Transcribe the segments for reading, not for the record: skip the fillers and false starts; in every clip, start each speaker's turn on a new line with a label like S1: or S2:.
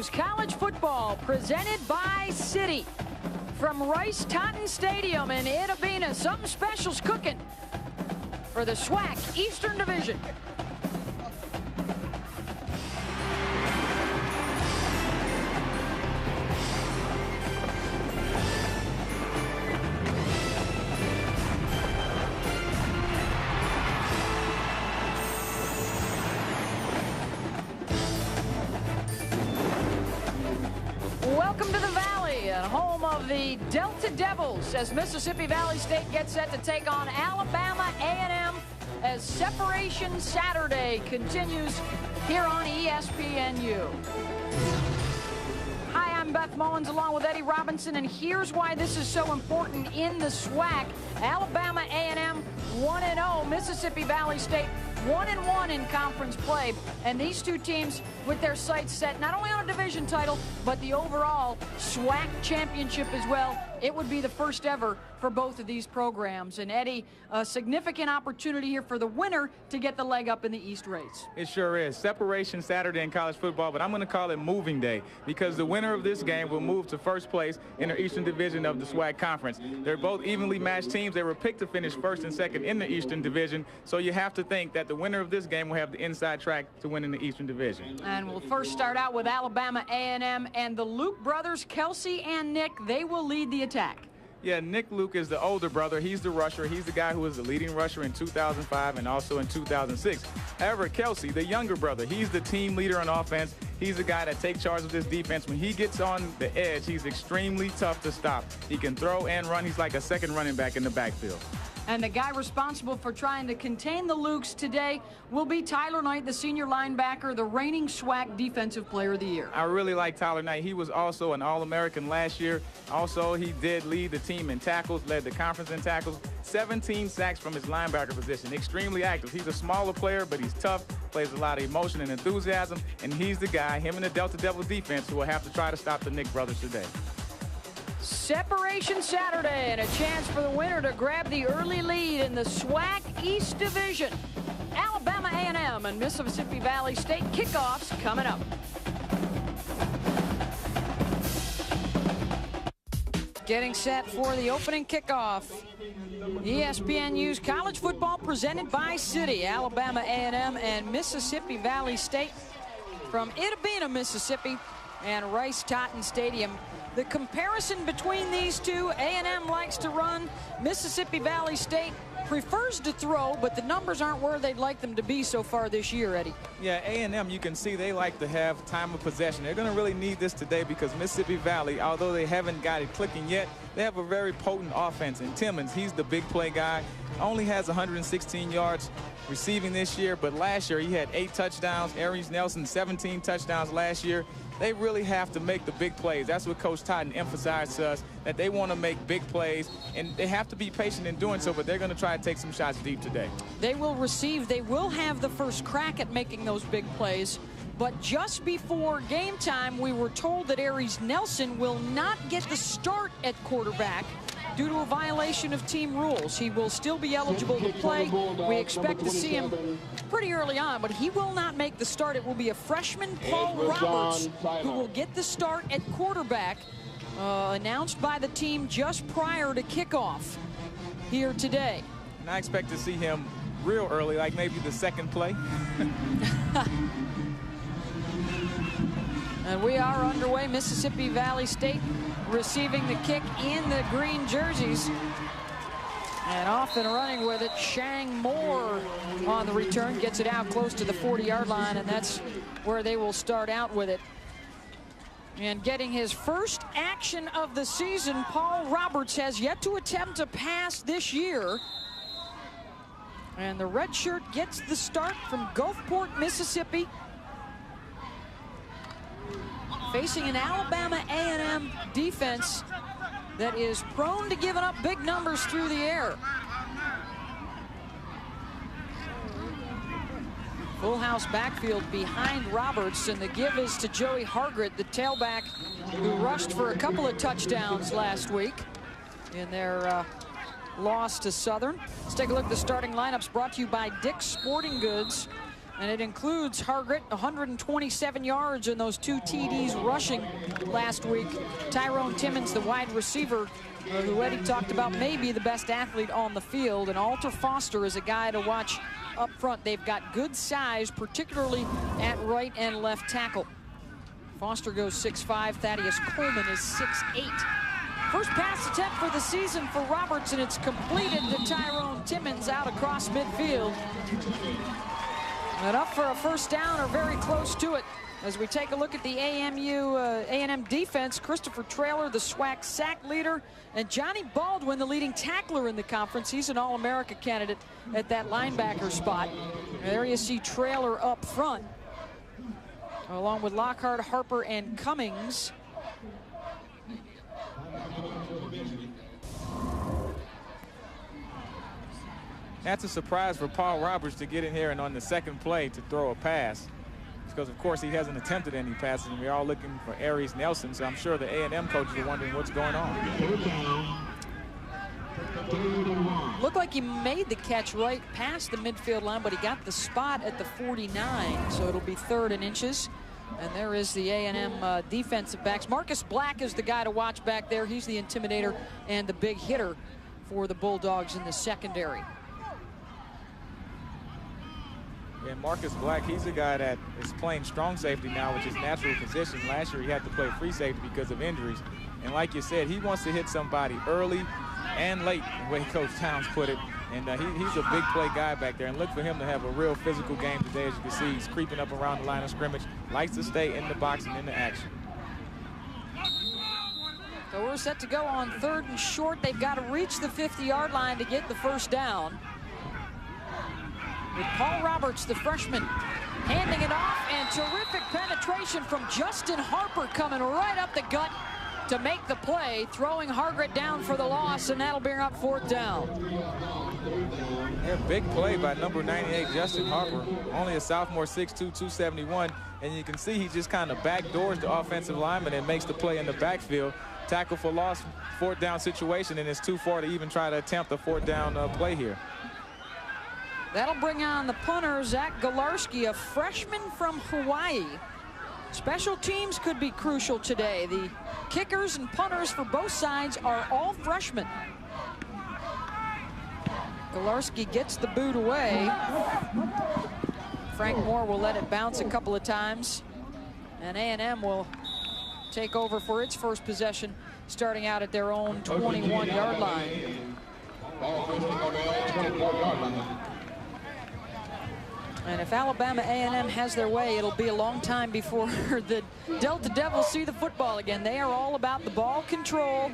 S1: News College Football presented by Citi. From Rice-Totten Stadium in Itta Bena, something special's cooking for the SWAC Eastern Division. Welcome to the Valley, home of the Delta Devils, as Mississippi Valley State gets set to take on Alabama A&M as Separation Saturday continues here on ESPNU. Hi, I'm Beth Mullins along with Eddie Robinson, and here's why this is so important in the SWAC. Alabama A&M 1-0, Mississippi Valley State 1-1 in conference play, and these two teams with their sights set not only on a division title but the overall SWAC championship as well. It would be the first ever for both of these programs, and Eddie, a significant opportunity here for the winner to get the leg up in the East race.
S2: It sure is. Separation Saturday in college football, but I'm going to call it moving day because the winner of this game will move to first place in the Eastern Division of the SWAC Conference. They're both evenly matched teams. They were picked to finish first and second in the Eastern Division, so you have to think that the winner of this game will have the inside track to win in the Eastern Division.
S1: And we'll first start out with Alabama A&M and the Luke brothers, Kelsey and Nick. They will lead the attack.
S2: Yeah, Nick Luke is the older brother. He's the rusher. He's the guy who was the leading rusher in 2005 and also in 2006. However, Kelsey, the younger brother, he's the team leader on offense. He's the guy that takes charge of this defense. When he gets on the edge, he's extremely tough to stop. He can throw and run. He's like a second running back in the backfield.
S1: And the guy responsible for trying to contain the Lukes today will be Tyler Knight, the senior linebacker, the reigning SWAC Defensive Player of the Year.
S2: I really like Tyler Knight. He was also an All-American last year. Also, he did lead the team in tackles, led the conference in tackles, 17 sacks from his linebacker position. Extremely active. He's a smaller player, but he's tough, plays a lot of emotion and enthusiasm, and he's the guy, him and the Delta Devils defense, who will have to try to stop the Nick brothers today.
S1: Separation Saturday, and a chance for the winner to grab the early lead in the SWAC East Division. Alabama A&M and Mississippi Valley State kickoffs coming up. Getting set for the opening kickoff. ESPNU's college football presented by Citi. Alabama A&M and Mississippi Valley State from Itta Bena, Mississippi, and Rice-Totten Stadium. The comparison between these two, A&M likes to run, Mississippi Valley State prefers to throw, but the numbers aren't where they'd like them to be so far this year, Eddie.
S2: Yeah, A&M, you can see they like to have time of possession. They're going to really need this today because Mississippi Valley, although they haven't got it clicking yet, they have a very potent offense. And Timmons, he's the big play guy, only has 116 yards receiving this year, but last year he had 8 touchdowns. Aries Nelson, 17 touchdowns last year. They really have to make the big plays. That's what Coach Totten emphasized to us, that they want to make big plays, and they have to be patient in doing so, but they're going to try to take some shots deep today.
S1: They will receive, they will have the first crack at making those big plays, but just before game time, we were told that Aries Nelson will not get the start at quarterback due to a violation of team rules. He will still be eligible to play. We expect to see him pretty early on, but he will not make the start. It will be a freshman, Paul Roberts, who will get the start at quarterback, announced by the team just prior to kickoff here today.
S2: And I expect to see him real early, like maybe the second play.
S1: And we are underway. Mississippi Valley State receiving the kick in the green jerseys. And off and running with it, Shang Moore on the return. Gets it out close to the 40-yard line, and that's where they will start out with it. And getting his first action of the season, Paul Roberts has yet to attempt a pass this year. And the red shirt gets the start from Gulfport, Mississippi, facing an Alabama A&M defense that is prone to giving up big numbers through the air. Full house backfield behind Roberts, and the give is to Joey Hargret, the tailback who rushed for a couple of touchdowns last week in their loss to Southern. Let's take a look at the starting lineups brought to you by Dick's Sporting Goods. And it includes Hargett, 127 yards and those 2 TDs rushing last week. Tyrone Timmons, the wide receiver, who Eddie talked about, maybe the best athlete on the field. And Alter Foster is a guy to watch up front. They've got good size, particularly at right and left tackle. Foster goes 6'5". Thaddeus Coleman is 6'8". First pass attempt for the season for Roberts, and it's completed to Tyrone Timmons out across midfield. And up for a first down, or very close to it. As we take a look at the A&M defense, Christopher Traylor, the SWAC sack leader, and Johnny Baldwin, the leading tackler in the conference. He's an All-America candidate at that linebacker spot. And there you see Traylor up front, along with Lockhart, Harper, and Cummings.
S2: That's a surprise for Paul Roberts to get in here and on the second play to throw a pass, because of course he hasn't attempted any passes, and we're all looking for Aries Nelson, so I'm sure the A&M coaches are wondering what's going on.
S1: Looked like he made the catch right past the midfield line, but he got the spot at the 49, so it'll be 3rd and inches. And there is the A&M defensive backs. Marcus Black is the guy to watch back there. He's the intimidator and the big hitter for the Bulldogs in the secondary.
S2: And Marcus Black, he's a guy that is playing strong safety now, which is natural position. Last year he had to play free safety because of injuries. And like you said, he wants to hit somebody early and late, the way Coach Towns put it. And he's a big play guy back there. And look for him to have a real physical game today. As you can see, he's creeping up around the line of scrimmage, likes to stay in the box and in the action.
S1: So we're set to go on 3rd and short. They've got to reach the 50-yard line to get the first down. With Paul Roberts, the freshman, handing it off, and terrific penetration from Justin Harper coming right up the gut to make the play, throwing Hargett down for the loss, and that'll bring up 4th down.
S2: Yeah, big play by number 98, Justin Harper, only a sophomore, 6'2", 271, and you can see he just kind of backdoors the offensive lineman and makes the play in the backfield. Tackle for loss, 4th down situation, and it's too far to even try to attempt a 4th down play here.
S1: That'll bring on the punter, Zach Galarski, a freshman from Hawaii. Special teams could be crucial today. The kickers and punters for both sides are all freshmen. Galarski gets the boot away. Frank Moore will let it bounce a couple of times. And A&M will take over for its first possession, starting out at their own 21-yard line. And if Alabama A&M has their way, it'll be a long time before the Delta Devils see the football again. They are all about the ball control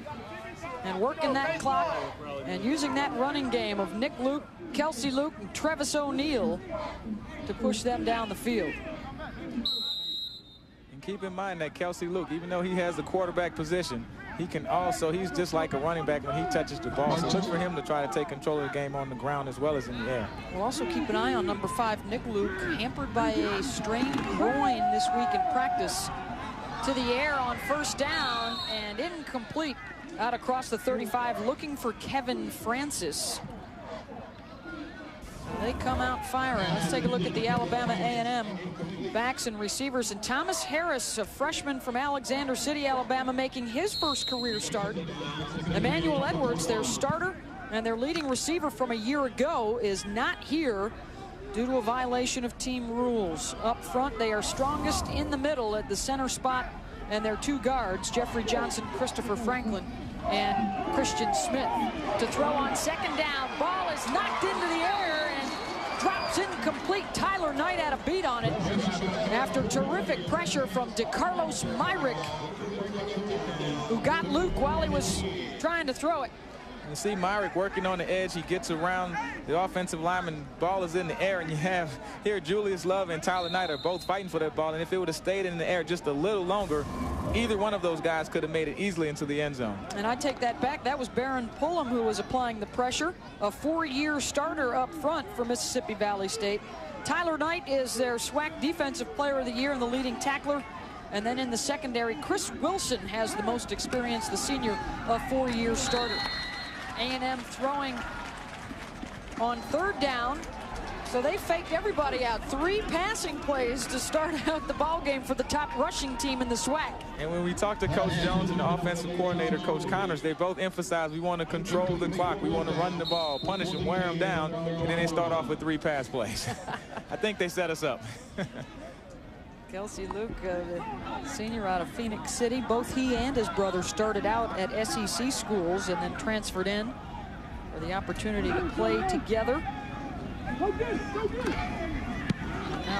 S1: and working that clock and using that running game of Nick Luke, Kelsey Luke, and Travis O'Neal to push them down the field.
S2: And keep in mind that Kelsey Luke, even though he has the quarterback position, he can also, he's just like a running back when he touches the ball. So look for him to try to take control of the game on the ground as well as in the air.
S1: We'll also keep an eye on number 5, Nick Luke, hampered by a strained groin this week in practice. To the air on 1st down and incomplete out across the 35, looking for Kevin Francis. They come out firing. Let's take a look at the Alabama A&M backs and receivers. And Thomas Harris, a freshman from Alexander City, Alabama, making his first career start. Emmanuel Edwards, their starter and their leading receiver from a year ago, is not here due to a violation of team rules. Up front, they are strongest in the middle at the center spot, and their 2 guards, Jeffrey Johnson, Christopher Franklin, and Christian Smith. To throw on 2nd down, ball is knocked into the air and drops incomplete. Tyler Knight had a beat on it after terrific pressure from DeCarlos Myrick, who got Luke while he was trying to throw it.
S2: You see Myrick working on the edge. He gets around the offensive lineman. Ball is in the air, and you have here Julius Love and Tyler Knight are both fighting for that ball. And if it would have stayed in the air just a little longer, either one of those guys could have made it easily into the end zone.
S1: And I take that back. That was Baron Pullum who was applying the pressure. A 4-year starter up front for Mississippi Valley State. Tyler Knight is their SWAC Defensive Player of the Year and the leading tackler. And then in the secondary, Chris Wilson has the most experience, the senior, a 4-year starter. A&M throwing on 3rd down So they faked everybody out. 3 passing plays to start out the ball game for the top rushing team in the SWAC.
S2: And when we talked to Coach Jones and the offensive coordinator, Coach Connors, they both emphasized we want to control the clock. We want to run the ball, punish them, wear them down, and then they start off with 3 pass plays. I think they set us up.
S1: Kelsey Luke, the senior out of Phoenix City, both he and his brother started out at SEC schools and then transferred in for the opportunity to play together. Now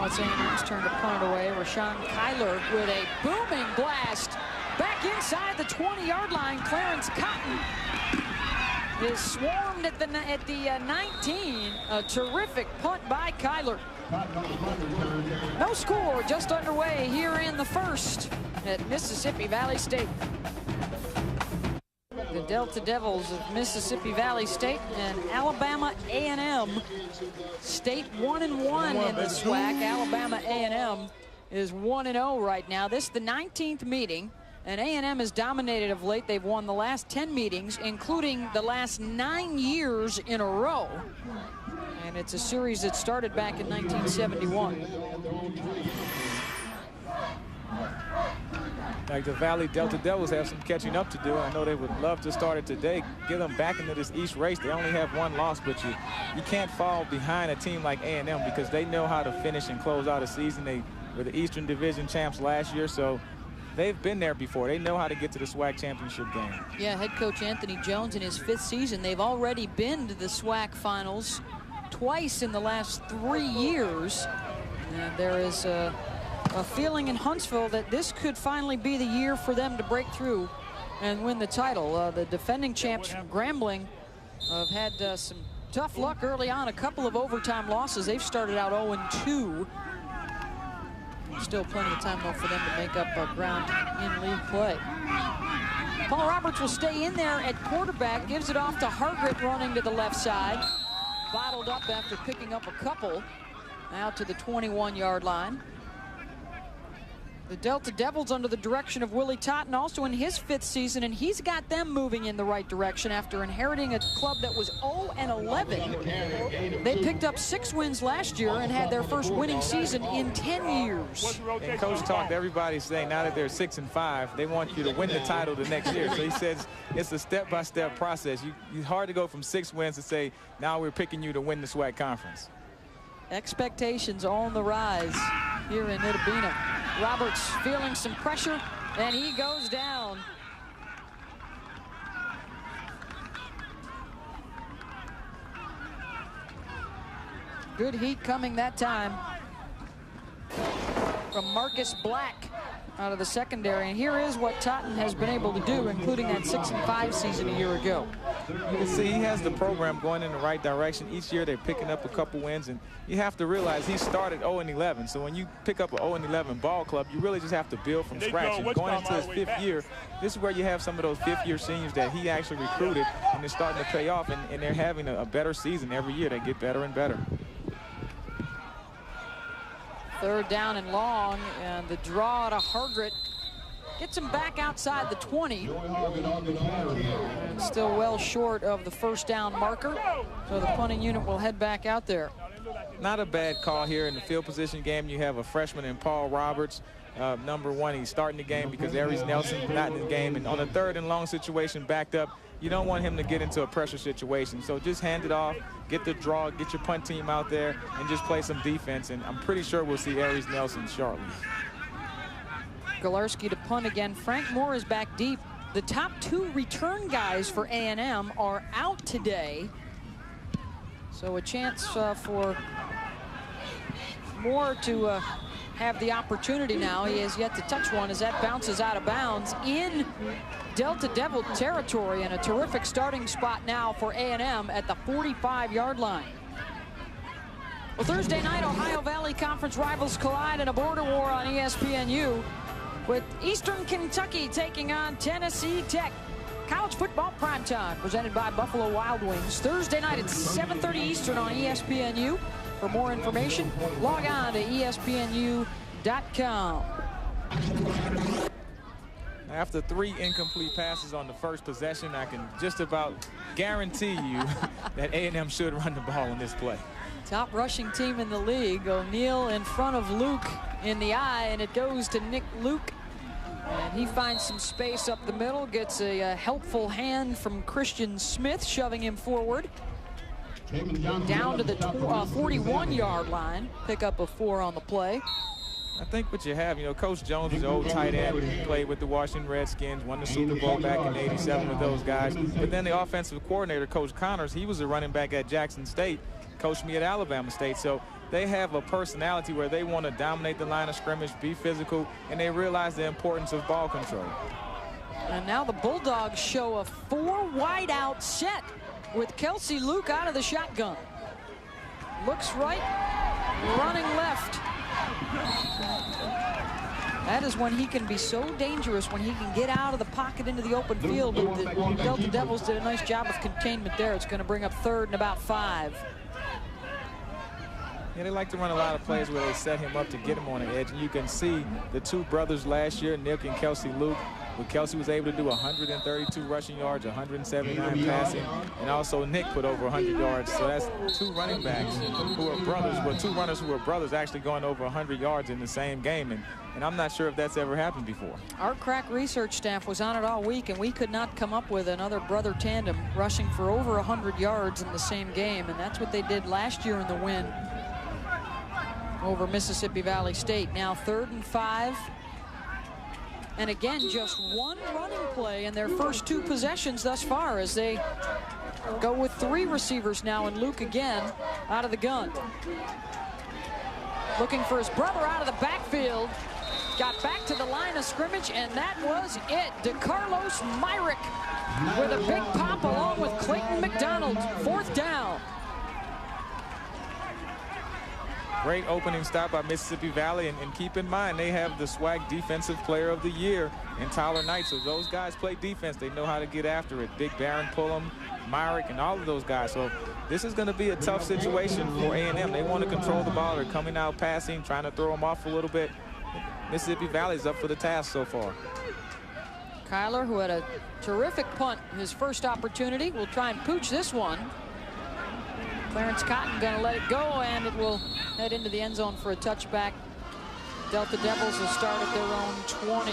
S1: it's A&M's turn to punt it away. Rashawn Kyler with a booming blast back inside the 20-yard line. Clarence Cotton is swarmed at the 19. A terrific punt by Kyler. No score, just underway here in the first at Mississippi Valley State. The Delta Devils of Mississippi Valley State and Alabama A&M. State 1-1 in the SWAC. Alabama A&M is 1-0 right now. This is the 19th meeting, and A&M has dominated of late. They've won the last 10 meetings, including the last 9 years in a row. And it's a series that started back in 1971.
S2: Like the Valley Delta Devils have some catching up to do. I know they would love to start it today, get them back into this East race. They only have 1 loss, but you can't fall behind a team like A&M because they know how to finish and close out a season. They were the Eastern Division champs last year, so they've been there before. They know how to get to the SWAC championship game.
S1: Yeah, head coach Anthony Jones in his 5th season, they've already been to the SWAC finals twice in the last 3 years. And there is a feeling in Huntsville that this could finally be the year for them to break through and win the title. The defending champs from Grambling have had some tough luck early on, a couple of overtime losses. They've started out 0-2. Still plenty of time, though, for them to make up ground in league play. Paul Roberts will stay in there at quarterback, gives it off to Hargret running to the left side. Bottled up after picking up a couple. Out to the 21-yard line. The Delta Devils under the direction of Willie Totten, also in his 5th season, and he's got them moving in the right direction after inheriting a club that was 0-11. They picked up 6 wins last year and had their first winning season in 10 years.
S2: And Coach talked to everybody saying now that they're 6-5, they want you to win the title the next year. So he says it's a step-by-step process. It's hard to go from 6 wins to say now we're picking you to win the SWAC conference.
S1: Expectations on the rise here in Itabena. Roberts feeling some pressure, and he goes down. Good heat coming that time from Marcus Black out of the secondary. And here is what Totten has been able to do, including that 6-5 season a year ago.
S2: You can see he has the program going in the right direction. Each year they're picking up a couple wins, and you have to realize he started 0-11. So when you pick up an 0-11 ball club, you really just have to build from scratch. And going into his 5th year, this is where you have some of those 5th-year seniors that he actually recruited, and they're starting to pay off, and they're having a better season every year. They get better and better.
S1: 3rd down and long, and the draw to Hargret gets him back outside the 20. And still well short of the 1st down marker, so the punting unit will head back out there.
S2: Not a bad call here in the field position game. You have a freshman in Paul Roberts, number 1. He's starting the game because Aries Nelson not in the game, and on a 3rd and long situation backed up, you don't want him to get into a pressure situation. So just hand it off, get the draw, get your punt team out there, and just play some defense. And I'm pretty sure we'll see Aries Nelson shortly.
S1: Galarski to punt again. Frank Moore is back deep. The top 2 return guys for A&M are out today. So a chance for Moore to have the opportunity now. He has yet to touch one as that bounces out of bounds in Delta Devil territory, and a terrific starting spot now for A&M at the 45-yard line. Well, Thursday night, Ohio Valley Conference rivals collide in a border war on ESPNU with Eastern Kentucky taking on Tennessee Tech. College football primetime presented by Buffalo Wild Wings. Thursday night at 7:30 Eastern on ESPNU. For more information, log on to ESPNU.com.
S2: After 3 incomplete passes on the first possession, I can just about guarantee you that A&M should run the ball in this play.
S1: Top rushing team in the league. O'Neal in front of Luke in the eye, and it goes to Nick Luke. And he finds some space up the middle, gets a helpful hand from Christian Smith, shoving him forward. Down to the 41-yard line. Pick up a 4 on the play.
S2: I think what you have, you know, Coach Jones is an old tight end. He played with the Washington Redskins, won the Super Bowl back in '87 with those guys. But then the offensive coordinator, Coach Connors, he was a running back at Jackson State, coached me at Alabama State. So they have a personality where they want to dominate the line of scrimmage, be physical, and they realize the importance of ball control.
S1: And now the Bulldogs show a 4-wide-out set with Kelsey Luke out of the shotgun. Looks right, running left. That is when he can be so dangerous, when he can get out of the pocket into the open field. But the Delta Devils did a nice job of containment there. It's going to bring up 3rd and about 5.
S2: Yeah, they like to run a lot of plays where they set him up to get him on the edge. And you can see the 2 brothers last year, Nick and Kelsey Luke, where Kelsey was able to do 132 rushing yards, 179 passing, and also Nick put over 100 yards. So that's 2 running backs who are brothers, well, 2 runners who are brothers actually going over 100 yards in the same game. And I'm not sure if that's ever happened before.
S1: Our crack research staff was on it all week, and we could not come up with another brother tandem rushing for over 100 yards in the same game. And that's what they did last year in the win over Mississippi Valley State. Now 3rd and 5. And again, just 1 running play in their first 2 possessions thus far, as they go with 3 receivers now, and Luke again out of the gun. Looking for his brother out of the backfield. Got back to the line of scrimmage, and that was it. DeCarlos Myrick with a big pop along with Clayton McDonald. 4th down.
S2: Great opening stop by Mississippi Valley, and keep in mind they have the SWAC Defensive Player of the Year in Tyler Knight. So those guys play defense. They know how to get after it. Big Baron Pullum, Myrick, and all of those guys. So this is going to be a tough situation for A&M. They want to control the ball. They're coming out passing, trying to throw them off a little bit. Mississippi Valley's up for the task so far.
S1: Kyler, who had a terrific punt his first opportunity, will try and pooch this one. Clarence Cotton going to let it go, and it will head into the end zone for a touchback. Delta Devils will start at their own 20.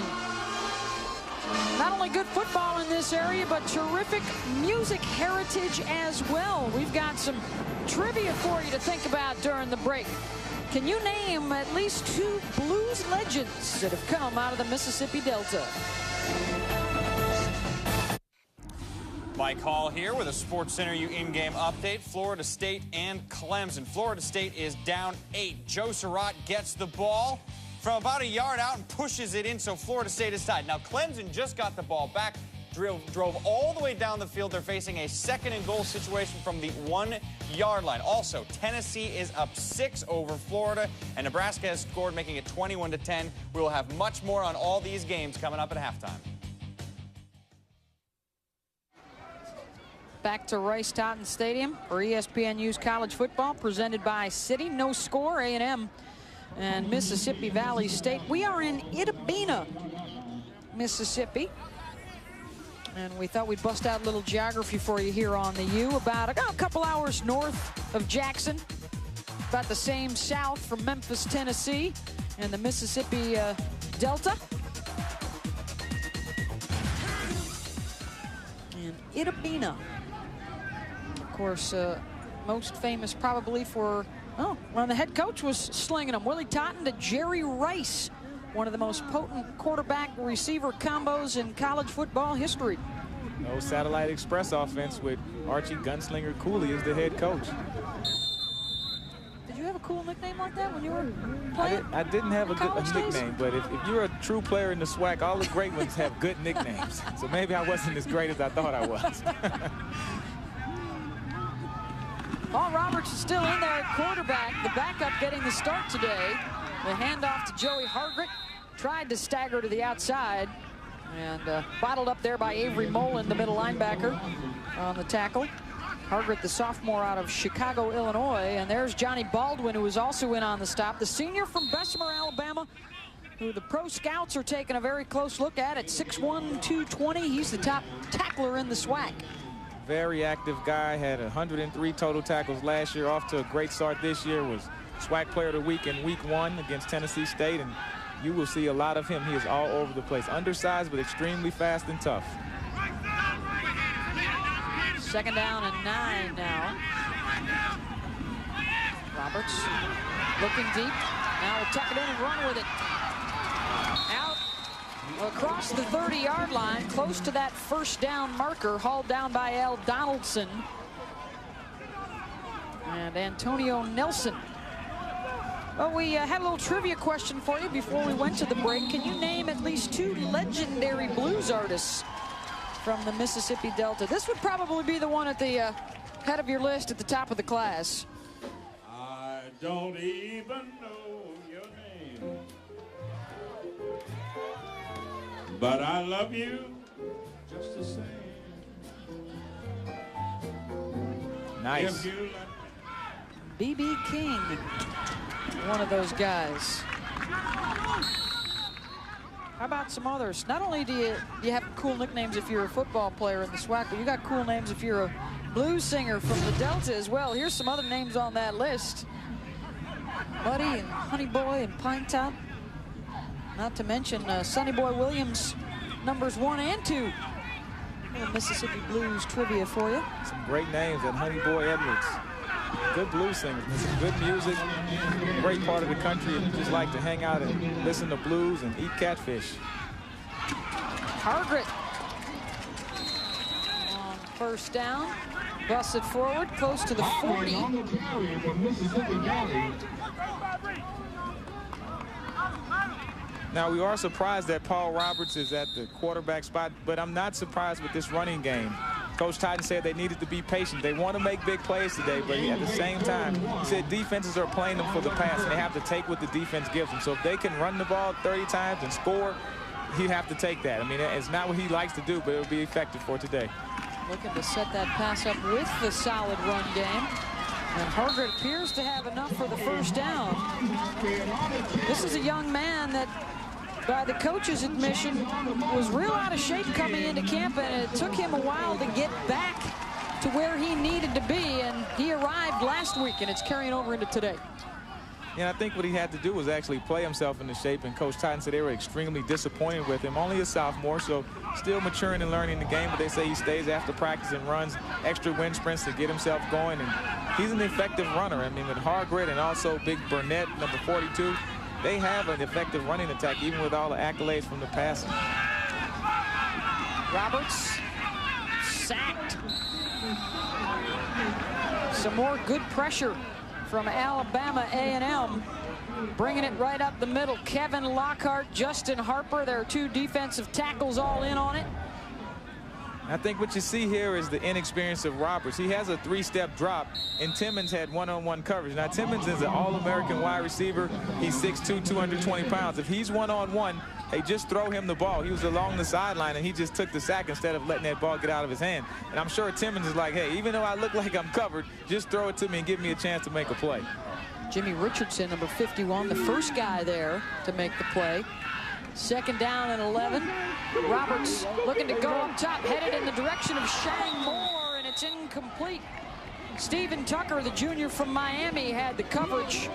S1: Not only good football in this area, but terrific music heritage as well. We've got some trivia for you to think about during the break. Can you name at least 2 blues legends that have come out of the Mississippi Delta?
S3: Mike Hall here with a Sports Center U in-game update. Florida State and Clemson. Florida State is down 8. Joe Surratt gets the ball from about a yard out and pushes it in, so Florida State is tied. Now, Clemson just got the ball back, drove all the way down the field. They're facing a 2nd and goal situation from the 1-yard line. Also, Tennessee is up 6 over Florida, and Nebraska has scored, making it 21-10. We will have much more on all these games coming up at halftime.
S1: Back to Rice-Totten Stadium for ESPNU's college football, presented by City. No score, A&M and Mississippi Valley State. We are in Itabena, Mississippi. And we thought we'd bust out a little geography for you here on the U. About a couple hours north of Jackson. About the same south from Memphis, Tennessee, and the Mississippi Delta. And Itabena. Of course, most famous probably for, when the head coach was slinging them. Willie Totten to Jerry Rice, one of the most potent quarterback-receiver combos in college football history.
S2: No Satellite Express offense with Archie Gunslinger Cooley as the head coach.
S1: Did you have a cool nickname like that when you were playing?
S2: I didn't have a nickname, but if you're a true player in the SWAC, all the great ones have good nicknames. So maybe I wasn't as great as I thought I was.
S1: Paul Roberts is still in there at quarterback. The backup getting the start today. The handoff to Joey Hargret. Tried to stagger to the outside. And bottled up there by Avery Mullen, the middle linebacker, on the tackle. Hargret, the sophomore out of Chicago, Illinois. And there's Johnny Baldwin, who was also in on the stop. The senior from Bessemer, Alabama, who the pro scouts are taking a very close look at 6'1", 220. He's the top tackler in the SWAC.
S2: Very active guy, had 103 total tackles last year, off to a great start this year, was SWAC Player of the Week in Week 1 against Tennessee State, and you will see a lot of him. He is all over the place. Undersized, but extremely fast and tough.
S1: 2nd down and 9 now. Roberts looking deep. Now will tuck it in and run with it. Out across the 30-yard line, close to that 1st down marker, hauled down by Al Donaldson and Antonio Nelson. Well, we had a little trivia question for you before we went to the break. Can you name at least 2 legendary blues artists from the Mississippi Delta? This would probably be the one at the head of your list at the top of the class.
S4: I don't even know your name, but I love you just the same.
S2: Nice.
S1: B.B. King, one of those guys. How about some others? Not only do you have cool nicknames if you're a football player in the SWAC, but you got cool names if you're a blues singer from the Delta as well. Here's some other names on that list. Buddy and Honey Boy and Pine Top. Not to mention Sonny Boy Williams, numbers 1 and 2. The Mississippi Blues trivia for you.
S2: Some great names, and Honey Boy Edwards. Good blues singers, some good music, great part of the country, and you just like to hang out and listen to blues and eat catfish.
S1: Hargret on 1st down, busted forward, close to the 40.
S2: Now, we are surprised that Paul Roberts is at the quarterback spot, but I'm not surprised with this running game. Coach Titan said they needed to be patient. They want to make big plays today, but at the same time, he said defenses are playing them for the pass, and they have to take what the defense gives them. So if they can run the ball 30 times and score, he'd have to take that. I mean, it's not what he likes to do, but it'll be effective for today.
S1: Looking to set that pass up with the solid run game. And Hargret appears to have enough for the 1st down. This is a young man that, by the coach's admission, was real out of shape coming into camp, and it took him a while to get back to where he needed to be, and he arrived last week, and it's carrying over into today.
S2: And I think what he had to do was actually play himself into shape, and Coach Titan said they were extremely disappointed with him. Only a sophomore, so still maturing and learning the game, but they say he stays after practice and runs extra wind sprints to get himself going, and he's an effective runner. I mean, with Hargret and also Big Burnett, number 42, they have an effective running attack, even with all the accolades from the passing.
S1: Roberts sacked. Some more good pressure from Alabama A&M, bringing it right up the middle. Kevin Lockhart, Justin Harper, there are 2 defensive tackles all in on it.
S2: I think what you see here is the inexperience of Roberts. He has a 3-step drop, and Timmons had one-on-one coverage. Now, Timmons is an All-American wide receiver. He's 6'2", 220 pounds. If he's one-on-one, they just throw him the ball. He was along the sideline, and he just took the sack instead of letting that ball get out of his hand. And I'm sure Timmons is like, hey, even though I look like I'm covered, just throw it to me and give me a chance to make a play.
S1: Jimmy Richardson, number 51, the first guy there to make the play. 2nd down and 11. Roberts looking to go up top, headed in the direction of Shang Moore, and it's incomplete. Stephen Tucker, the junior from Miami, had the coverage.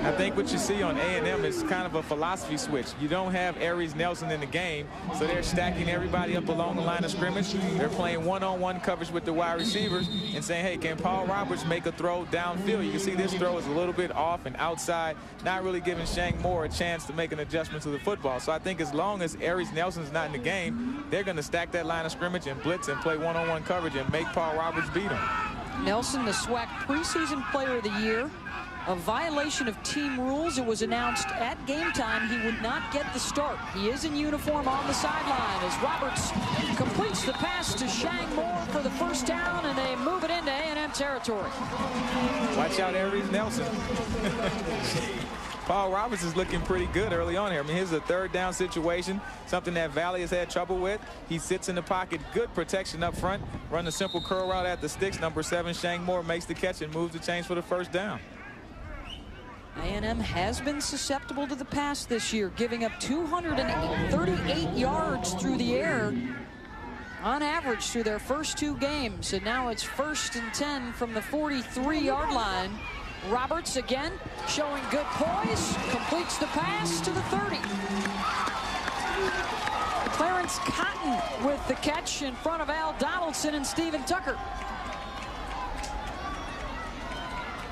S2: I think what you see on A&M is kind of a philosophy switch. You don't have Aries Nelson in the game, so they're stacking everybody up along the line of scrimmage. They're playing one-on-one coverage with the wide receivers and saying, hey, can Paul Roberts make a throw downfield? You can see this throw is a little bit off and outside, not really giving Shang Moore a chance to make an adjustment to the football. So I think as long as Aries Nelson's not in the game, they're going to stack that line of scrimmage and blitz and play one-on-one coverage and make Paul Roberts beat him.
S1: Nelson, the SWAC preseason player of the year. A violation of team rules. It was announced at game time he would not get the start. He is in uniform on the sideline as Roberts completes the pass to Shang Moore for the 1st down, and they move it into A&M territory.
S2: Watch out, Aries Nelson. Paul Roberts is looking pretty good early on here. I mean, here's a 3rd down situation, something that Valley has had trouble with. He sits in the pocket, good protection up front, run a simple curl route at the sticks. Number 7, Shang Moore makes the catch and moves the chains for the 1st down.
S1: A&M has been susceptible to the pass this year, giving up 238 yards through the air on average through their first 2 games. And now it's 1st and 10 from the 43-yard line. Roberts again showing good poise, completes the pass to the 30. Clarence Cotton with the catch in front of Al Donaldson and Stephen Tucker.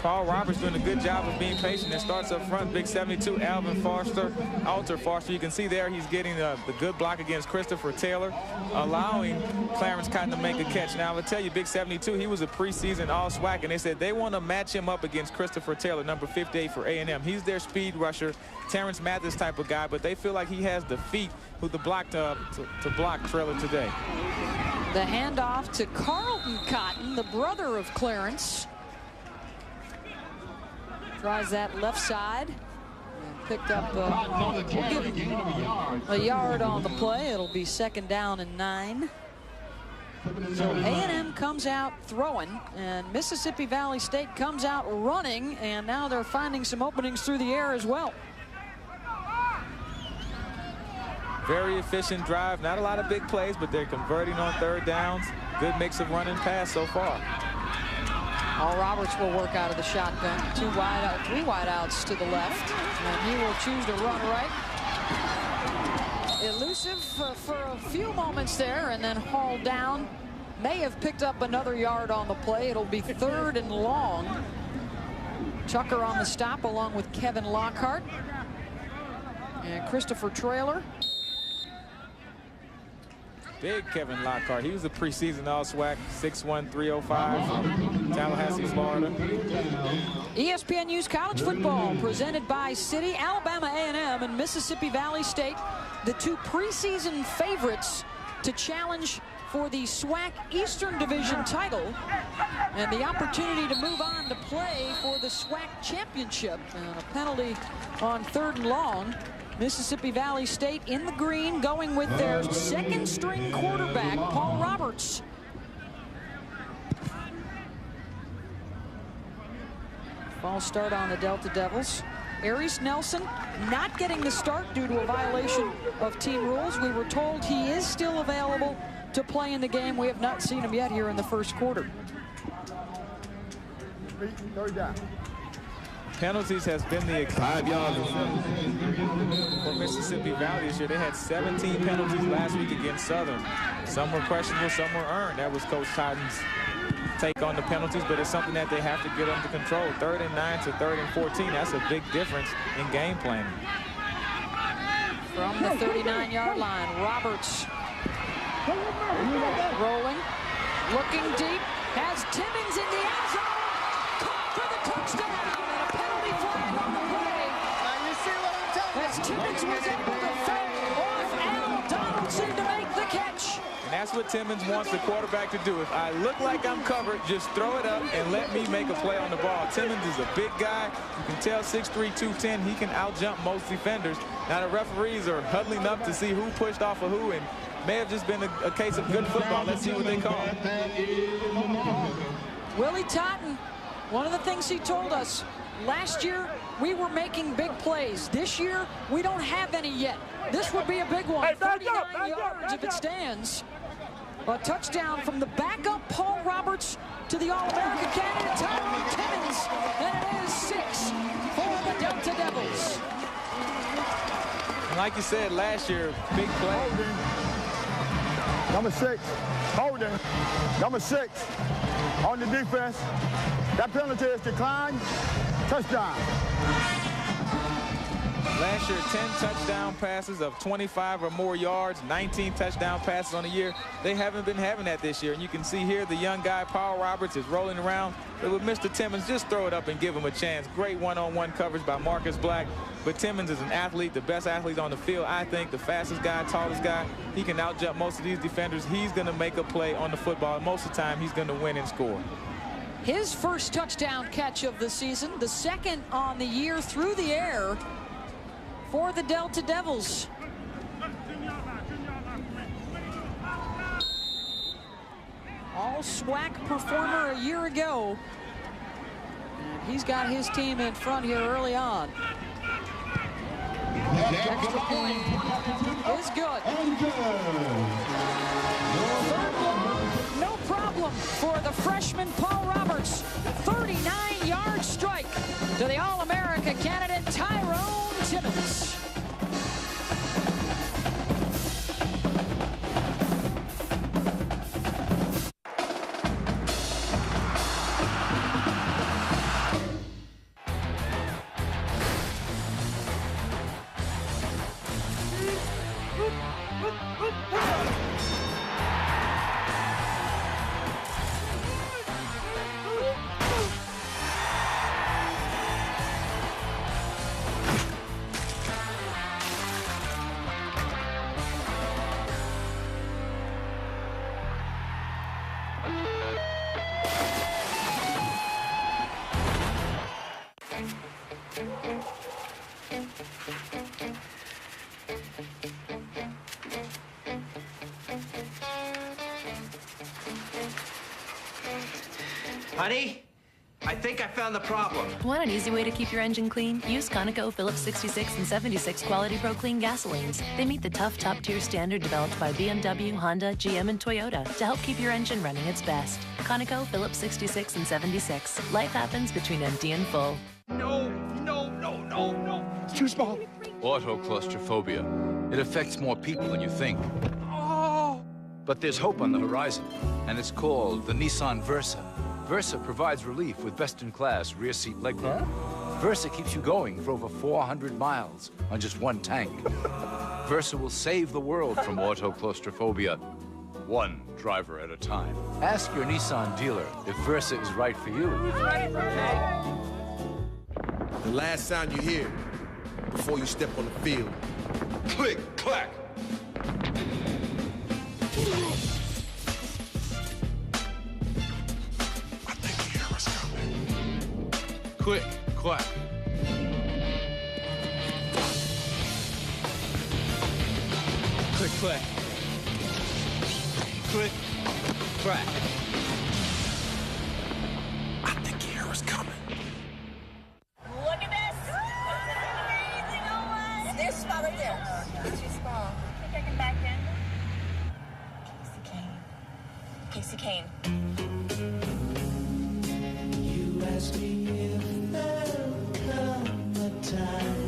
S2: Paul Roberts doing a good job of being patient and starts up front. Big 72, Alter Foster. You can see there he's getting the good block against Christopher Taylor, allowing Clarence Cotton to make a catch. Now, I would tell you, Big 72, he was a preseason All-SWAC, and they said they want to match him up against Christopher Taylor, number 58 for A&M. He's their speed rusher, Terrence Mathis type of guy, but they feel like he has the feet to block Traylor today.
S1: The handoff to Carlton Cotton, the brother of Clarence. Tries that left side. And picked up a yard on the play. It'll be 2nd down and 9. So A&M comes out throwing, and Mississippi Valley State comes out running, and now they're finding some openings through the air as well.
S2: Very efficient drive. Not a lot of big plays, but they're converting on 3rd downs. Good mix of run and pass so far.
S1: Paul Roberts will work out of the shotgun. 3 wideouts to the left. And he will choose to run right. Elusive for a few moments there and then hauled down. May have picked up another yard on the play. It'll be 3rd and long. Tucker on the stop along with Kevin Lockhart. And Christopher Traylor.
S2: Big Kevin Lockhart. He was a preseason All-SWAC, 6'1", 305 from Tallahassee, Florida.
S1: ESPN News College Football presented by City, Alabama A&M, and Mississippi Valley State, the 2 preseason favorites to challenge for the SWAC Eastern Division title and the opportunity to move on to play for the SWAC Championship. And a penalty on 3rd and long. Mississippi Valley State in the green, going with their 2nd-string quarterback, Paul Roberts. False start on the Delta Devils. Aries Nelson not getting the start due to a violation of team rules. We were told he is still available to play in the game. We have not seen him yet here in the 1st quarter.
S5: 3rd down.
S2: Penalties has been the 5 yards for Mississippi Valley this year. They had 17 penalties last week against Southern. Some were questionable, some were earned. That was Coach Cotton's take on the penalties, but it's something that they have to get under control. 3rd and 9 to 3rd and 14. That's a big difference in game planning.
S1: From the 39-yard line, Roberts rolling, looking deep, has Timmons in the end zone, caught for the touchdown. As Timmons was able to fend off Al Donaldson to make the catch.
S2: And that's what Timmons wants the quarterback to do. If I look like I'm covered, just throw it up and let me make a play on the ball. Timmons is a big guy. You can tell 6'3", 210. He can out-jump most defenders. Now the referees are huddling up to see who pushed off of who, and may have just been a case of good football. Let's see what they call.
S1: Willie Totten, one of the things he told us, last year, we were making big plays. This year, we don't have any yet. This would be a big one. 39 yards if it stands. A touchdown from the backup Paul Roberts to the All-American candidate Tyrone Timmons. And it is 6 for the Delta Devils.
S2: And like you said, last year, big play.
S5: Number 6, holding. Number 6 on the defense. That penalty is declined. Touchdown.
S2: Last year, 10 touchdown passes of 25 or more yards, 19 touchdown passes on the year. They haven't been having that this year. And you can see here the young guy, Paul Roberts, is rolling around. But with Mr. Timmons, just throw it up and give him a chance. Great one-on-one coverage by Marcus Black. But Timmons is an athlete, the best athlete on the field, I think, the fastest guy, tallest guy. He can out-jump most of these defenders. He's going to make a play on the football. Most of the time, he's going to win and score.
S1: His first touchdown catch of the season, the 2nd on the year through the air for the Delta Devils. All SWAC performer a year ago. And he's got his team in front here early on. Extra point is good. No problem for the freshman Paul Roberts. 39-yard strike to the All-America candidate Tyrone Timmons.
S6: Honey, I think I found the problem.
S7: Want an easy way to keep your engine clean? Use Conoco, Phillips 66 and 76 Quality Pro Clean gasolines. They meet the tough top-tier standard developed by BMW, Honda, GM, and Toyota to help keep your engine running its best. Conoco, Phillips 66 and 76. Life happens between empty and full.
S8: No. It's too small.
S9: Autoclaustrophobia. It affects more people than you think.
S8: Oh.
S9: But there's hope on the horizon, and it's called the Nissan Versa. Versa provides relief with best-in-class rear seat legroom. Versa keeps you going for over 400 miles on just one tank. Versa will save the world from autoclaustrophobia, one driver at a time. Ask your Nissan dealer if Versa is right for you.
S10: The last sound you hear before you step on the field.
S8: Click, clack.
S9: Quick, clack.
S8: Click, clack. Click, clack. I think the air is coming.
S11: Look at this. Amazing. Oh my. There's a spot right there. It's too small. I think I can back in. Casey Kane.
S12: You asked me if there'll come a time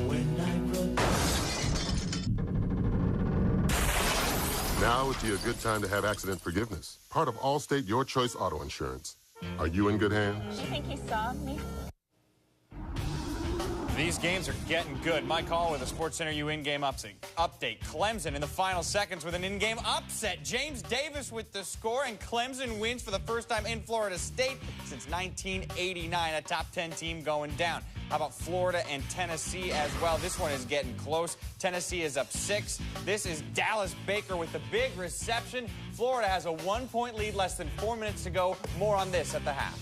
S12: when I
S13: Now would be a good time to have accident forgiveness. Part of Allstate Your Choice Auto Insurance. Are you in good hands?
S11: You think he saw me?
S3: These games are getting good. Mike Hall with a SportsCenter U in-game update. Clemson in the final seconds with an in-game upset. James Davis with the score, and Clemson wins for the first time in Florida State since 1989. A top 10 team going down. How about Florida and Tennessee as well? This one is getting close. Tennessee is up 6. This is Dallas Baker with the big reception. Florida has a 1-point lead, less than 4 minutes to go. More on this at the half.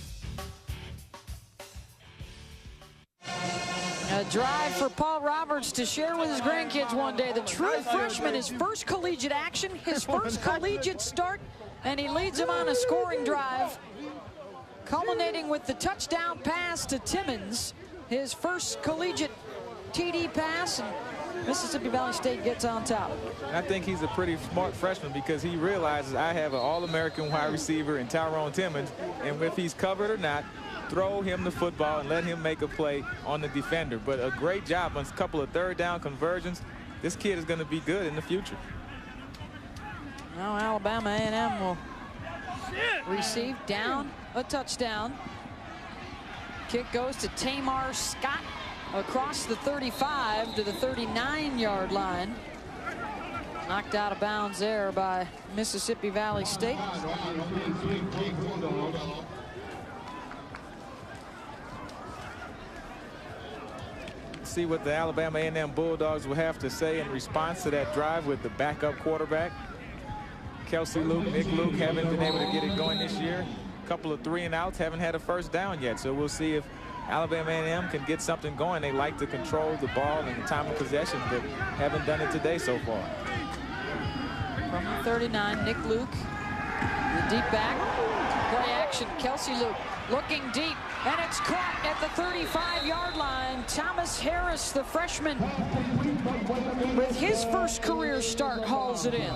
S1: A drive for Paul Roberts to share with his grandkids one day. The true freshman, his first collegiate action, his first collegiate start, and he leads them on a scoring drive, culminating with the touchdown pass to Timmons, his first collegiate TD pass, and Mississippi Valley State gets on top.
S2: I think he's a pretty smart freshman because he realizes I have an All-American wide receiver in Tyrone Timmons, and if he's covered or not, throw him the football and let him make a play on the defender. But a great job on a couple of third down conversions. This kid is going to be good in the future.
S1: Now Alabama A&M will receive down a touchdown. Kick goes to Tamar Scott across the 35 to the 39-yard line. Knocked out of bounds there by Mississippi Valley State.
S2: See what the Alabama A&M Bulldogs will have to say in response to that drive with the backup quarterback. Kelsey Luke, Nick Luke haven't been able to get it going this year. A couple of 3-and-outs, haven't had a first down yet. So we'll see if Alabama A&M can get something going. They like to control the ball and the time of possession, but haven't done it today so far.
S1: From the 39, Nick Luke The deep back. Play action. Kelsey Luke looking deep. And it's caught at the 35-yard line. Thomas Harris, the freshman, with his first career start, hauls it in.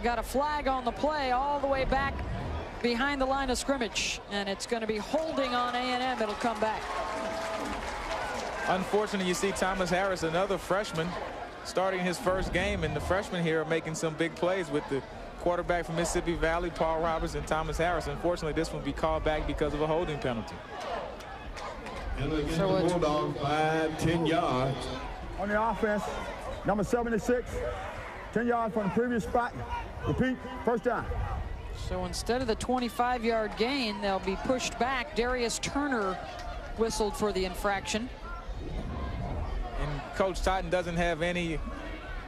S1: Got a flag on the play all the way back behind the line of scrimmage, and it's going to be holding on A&M. It'll come back.
S2: Unfortunately, you see Thomas Harris, another freshman, starting his first game, and the freshmen here are making some big plays with the quarterback from Mississippi Valley, Paul Roberts, and Thomas Harris. Unfortunately, this one will be called back because of a holding penalty.
S5: So it's Bulldogs 5-10 yards. On the offense, number 76, 10 yards from the previous spot. Repeat, first down.
S1: So instead of the 25-yard gain, they'll be pushed back. Darius Turner whistled for the infraction.
S2: And Coach Totten doesn't have any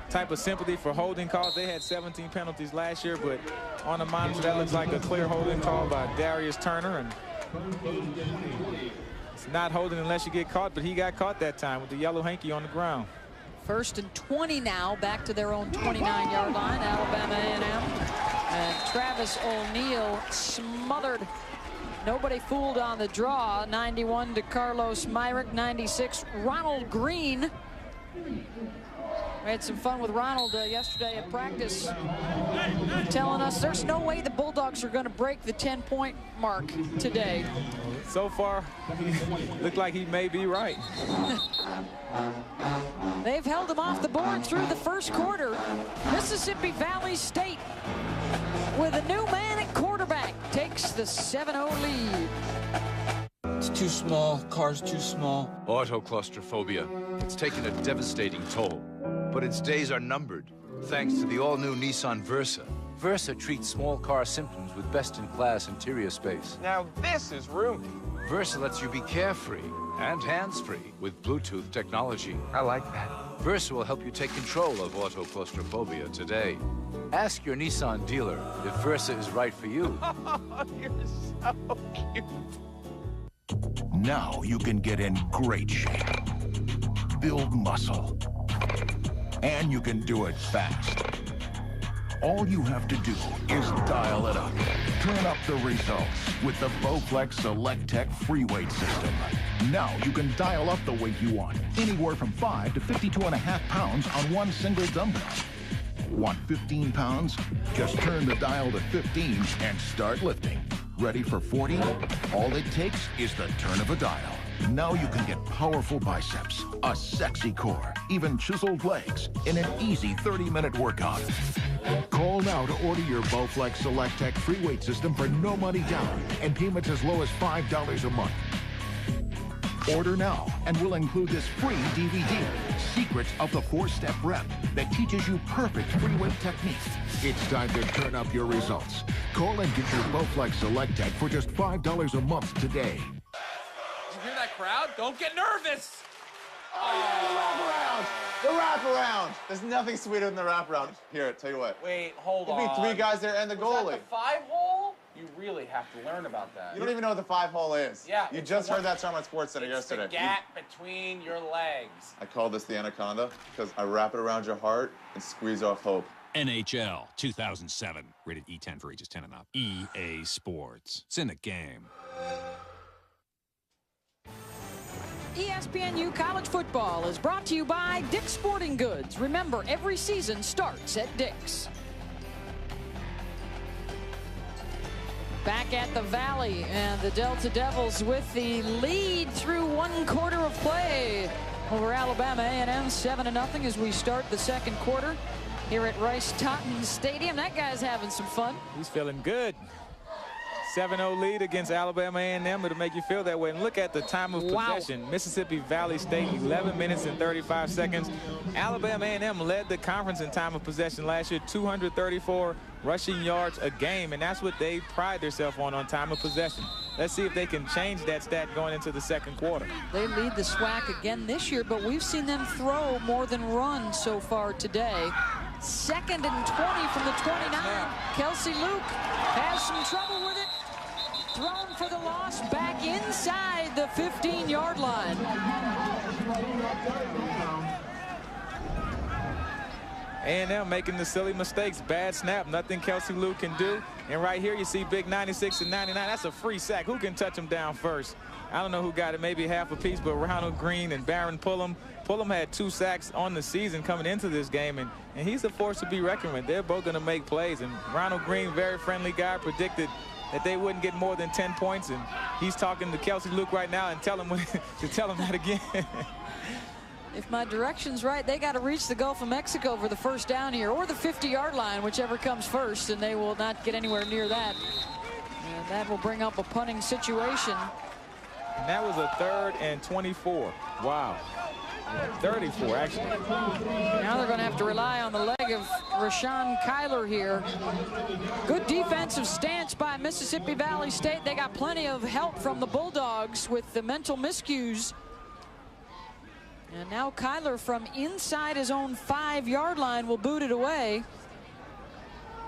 S2: type of sympathy for holding calls. They had 17 penalties last year, but on the monitor, that looks like a clear holding call by Darius Turner. And it's not holding unless you get caught, but he got caught that time with the yellow hanky on the ground.
S1: 1st and 20 now, back to their own 29-yard line, Alabama A&M. And Travis O'Neal smothered. Nobody fooled on the draw. 91 to Carlos Myrick, 96 Ronald Green. We had some fun with Ronald yesterday at practice, telling us there's no way the Bulldogs are going to break the 10-point mark today.
S2: So far, looked like he may be right.
S1: They've held them off the board through the first quarter. Mississippi Valley State, with a new man at quarterback, takes the 7-0 lead.
S8: It's too small. Car's too small.
S9: Autoclaustrophobia. It's taken a devastating toll. But its days are numbered, thanks to the all-new Nissan Versa. Versa treats small car symptoms with best-in-class interior space.
S3: Now this is roomy.
S9: Versa lets you be carefree and hands-free with Bluetooth technology.
S3: I like that.
S9: Versa will help you take control of autoclaustrophobia today. Ask your Nissan dealer if Versa is right for you.
S3: You're so cute.
S14: Now you can get in great shape, build muscle, and you can do it fast. All you have to do is dial it up. Turn up the results with the Bowflex Select Tech free weight system. Now you can dial up the weight you want, anywhere from 5 to 52.5 pounds on one single dumbbell. Want 15 pounds? Just turn the dial to 15 and start lifting. Ready for 40? All it takes is the turn of a dial. Now you can get powerful biceps, a sexy core, even chiseled legs in an easy 30-minute workout. Call now to order your Bowflex Select Tech free weight system for no money down and payments as low as $5 a month. Order now and we'll include this free DVD, Secrets of the 4-Step Rep, that teaches you perfect free weight technique. It's time to turn up your results. Call and get your Bowflex Select Tech for just $5 a month today.
S15: You hear that crowd? Don't get nervous.
S16: Oh, the wraparound. There's nothing sweeter than the wraparound. Here, tell you what.
S15: Wait, hold
S16: on. It'd be 3 guys there and the goalie.
S15: Was that the 5-hole? You really have to learn about that.
S16: You don't even know what the 5-hole is.
S15: Yeah.
S16: You just heard that term on SportsCenter yesterday.
S15: The gap between your legs.
S16: I call this the anaconda because I wrap it around your heart and squeeze off hope.
S17: NHL 2007. Rated E10 for ages 10 and up. EA Sports. It's in the game.
S1: ESPNU College Football is brought to you by Dick's Sporting Goods. Remember, every season starts at Dick's. Back at the Valley, and the Delta Devils with the lead through 1 quarter of play over Alabama A&M, 7-0 as we start the second quarter here at Rice-Totten Stadium. That guy's having some fun.
S2: He's feeling good. 7-0 lead against Alabama A&M. It'll make you feel that way. And look at the time of possession. Mississippi Valley State, 11 minutes and 35 seconds. Alabama A&M led the conference in time of possession last year, 234 rushing yards a game, and that's what they pride themselves on time of possession. Let's see if they can change that stat going into the second quarter.
S1: They lead the SWAC again this year, but we've seen them throw more than run so far today. 2nd and 20 from the 29. Kelsey Luke has some trouble with it. Thrown for the loss, back inside the 15-yard line.
S2: A&M making the silly mistakes. Bad snap, nothing Kelsey Luke can do. And right here you see big 96 and 99. That's a free sack. Who can touch him down first? I don't know who got it, maybe half a piece, but Ronald Green and Barron Pullum. Pullum had 2 sacks on the season coming into this game, and he's a force to be reckoned with. They're both going to make plays, and Ronald Green, very friendly guy, predicted that they wouldn't get more than 10 points, and he's talking to Kelsey Luke right now and tell him to tell him that again.
S1: If my direction's right, they got to reach the Gulf of Mexico for the first down here, or the 50-yard line, whichever comes first, and they will not get anywhere near that. And that will bring up a punting situation.
S2: And that was a 3rd and 24. Wow. 34, actually.
S1: Now they're going to have to rely on the leg of Rashawn Kyler here. Good defensive stance by Mississippi Valley State. They got plenty of help from the Bulldogs with the mental miscues. And now Kyler from inside his own 5-yard line will boot it away.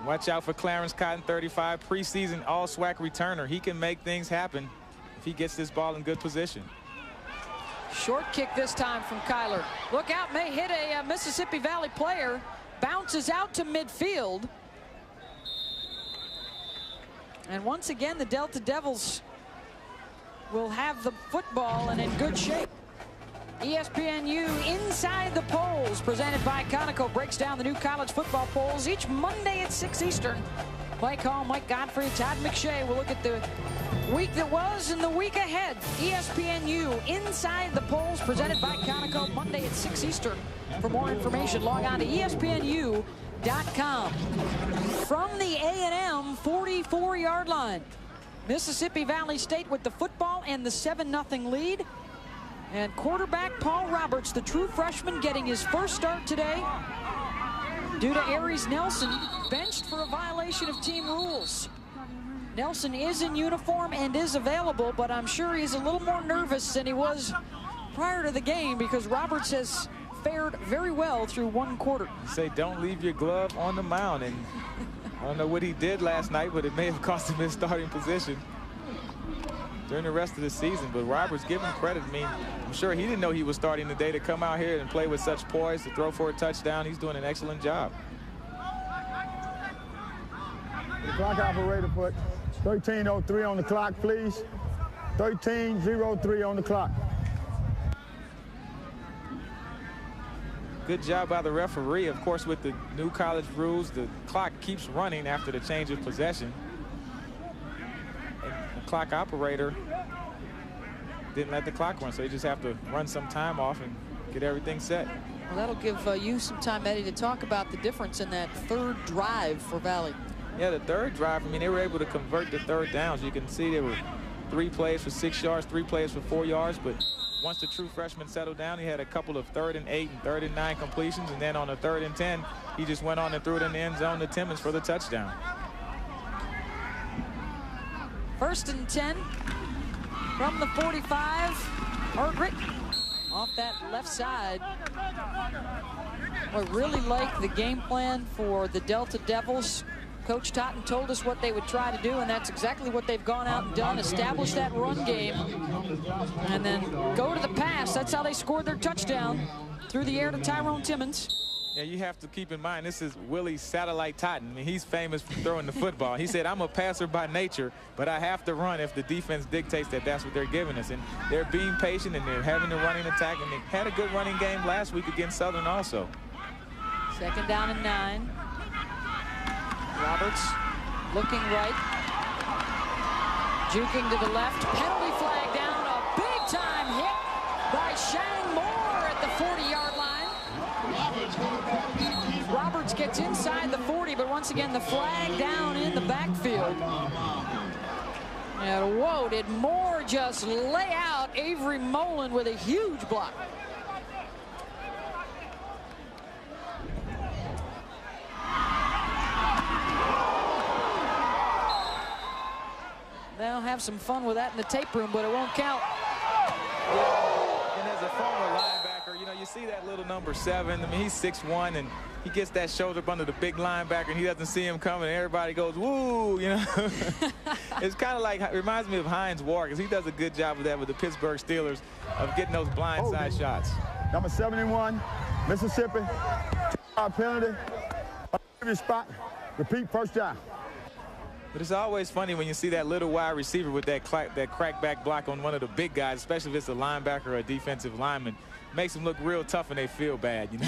S2: Watch out for Clarence Cotton, 35, preseason all-SWAC returner. He can make things happen if he gets this ball in good position.
S1: Short kick this time from Kyler. Look out, may hit a Mississippi Valley player. Bounces out to midfield. And once again, the Delta Devils will have the football and in good shape. ESPNU Inside the Polls, presented by Conoco, breaks down the new college football polls each Monday at 6 Eastern. Mike Hall, Mike Godfrey, Todd McShay will look at the week that was and the week ahead. ESPNU Inside the Polls, presented by Conoco, Monday at 6 Eastern. For more information, log on to ESPNU.com. From the A&M 44-yard line, Mississippi Valley State with the football and the 7-0 lead. And quarterback Paul Roberts, the true freshman, getting his first start today due to Aries Nelson benched for a violation of team rules. Nelson is in uniform and is available, but I'm sure he's a little more nervous than he was prior to the game because Roberts has fared very well through 1 quarter.
S2: Say don't leave your glove on the mound, and I don't know what he did last night, but it may have cost him his starting position during the rest of the season. But Roberts, give him credit. I mean, I'm sure he didn't know he was starting today to come out here and play with such poise to throw for a touchdown. He's doing an excellent job.
S5: The clock operator put 13:03 on the clock, please. 13:03 on the clock.
S2: Good job by the referee. Of course, with the new college rules, the clock keeps running after the change of possession. Clock operator didn't let the clock run, so you just have to run some time off and get everything set.
S1: Well, that'll give you some time, Eddie, to talk about the difference in that 3rd drive for Valley.
S2: Yeah, the 3rd drive, I mean, they were able to convert the 3rd downs. You can see there were 3 plays for 6 yards, 3 plays for 4 yards, but once the true freshman settled down, he had a couple of 3rd and 8 and 3rd and 9 completions, and then on a 3rd and 10, he just went on and threw it in the end zone to Timmons for the touchdown.
S1: 1st and 10 from the 45. Hargrit off that left side. I really like the game plan for the Delta Devils. Coach Totten told us what they would try to do, and that's exactly what they've gone out and done. Establish that run game and then go to the pass. That's how they scored their touchdown, through the air to Tyrone Timmons.
S2: Yeah, you have to keep in mind, this is Willie Satellite Totten. I mean, he's famous for throwing the football. He said, I'm a passer by nature, but I have to run if the defense dictates that that's what they're giving us. And they're being patient, and they're having a running attack, and they had a good running game last week against Southern also.
S1: 2nd down and 9. Roberts looking right. Juking to the left. Penalty flag down. A big-time hit by Shang Moore at the 40-yard line. Roberts gets inside the 40, but once again, the flag down in the backfield. And whoa, did Moore just lay out Avery Mullen with a huge block. They'll have some fun with that in the tape room, but it won't count.
S2: Yeah. And as a former linebacker, you know, you see that little number 7. I mean, he's 6'1", and he gets that shoulder up under the big linebacker, and he doesn't see him coming, and everybody goes, woo, you know. It's kind of like, it reminds me of Hines Ward, because he does a good job of that with the Pittsburgh Steelers, of getting those blindside shots.
S5: Number 71, Mississippi. Penalty. Previous spot. Repeat, first down.
S2: But it's always funny when you see that little wide receiver with that crackback block on one of the big guys, especially if it's a linebacker or a defensive lineman. Makes them look real tough and they feel bad, you know.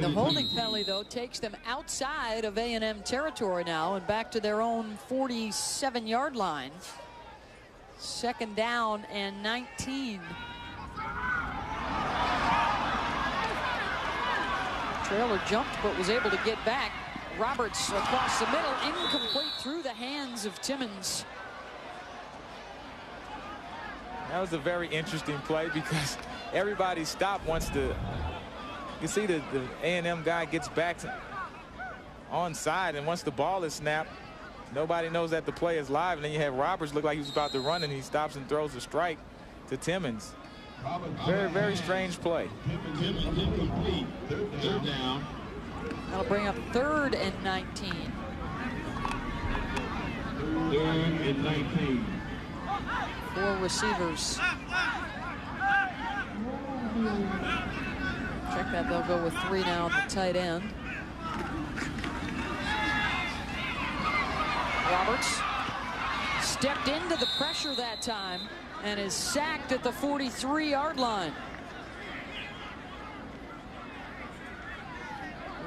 S1: The holding penalty, though, takes them outside of A&M territory now and back to their own 47-yard line. 2nd down and 19. Trailer jumped but was able to get back. Roberts across the middle, incomplete through the hands of Timmons.
S2: That was a very interesting play because everybody stopped once you see the A&M guy gets back onside, and once the ball is snapped, nobody knows that the play is live, and then you have Roberts look like he was about to run, and he stops and throws a strike to Timmons. Very, very strange play.
S4: Third down.
S1: That'll bring up 3rd and 19.
S4: 3rd and 19.
S1: 4 receivers. Check that, they'll go with 3 now at the tight end. Roberts stepped into the pressure that time and is sacked at the 43-yard line.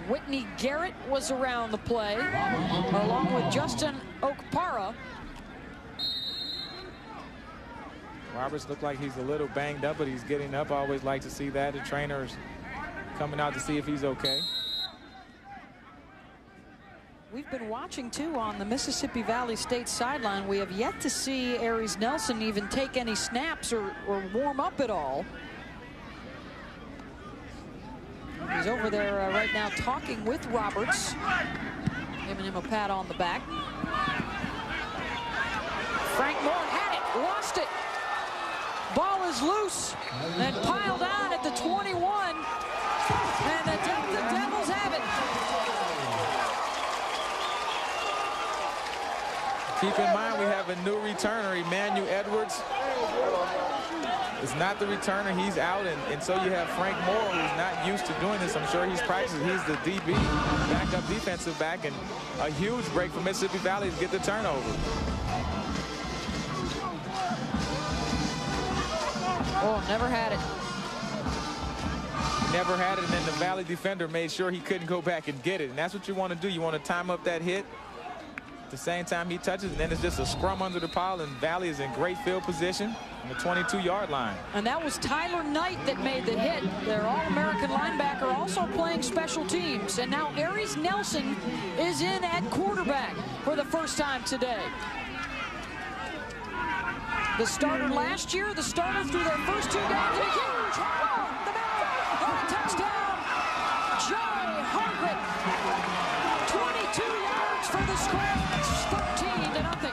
S1: Whitney Garrett was around the play, along with Justin Okpara.
S2: Roberts looked like he's a little banged up, but he's getting up. I always like to see that. The trainer's coming out to see if he's okay.
S1: We've been watching, too, on the Mississippi Valley State sideline. We have yet to see Aries Nelson even take any snaps or warm up at all. He's over there right now talking with Roberts, giving him a pat on the back. Frank Moore had it, lost it. Ball is loose and piled on at the 21, and the Delta Devils have it.
S2: Keep in mind we have a new returner, Emmanuel Edwards. It's not the returner, he's out, and so you have Frank Moore, who's not used to doing this. I'm sure he's practicing. He's the DB, backup defensive back, and a huge break for Mississippi Valley to get the turnover.
S1: Oh, never had it.
S2: Never had it, and then the Valley defender made sure he couldn't go back and get it, and that's what you want to do. You want to time up that hit. At the same time he touches, and then it's just a scrum under the pile, and Valley is in great field position on the 22-yard line.
S1: And that was Tyler Knight that made the hit. Their All-American linebacker also playing special teams. And now Aries Nelson is in at quarterback for the first time today. The starter last year, the starter through their first 2 games. A huge hole in the middle for a touchdown. Joey Hargreaves, 22 yards for the square. It's 13-0.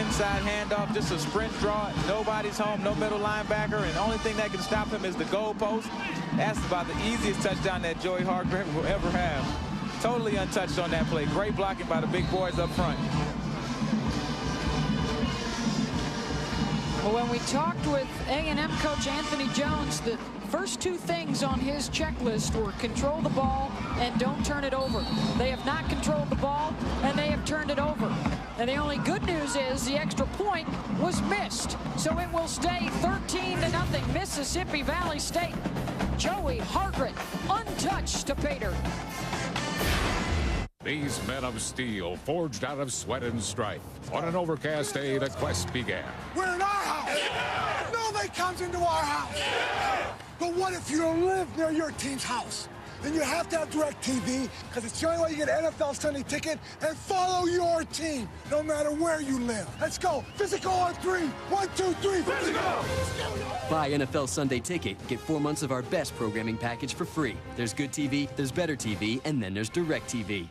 S2: Inside handoff, just a sprint draw. Nobody's home, no middle linebacker, and the only thing that can stop him is the goalpost. That's about the easiest touchdown that Joey Hargreaves will ever have. Totally untouched on that play. Great blocking by the big boys up front.
S1: Well, when we talked with A&M coach Anthony Jones, the first 2 things on his checklist were control the ball and don't turn it over. They have not controlled the ball, and they have turned it over. And the only good news is the extra point was missed. So it will stay 13-0 Mississippi Valley State. Joey Hargreaves untouched to Pater.
S18: These men of steel, forged out of sweat and strife. On an overcast day, the quest began.
S19: We're in our house. Nobody comes into our house. But what if you don't live near your team's house? Then you have to have DirecTV, because it's the only way you get an NFL Sunday ticket and follow your team, no matter where you live. Let's go. Physical on 3. 1, 2, 3. Physical.
S20: Buy NFL Sunday ticket. Get 4 months of our best programming package for free. There's good TV, there's better TV, and then there's DirecTV.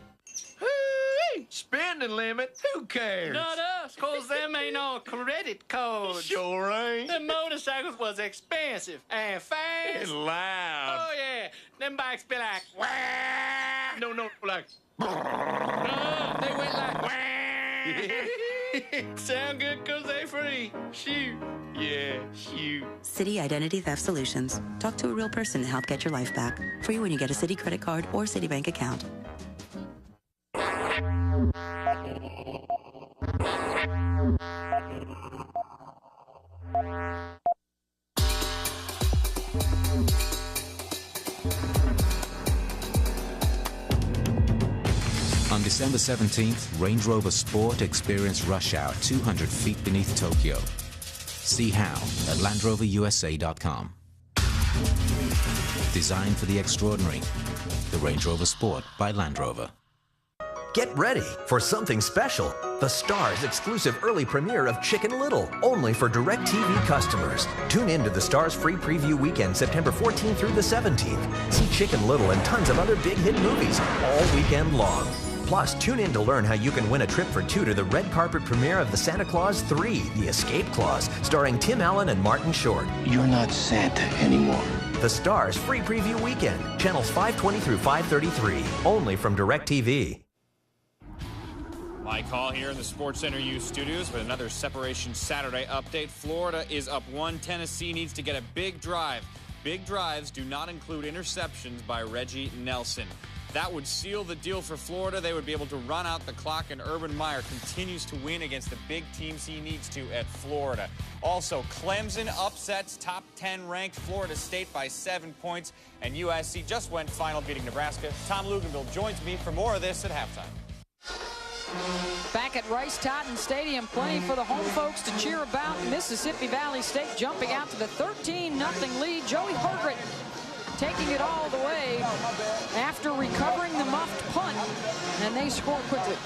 S21: Spending limit? Who cares?
S22: Not us, cause them ain't no credit cards.
S21: Sure ain't.
S22: Them motorcycles was expensive and fast.
S21: And loud.
S22: Oh yeah, them bikes be like wah.
S21: No, like
S22: they went like wah. Sound good because they free. Shoot. Yeah, shoot.
S6: Citi Identity Theft Solutions. Talk to a real person to help get your life back. Free when you get a Citi credit card or Citibank account.
S7: On December 17th, Range Rover Sport experienced rush hour 200 feet beneath Tokyo. See how at LandRoverUSA.com. Designed for the extraordinary, the Range Rover Sport by Land Rover.
S23: Get ready for something special. The Star's exclusive early premiere of Chicken Little, only for DirecTV customers. Tune in to the Star's free preview weekend, September 14th through the 17th. See Chicken Little and tons of other big hit movies all weekend long. Plus, tune in to learn how you can win a trip for two to the red carpet premiere of the Santa Claus 3, The Escape Clause, starring Tim Allen and Martin Short.
S24: You're not Santa anymore.
S23: The Star's free preview weekend, channels 520 through 533, only from DirecTV.
S3: Mike Hall here in the SportsCenter U studios with another Separation Saturday update. Florida is up 1. Tennessee needs to get a big drive. Big drives do not include interceptions by Reggie Nelson. That would seal the deal for Florida. They would be able to run out the clock, and Urban Meyer continues to win against the big teams he needs to at Florida. Also, Clemson upsets top 10 ranked Florida State by 7 points, and USC just went final, beating Nebraska. Tom Luganville joins me for more of this at halftime.
S1: Back at Rice-Totten Stadium, plenty for the home folks to cheer about. Mississippi Valley State jumping out to the 13-0 lead. Joey Hargret taking it all the way after recovering the muffed punt, and they score quickly.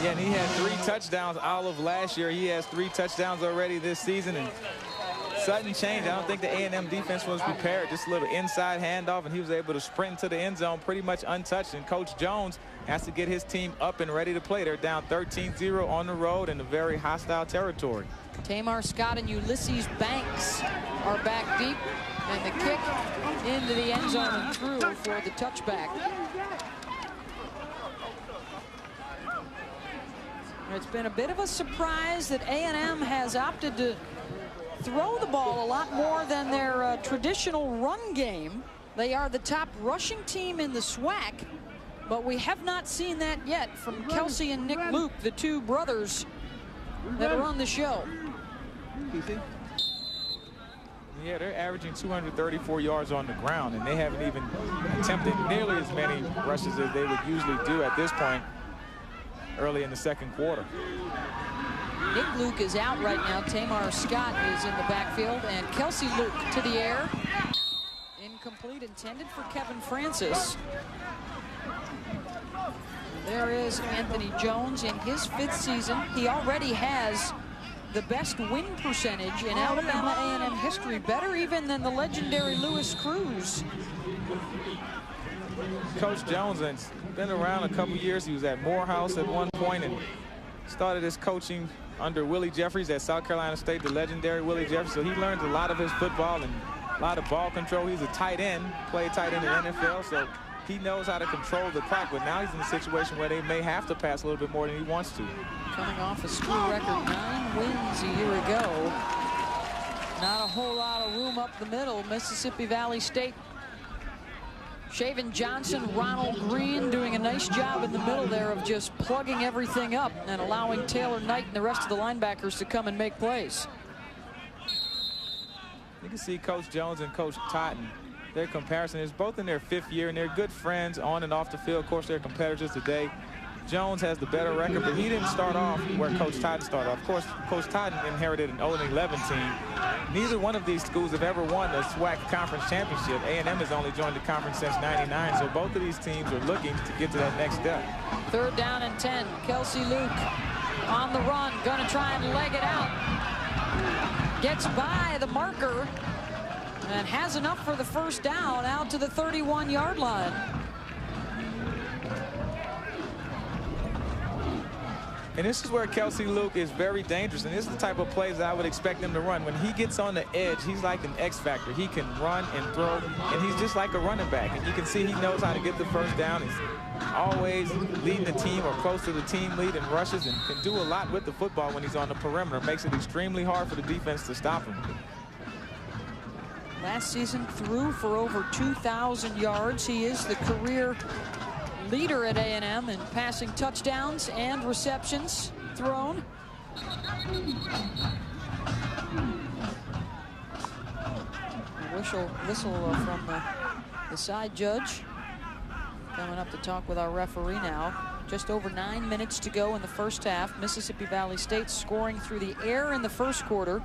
S2: Yeah, and he had 3 touchdowns all of last year. He has 3 touchdowns already this season, and sudden change. I don't think the A&M defense was prepared. Just a little inside handoff, and he was able to sprint into the end zone pretty much untouched, and Coach Jones has to get his team up and ready to play. They're down 13-0 on the road in a very hostile territory.
S1: Tamar Scott and Ulysses Banks are back deep, and the kick into the end zone and through for the touchback. It's been a bit of a surprise that A&M has opted to throw the ball a lot more than their traditional run game. They are the top rushing team in the SWAC, but we have not seen that yet from Kelsey and Nick Luke, the 2 brothers that are on the show.
S2: Yeah, they're averaging 234 yards on the ground, and they haven't even attempted nearly as many rushes as they would usually do at this point early in the second quarter.
S1: Nick Luke is out right now. Tamar Scott is in the backfield, and Kelsey Luke to the air. Incomplete, intended for Kevin Francis. There is Anthony Jones in his 5th season. He already has the best win percentage in Alabama A&M history, better even than the legendary Lewis Cruz.
S2: Coach Jones has been around a couple years. He was at Morehouse at one point and started his coaching under Willie Jeffries at South Carolina State, the legendary Willie Jeffries. So he learned a lot of his football and a lot of ball control. He's a tight end, played tight end in the NFL, so he knows how to control the clock. But now he's in a situation where they may have to pass a little bit more than he wants to.
S1: Coming off a school record 9 wins a year ago. Not a whole lot of room up the middle. Mississippi Valley State, Shaven Johnson, Ronald Green doing a nice job in the middle there of just plugging everything up and allowing Taylor Knight and the rest of the linebackers to come and make plays.
S2: You can see Coach Jones and Coach Totten. Their comparison is both in their 5th year, and they're good friends on and off the field. Of course, they're competitors today. Jones has the better record, but he didn't start off where Coach Totten started off. Of course, Coach Totten inherited an 0-11 team. Neither one of these schools have ever won a SWAC conference championship. A&M has only joined the conference since '99, so both of these teams are looking to get to that next step.
S1: 3rd down and 10. Kelsey Luke on the run, gonna try and leg it out. Gets by the marker and has enough for the 1st down out to the 31-yard line.
S2: And this is where Kelsey Luke is very dangerous, and this is the type of plays that I would expect him to run. When he gets on the edge, he's like an X factor. He can run and throw, and he's just like a running back. And you can see he knows how to get the 1st down. He's always leading the team or close to the team lead in rushes and can do a lot with the football when he's on the perimeter. Makes it extremely hard for the defense to stop him.
S1: Last season threw for over 2,000 yards. He is the career leader at A&M in passing touchdowns and receptions thrown. Whistle from the side judge. Coming up to talk with our referee now. Just over 9 minutes to go in the first half. Mississippi Valley State scoring through the air in the first quarter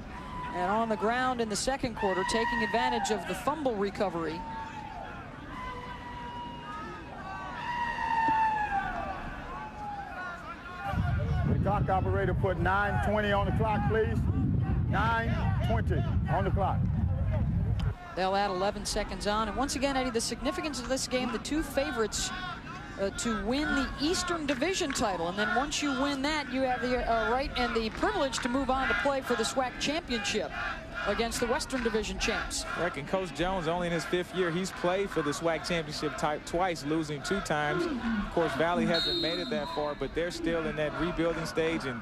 S1: and on the ground in the second quarter, taking advantage of the fumble recovery.
S5: The clock operator put 9:20 on the clock, please. 9:20 on the clock.
S1: They'll add 11 seconds on. And once again, Eddie, the significance of this game, the two favorites to win the Eastern Division title. And then once you win that, you have the right and the privilege to move on to play for the SWAC championship against the Western Division champs.
S2: I reckon Coach Jones, only in his 5th year, he's played for the SWAC championship twice, losing 2 times. Of course, Valley hasn't made it that far, but they're still in that rebuilding stage, and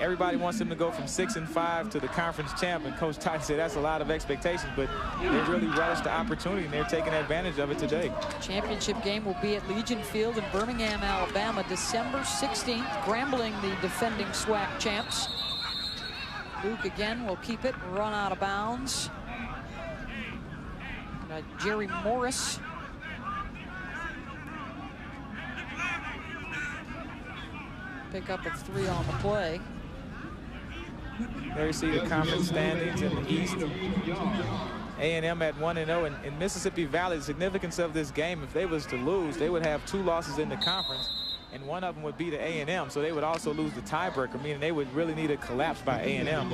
S2: everybody wants them to go from 6-5 to the conference champ, and Coach Tyson said that's a lot of expectations, but they really relish the opportunity, and they're taking advantage of it today.
S1: Championship game will be at Legion Field in Birmingham, Alabama, December 16th. Grambling, the defending SWAC champs. Luke again will keep it, run out of bounds. Jerry Morris. Pick up a 3 on the play.
S2: There you see the conference standings in the East. A&M at 1-0, and in Mississippi Valley, the significance of this game, if they was to lose, they would have 2 losses in the conference, and one of them would be to A&M, so they would also lose the tiebreaker, meaning they would really need a collapse by A&M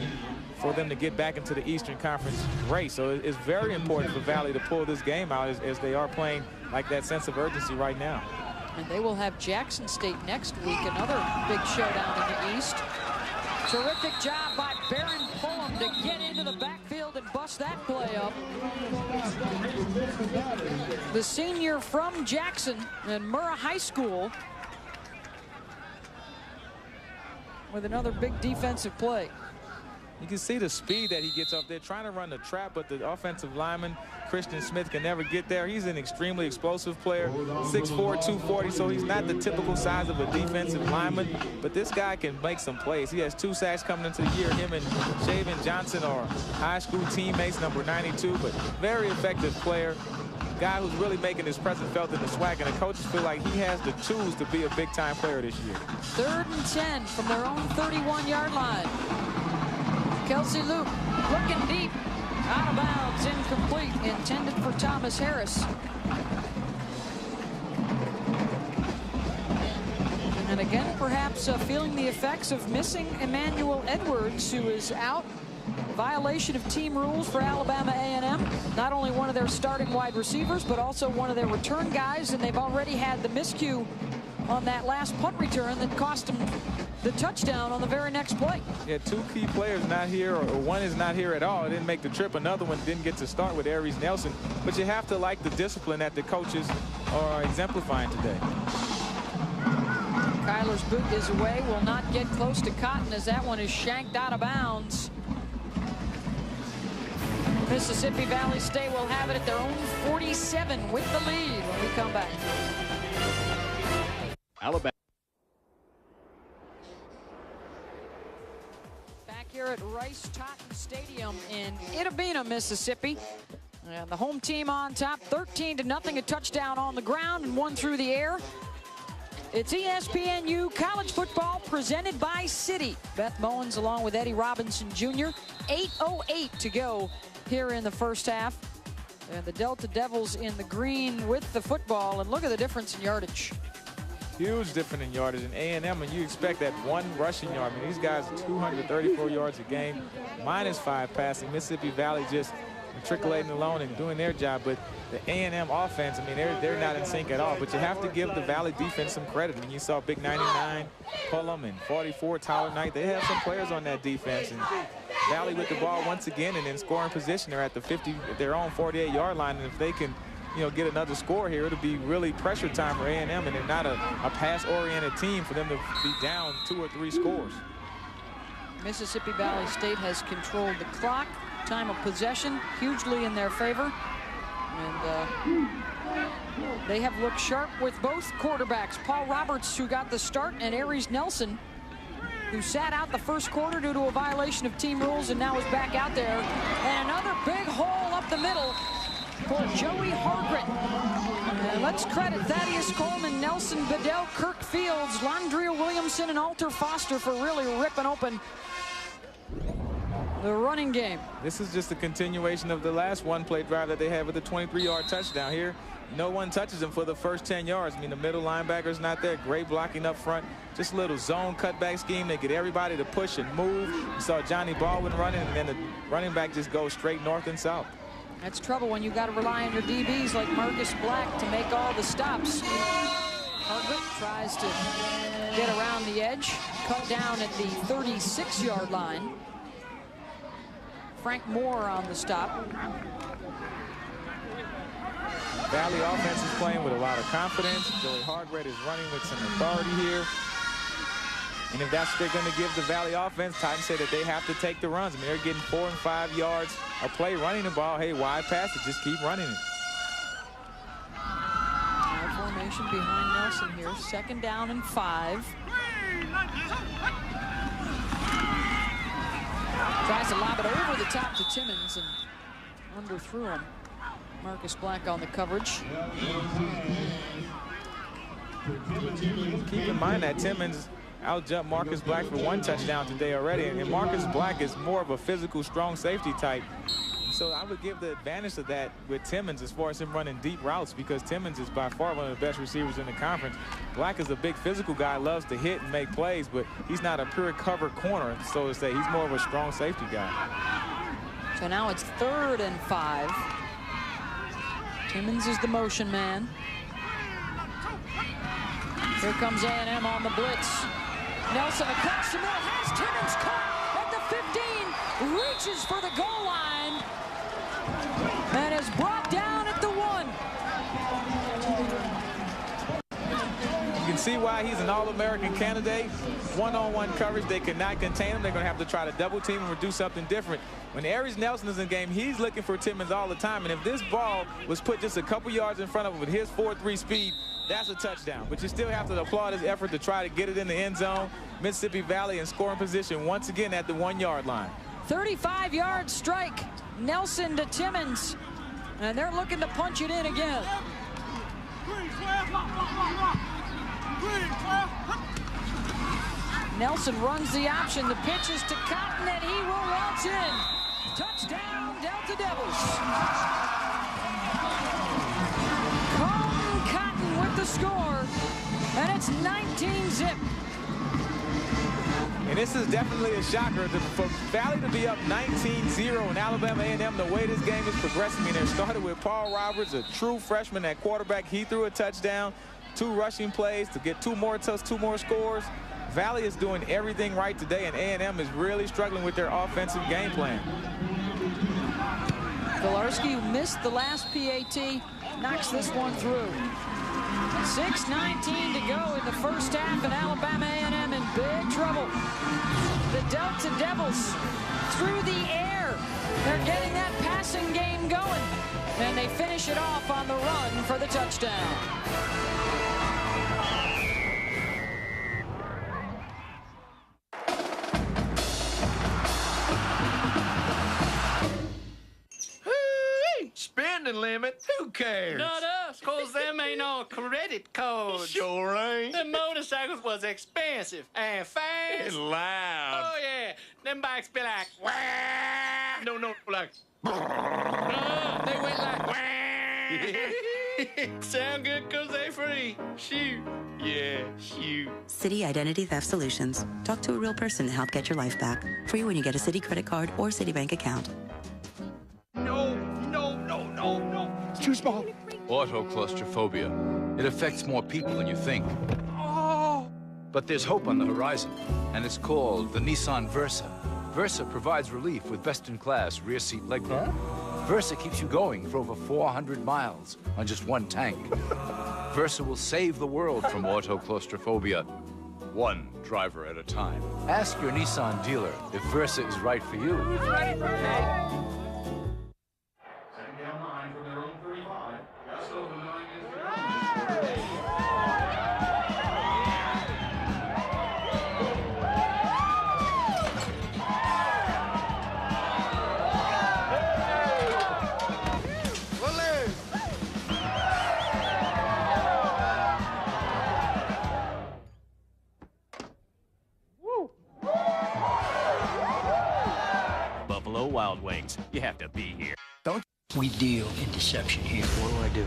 S2: for them to get back into the Eastern Conference race. So it's very important for Valley to pull this game out as they are playing like that sense of urgency right now.
S1: And they will have Jackson State next week, another big showdown in the East. Terrific job by Baron Pullum to get into the backfield and bust that play up. The senior from Jackson and Murrah High School with another big defensive play.
S2: You can see the speed that he gets up there, trying to run the trap, but the offensive lineman, Christian Smith, can never get there. He's an extremely explosive player, 6'4", 240, so he's not the typical size of a defensive lineman, but this guy can make some plays. He has 2 sacks coming into the year. Him and Shaven Johnson are high school teammates, number 92, but very effective player. Guy who's really making his presence felt in the SWAC, and the coaches feel like he has the tools to be a big-time player this year.
S1: 3rd and 10 from their own 31-yard line. Kelsey Luke looking deep, out of bounds, incomplete, intended for Thomas Harris. And again, perhaps feeling the effects of missing Emmanuel Edwards, who is out. Violation of team rules for Alabama A&M. Not only one of their starting wide receivers, but also one of their return guys, and they've already had the miscue on that last punt return that cost them the touchdown on the very next play.
S2: Yeah, 2 key players not here, or one is not here at all. It didn't make the trip. Another one didn't get to start with Aries Nelson. But you have to like the discipline that the coaches are exemplifying today.
S1: Kyler's boot is away, will not get close to Cotton as that one is shanked out of bounds. Mississippi Valley State will have it at their own 47 with the lead when we come back.
S17: Alabama.
S1: Back here at Rice-Totten Stadium in Itabena, Mississippi. And the home team on top, 13-0, a touchdown on the ground and 1 through the air. It's ESPNU College Football presented by Citi. Beth Mowens along with Eddie Robinson Jr. 8:08 to go here in the first half. And the Delta Devils in the green with the football. And look at the difference in yardage.
S2: Huge difference in yardage in A&M, and you expect that 1 rushing yard. I mean, these guys are 234 yards a game, -5 passing. Mississippi Valley just matriculating alone and doing their job, but the A&M offense, I mean, they're not in sync at all. But you have to give the Valley defense some credit. I mean, you saw big 99 Pullum and 44 Tyler Knight. They have some players on that defense, and Valley with the ball once again and in scoring position. They're at the 50, their own 48-yard line, and if they can, get another score here, it'll be really pressure time for A&M, and they're not a pass-oriented team for them to be down 2 or 3 scores.
S1: Mississippi Valley State has controlled the clock. Time of possession hugely in their favor. And they have looked sharp with both quarterbacks. Paul Roberts, who got the start, and Aries Nelson, who sat out the first quarter due to a violation of team rules and now is back out there. And another big hole up the middle for Joey Hargret. And let's credit Thaddeus Coleman, Nelson Bedell, Kirk Fields, Londria Williamson, and Alter Foster for really ripping open the running game.
S2: This is just a continuation of the last one-play drive that they had with the 23-yard touchdown here. No one touches him for the first 10 yards. I mean, the middle linebacker's not there. Great blocking up front. Just a little zone cutback scheme. They get everybody to push and move. You saw Johnny Baldwin running, and then the running back just goes straight north and south.
S1: That's trouble when you got to rely on your DBs like Marcus Black to make all the stops. Hargret tries to get around the edge, cut down at the 36-yard line. Frank Moore on the stop.
S2: Valley offense is playing with a lot of confidence. Joey Hargret is running with some authority here. And if that's what they're going to give the Valley offense, Titans say that they have to take the runs. I mean, they're getting 4 and 5 yards a play running the ball. Hey, wide pass it, just keep running it.
S1: Now formation behind Nelson here. 2nd down and 5. Tries to lob it over the top to Timmons and underthrew him. Marcus Black on the coverage.
S2: Keep in mind that Timmons outjumped Marcus Black for 1 touchdown today already, and Marcus Black is more of a physical, strong safety type. So I would give the advantage of that with Timmons as far as him running deep routes, because Timmons is by far one of the best receivers in the conference. Black is a big physical guy, loves to hit and make plays, but he's not a pure cover corner, so to say. He's more of a strong safety guy.
S1: So now it's 3rd and 5. Timmons is the motion man. Here comes A&M on the blitz. Nelson across the middle, has Timmons caught at the 15, reaches for the goal line, and is brought down at the 1.
S2: You can see why he's an All-American candidate. One-on-one coverage, they cannot contain him. They're going to have to try to double team him or do something different. When Aries Nelson is in game, he's looking for Timmons all the time, and if this ball was put just a couple yards in front of him with his 4.3 speed, that's a touchdown. But you still have to applaud his effort to try to get it in the end zone. Mississippi Valley in scoring position once again at the 1-yard line.
S1: 35-yard strike. Nelson to Timmons. And they're looking to punch it in again. Nelson runs the option. The pitch is to Cotton, and he will launch in. Touchdown, Delta Devils. Cotton with the score, and it's 19-zip.
S2: And this is definitely a shocker for Valley to be up 19-0 in Alabama A&M. The way this game is progressing, I mean, they started with Paul Roberts, a true freshman at quarterback. He threw a touchdown, 2 rushing plays to get 2 more scores. Valley is doing everything right today, and A&M is really struggling with their offensive game plan.
S1: Kolarski, who missed the last PAT, knocks this one through. 6:19 to go in the first half, and Alabama A&M in big trouble. The Delta Devils through the air. They're getting that passing game going, and they finish it off on the run for the touchdown.
S21: Spending limit? Who cares?
S15: Not us, cause them ain't on credit cards.
S21: Sure ain't.
S15: The motorcycles was expensive and fast.
S21: And loud.
S15: Oh yeah, them bikes be like wah.
S21: No, like.
S15: They went like wah. Sound good cause they free. Shoot. Yeah, shoot.
S6: Citi Identity Theft Solutions. Talk to a real person to help get your life back. Free when you get a Citi credit card or Citibank account.
S21: No.
S19: It's too small.
S9: Autoclaustrophobia. It affects more people than you think.
S19: Oh!
S9: But there's hope on the horizon, and it's called the Nissan Versa. Versa provides relief with best-in-class rear seat legroom. Versa keeps you going for over 400 miles on just one tank. Versa will save the world from autoclaustrophobia, one driver at a time. Ask your Nissan dealer if Versa is right for you.
S21: Who's ready for me?
S10: Wild Wings. You have to be here.
S24: Don't we deal in deception here? What do?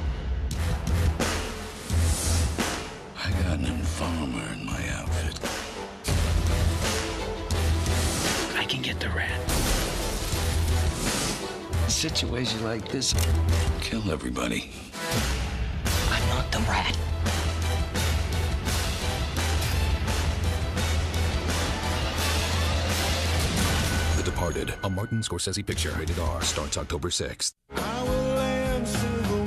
S24: I got an informer in my outfit. I can get the rat. A situation like this, kill everybody. I'm not the rat.
S11: The Departed, a Martin Scorsese picture. Rated R. Starts October 6th.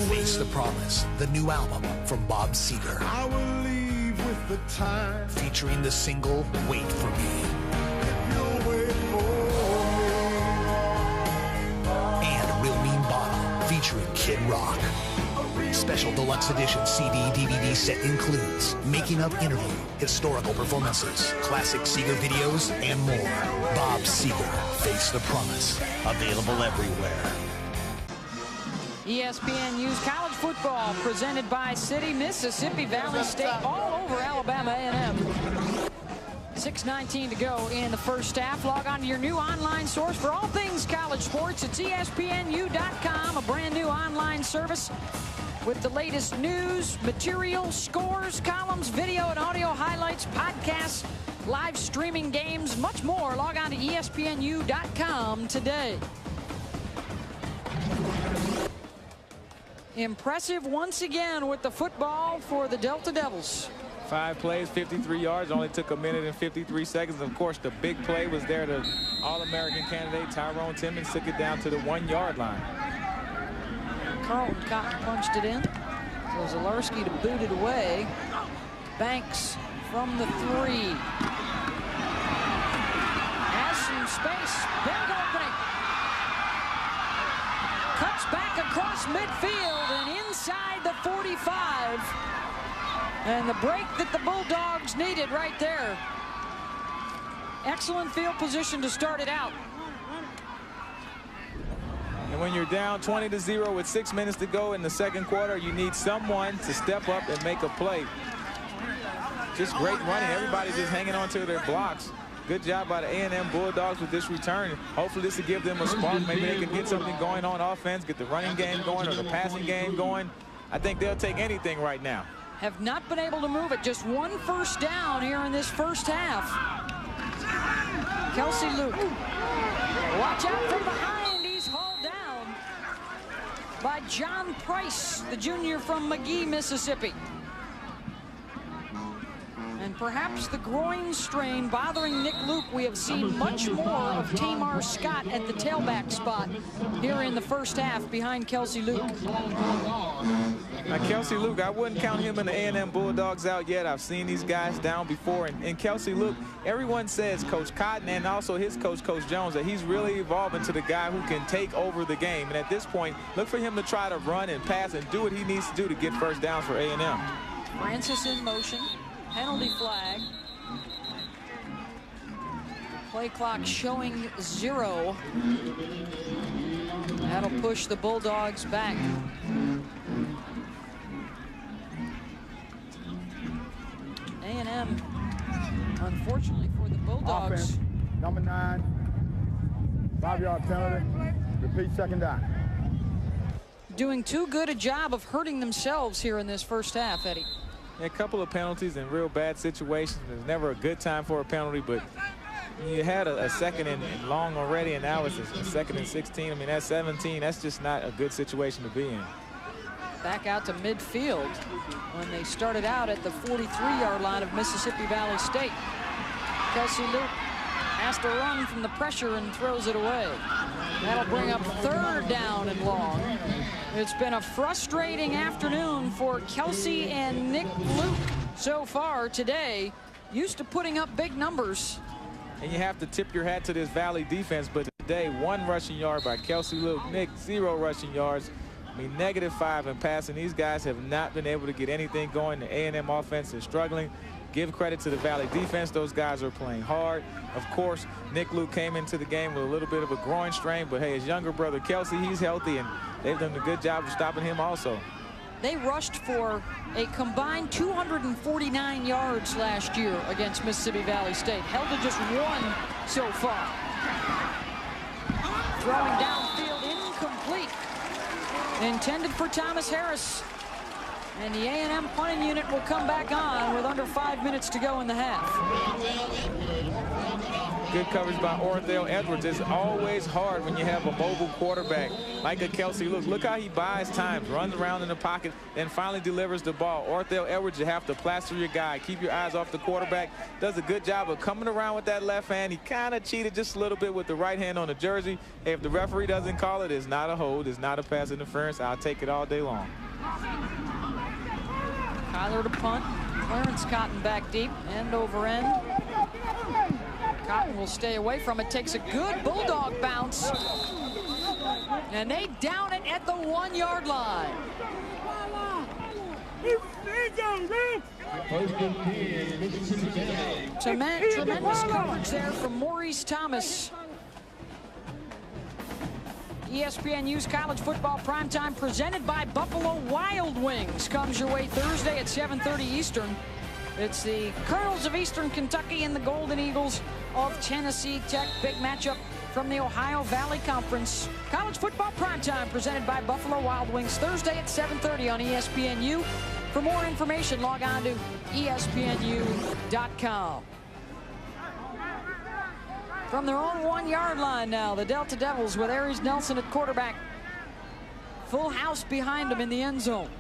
S12: Face the Promise, the new album from Bob Seger.
S19: I will leave with the time.
S12: Featuring the single Wait For Me.
S19: You'll wait for
S12: And a Real Mean Bottle, featuring Kid Rock. Special deluxe edition CD DVD set includes making of interview, historical performances, classic Seger videos, and more. Bob Seger, Face the Promise. Available everywhere.
S1: ESPN News College Football presented by City, Mississippi Valley State, all over Alabama A&M. 6:19 to go in the first half. Log on to your new online source for all things college sports. It's ESPNU.com, a brand new online service with the latest news, material, scores, columns, video and audio highlights, podcasts, live streaming games, much more. Log on to ESPNU.com today. Impressive once again with the football for the Delta Devils.
S2: 5 plays, 53 yards, only took a minute and 53 seconds. Of course, the big play was there. The All-American candidate Tyrone Timmons took it down to the 1-yard line.
S1: Carlton Cotton punched it in. So Zalarski to boot it away. Banks from the 3. Has some space. Big opening. Cuts back across midfield and inside the 45. And the break that the Bulldogs needed right there. Excellent field position to start it out.
S2: And when you're down 20-0 with 6 minutes to go in the second quarter, you need someone to step up and make a play. Just great running. Everybody just hanging on to their blocks. Good job by the A&M Bulldogs with this return. Hopefully this will give them a spark. Maybe they can get something going on offense, get the running game going or the passing game going. I think they'll take anything right now.
S1: Have not been able to move it. Just 1 first down here in this first half. Kelsey Luke. Watch out from behind. He's hauled down by John Price, the junior from McGee, Mississippi. And perhaps the groin strain bothering Nick Luke. We have seen much more of Tamar Scott at the tailback spot here in the first half behind Kelsey Luke.
S2: Now, Kelsey Luke, I wouldn't count him in the A&M Bulldogs out yet. I've seen these guys down before. And Kelsey Luke, everyone says, Coach Cotton and also his coach, Coach Jones, that he's really evolving to the guy who can take over the game. And at this point, look for him to try to run and pass and do what he needs to do to get first downs for A&M.
S1: Francis in motion. Penalty flag. Play clock showing 0. That'll push the Bulldogs back. A&M, unfortunately for the Bulldogs.
S5: Offense, number 9, 5-yard penalty. Repeat, second down.
S1: Doing too good a job of hurting themselves here in this first half, Eddie.
S2: A couple of penalties in real bad situations. There's never a good time for a penalty, but you had a second and long already, and now it's a 2nd and 16. I mean, that's 17. That's just not a good situation to be in.
S1: Back out to midfield when they started out at the 43-yard line of Mississippi Valley State. Kelsey Luke has to run from the pressure and throws it away. That'll bring up 3rd down and long. It's been a frustrating afternoon for Kelsey and Nick Luke so far today. Used to putting up big numbers.
S2: And you have to tip your hat to this Valley defense, but today 1 rushing yard by Kelsey Luke. Nick, 0 rushing yards. I mean, -5 in passing. These guys have not been able to get anything going. The A&M offense is struggling. Give credit to the Valley defense. Those guys are playing hard. Of course, Nick Luke came into the game with a little bit of a groin strain, but hey, his younger brother Kelsey, he's healthy, and they've done a good job of stopping him also.
S1: They rushed for a combined 249 yards last year against Mississippi Valley State. Held to just 1 so far. Throwing downfield, incomplete. Intended for Thomas Harris. And the A&M punting unit will come back on with under 5 minutes to go in the half.
S2: Good coverage by Orthel Edwards. It's always hard when you have a mobile quarterback like a Kelsey Luke. Look how he buys time, runs around in the pocket, then finally delivers the ball. Orthel Edwards, you have to plaster your guy. Keep your eyes off the quarterback. Does a good job of coming around with that left hand. He kind of cheated just a little bit with the right hand on the jersey. Hey, if the referee doesn't call it, it's not a hold. It's not a pass interference. I'll take it all day long.
S1: Kyler to punt. Clarence Cotton back deep, end over end. Cotton will stay away from it. Takes a good Bulldog bounce. And they down it at the 1-yard line. Tremendous coverage there from Maurice Thomas. ESPNU's College Football Primetime presented by Buffalo Wild Wings comes your way Thursday at 7:30 Eastern. It's the Colonels of Eastern Kentucky and the Golden Eagles of Tennessee Tech. Big matchup from the Ohio Valley Conference. College Football Primetime presented by Buffalo Wild Wings Thursday at 7:30 on ESPNU. For more information, log on to ESPNU.com. From their own 1-yard line now, the Delta Devils with Aries Nelson at quarterback. Full house behind him in the end zone.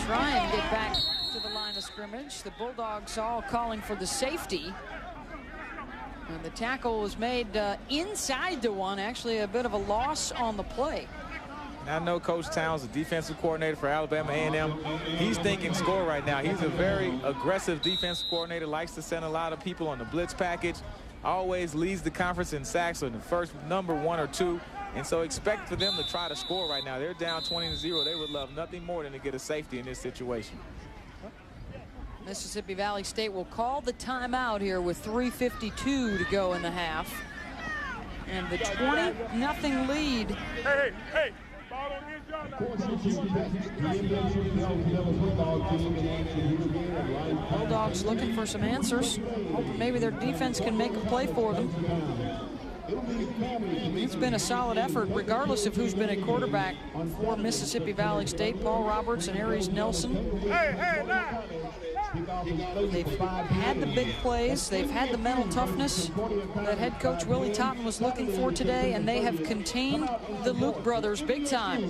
S1: Try and get back to the line of scrimmage. The Bulldogs all calling for the safety. And the tackle was made inside the 1. Actually, a bit of a loss on the play.
S2: I know Coach Towns, the defensive coordinator for Alabama A&M, he's thinking score right now. He's a very aggressive defensive coordinator, likes to send a lot of people on the blitz package, always leads the conference in sacks in the first number 1 or 2. And so expect for them to try to score right now. They're down 20-0. They would love nothing more than to get a safety in this situation.
S1: Mississippi Valley State will call the timeout here with 3:52 to go in the half. And the 20-0 lead.
S5: Hey.
S1: Bulldogs looking for some answers. Hoping maybe their defense can make a play for them. It's been a solid effort regardless of who's been a quarterback for Mississippi Valley State. Paul Roberts and Aries Nelson. They've had the big plays. They've had the mental toughness that head coach Willie Totten was looking for today, and they have contained the Luke brothers big time.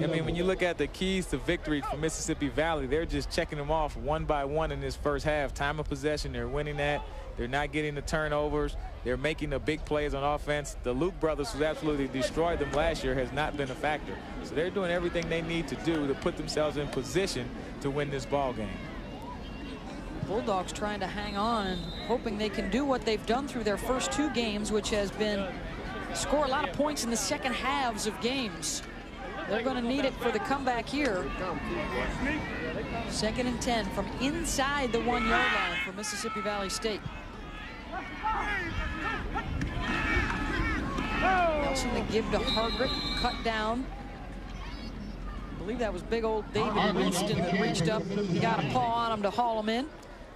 S2: I mean, when you look at the keys to victory for Mississippi Valley, they're just checking them off one by one in this first half. Time of possession, they're winning that. They're not getting the turnovers. They're making the big plays on offense. The Luke brothers, who absolutely destroyed them last year, has not been a factor. So they're doing everything they need to do to put themselves in position to win this ball game.
S1: Bulldogs trying to hang on and hoping they can do what they've done through their first 2 games, which has been score a lot of points in the second halves of games. They're going to need it for the comeback here. 2nd and 10 from inside the 1-yard line for Mississippi Valley State. Nelson to give to Hardrick, cut down. I believe that was big old David Winston that reached up, got a paw on him to haul him in.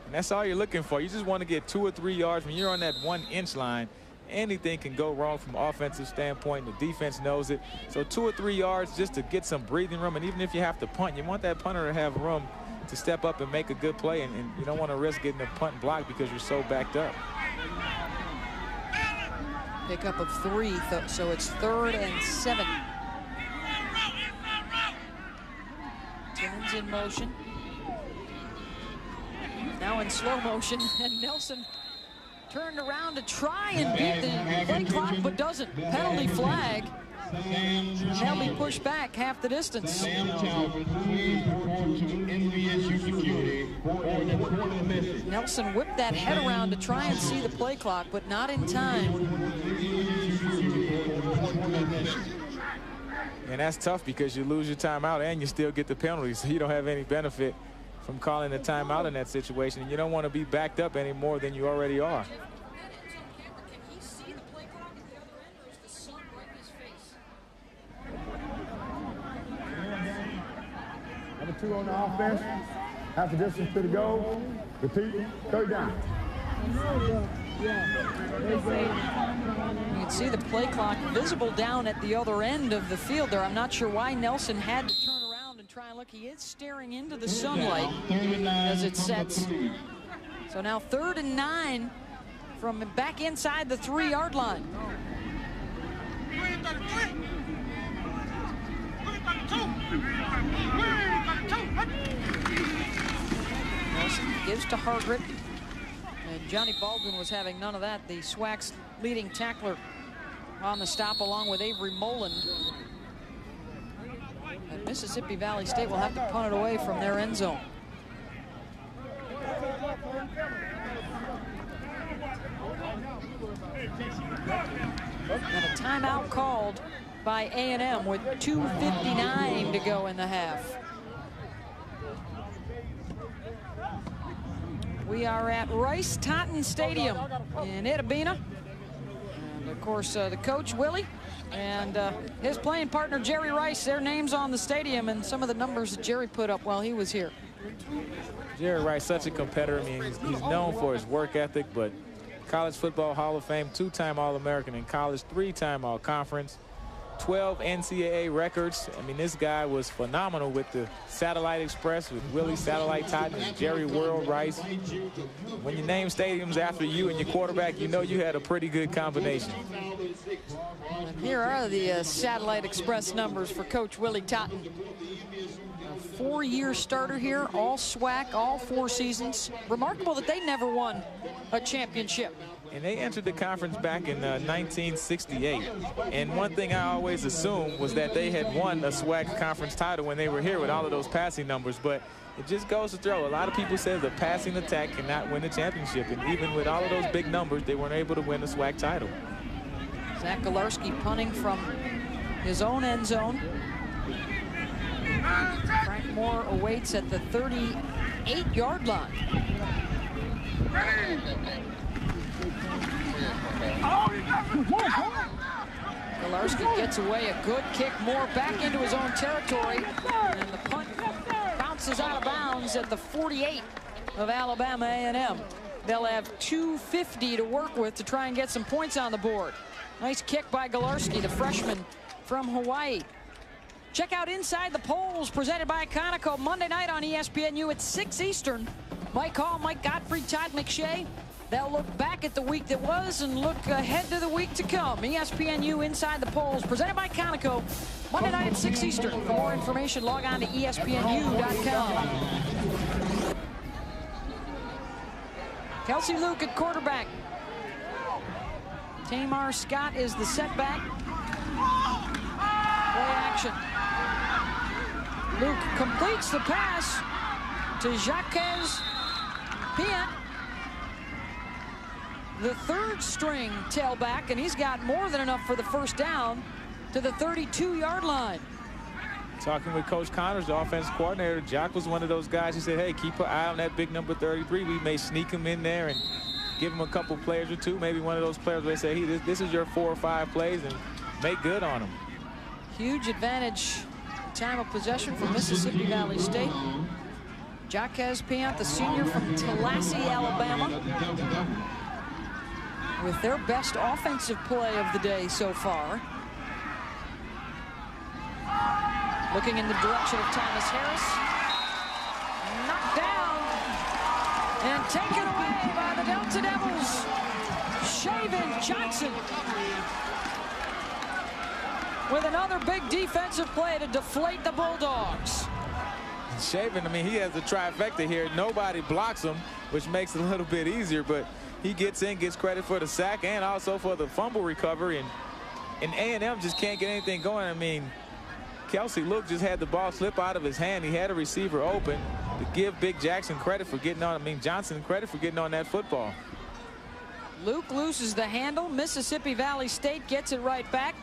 S2: And that's all you're looking for. You just want to get 2 or 3 yards. When you're on that 1-inch line, anything can go wrong from an offensive standpoint. The defense knows it. So 2 or 3 yards just to get some breathing room. And even if you have to punt, you want that punter to have room to step up and make a good play. And you don't want to risk getting a punt blocked because you're so backed up.
S1: Pickup of 3, so it's 3rd and 7. Timmons in motion. Now in slow motion, and Nelson Turned around to try and beat the play clock, but doesn't. Penalty flag. And they'll be pushed back half the distance. Nelson whipped that head around to try and see the play clock, but not in time.
S2: And that's tough because you lose your timeout and you still get the penalty, so you don't have any benefit from calling a timeout in that situation. And you don't want to be backed up any more than you already are.
S5: Number 2 on the offense. Half the distance to the goal. Repeat. Third down.
S1: You can see the play clock visible down at the other end of the field there. I'm not sure why Nelson had to turn around and try and look. He is staring into the sunlight as it sets. So now 3rd and 9 from back inside the 3-yard line. Nelson gives to Hargreaves. And Johnny Baldwin was having none of that. The SWAC's leading tackler on the stop, along with Avery Moland. And Mississippi Valley State will have to punt it away from their end zone. And a timeout called by A&M with 2:59 to go in the half. We are at Rice-Totten Stadium in Itabena. And of course, the coach, Willie, and his playing partner, Jerry Rice, their names on the stadium and some of the numbers that Jerry put up while he was here.
S2: Jerry Rice, such a competitor. I mean, he's known for his work ethic, but College Football Hall of Fame, 2-time All-American in college, 3-time All-Conference, 12 NCAA records. I mean, this guy was phenomenal with the Satellite Express, with Willie Satellite Totten and Jerry World Rice. When you name stadiums after you and your quarterback, you know you had a pretty good combination.
S1: And here are the Satellite Express numbers for Coach Willie Totten. A 4-year starter here, all SWAC, all 4 seasons. Remarkable that they never won a championship.
S2: And they entered the conference back in 1968. And one thing I always assumed was that they had won a SWAC conference title when they were here with all of those passing numbers. But it just goes to throw. A lot of people say the passing attack cannot win the championship. And even with all of those big numbers, they weren't able to win the SWAC title.
S1: Zach Galarski punting from his own end zone. Frank Moore awaits at the 38-yard line. Galarski gets away, a good kick. Moore back into his own territory, and the punt bounces out of bounds at the 48 of Alabama A&M. They'll have 2:50 to work with to try and get some points on the board. Nice kick by Galarski, the freshman from Hawaii. Check out Inside the Polls, presented by Conoco, Monday night on ESPNU at 6 Eastern. Mike Hall, Mike Godfrey, Todd McShay. They'll look back at the week that was and look ahead to the week to come. ESPNU Inside the Polls, presented by Conoco, Monday night at 6 Eastern. For more information, log on to ESPNU.com. Kelsey Luke at quarterback. Tamar Scott is the setback. Play action. Luke completes the pass to Jacques Piant, the 3rd string tailback, and he's got more than enough for the first down to the 32-yard line.
S2: Talking with Coach Connors, the offensive coordinator, Jock was one of those guys who said, hey, keep an eye on that big number 33. We may sneak him in there and give him a couple plays or two. Maybe one of those players where they say, hey, this is your 4 or 5 plays, and make good on them.
S1: Huge advantage, time of possession for Mississippi Valley State. Jacques Piant, the senior from Tallahassee, Alabama, with their best offensive play of the day so far. Looking in the direction of Thomas Harris. Knocked down and taken away by the Delta Devils. Shaven Johnson with another big defensive play to deflate the Bulldogs.
S2: Shaven, I mean, he has the trifecta here. Nobody blocks him, which makes it a little bit easier, but he gets in, gets credit for the sack and also for the fumble recovery. And A&M just can't get anything going. I mean, Kelsey Luke just had the ball slip out of his hand. He had a receiver open. To give Big Jackson credit for getting on, Johnson credit for getting on that football.
S1: Luke loses the handle. Mississippi Valley State gets it right back.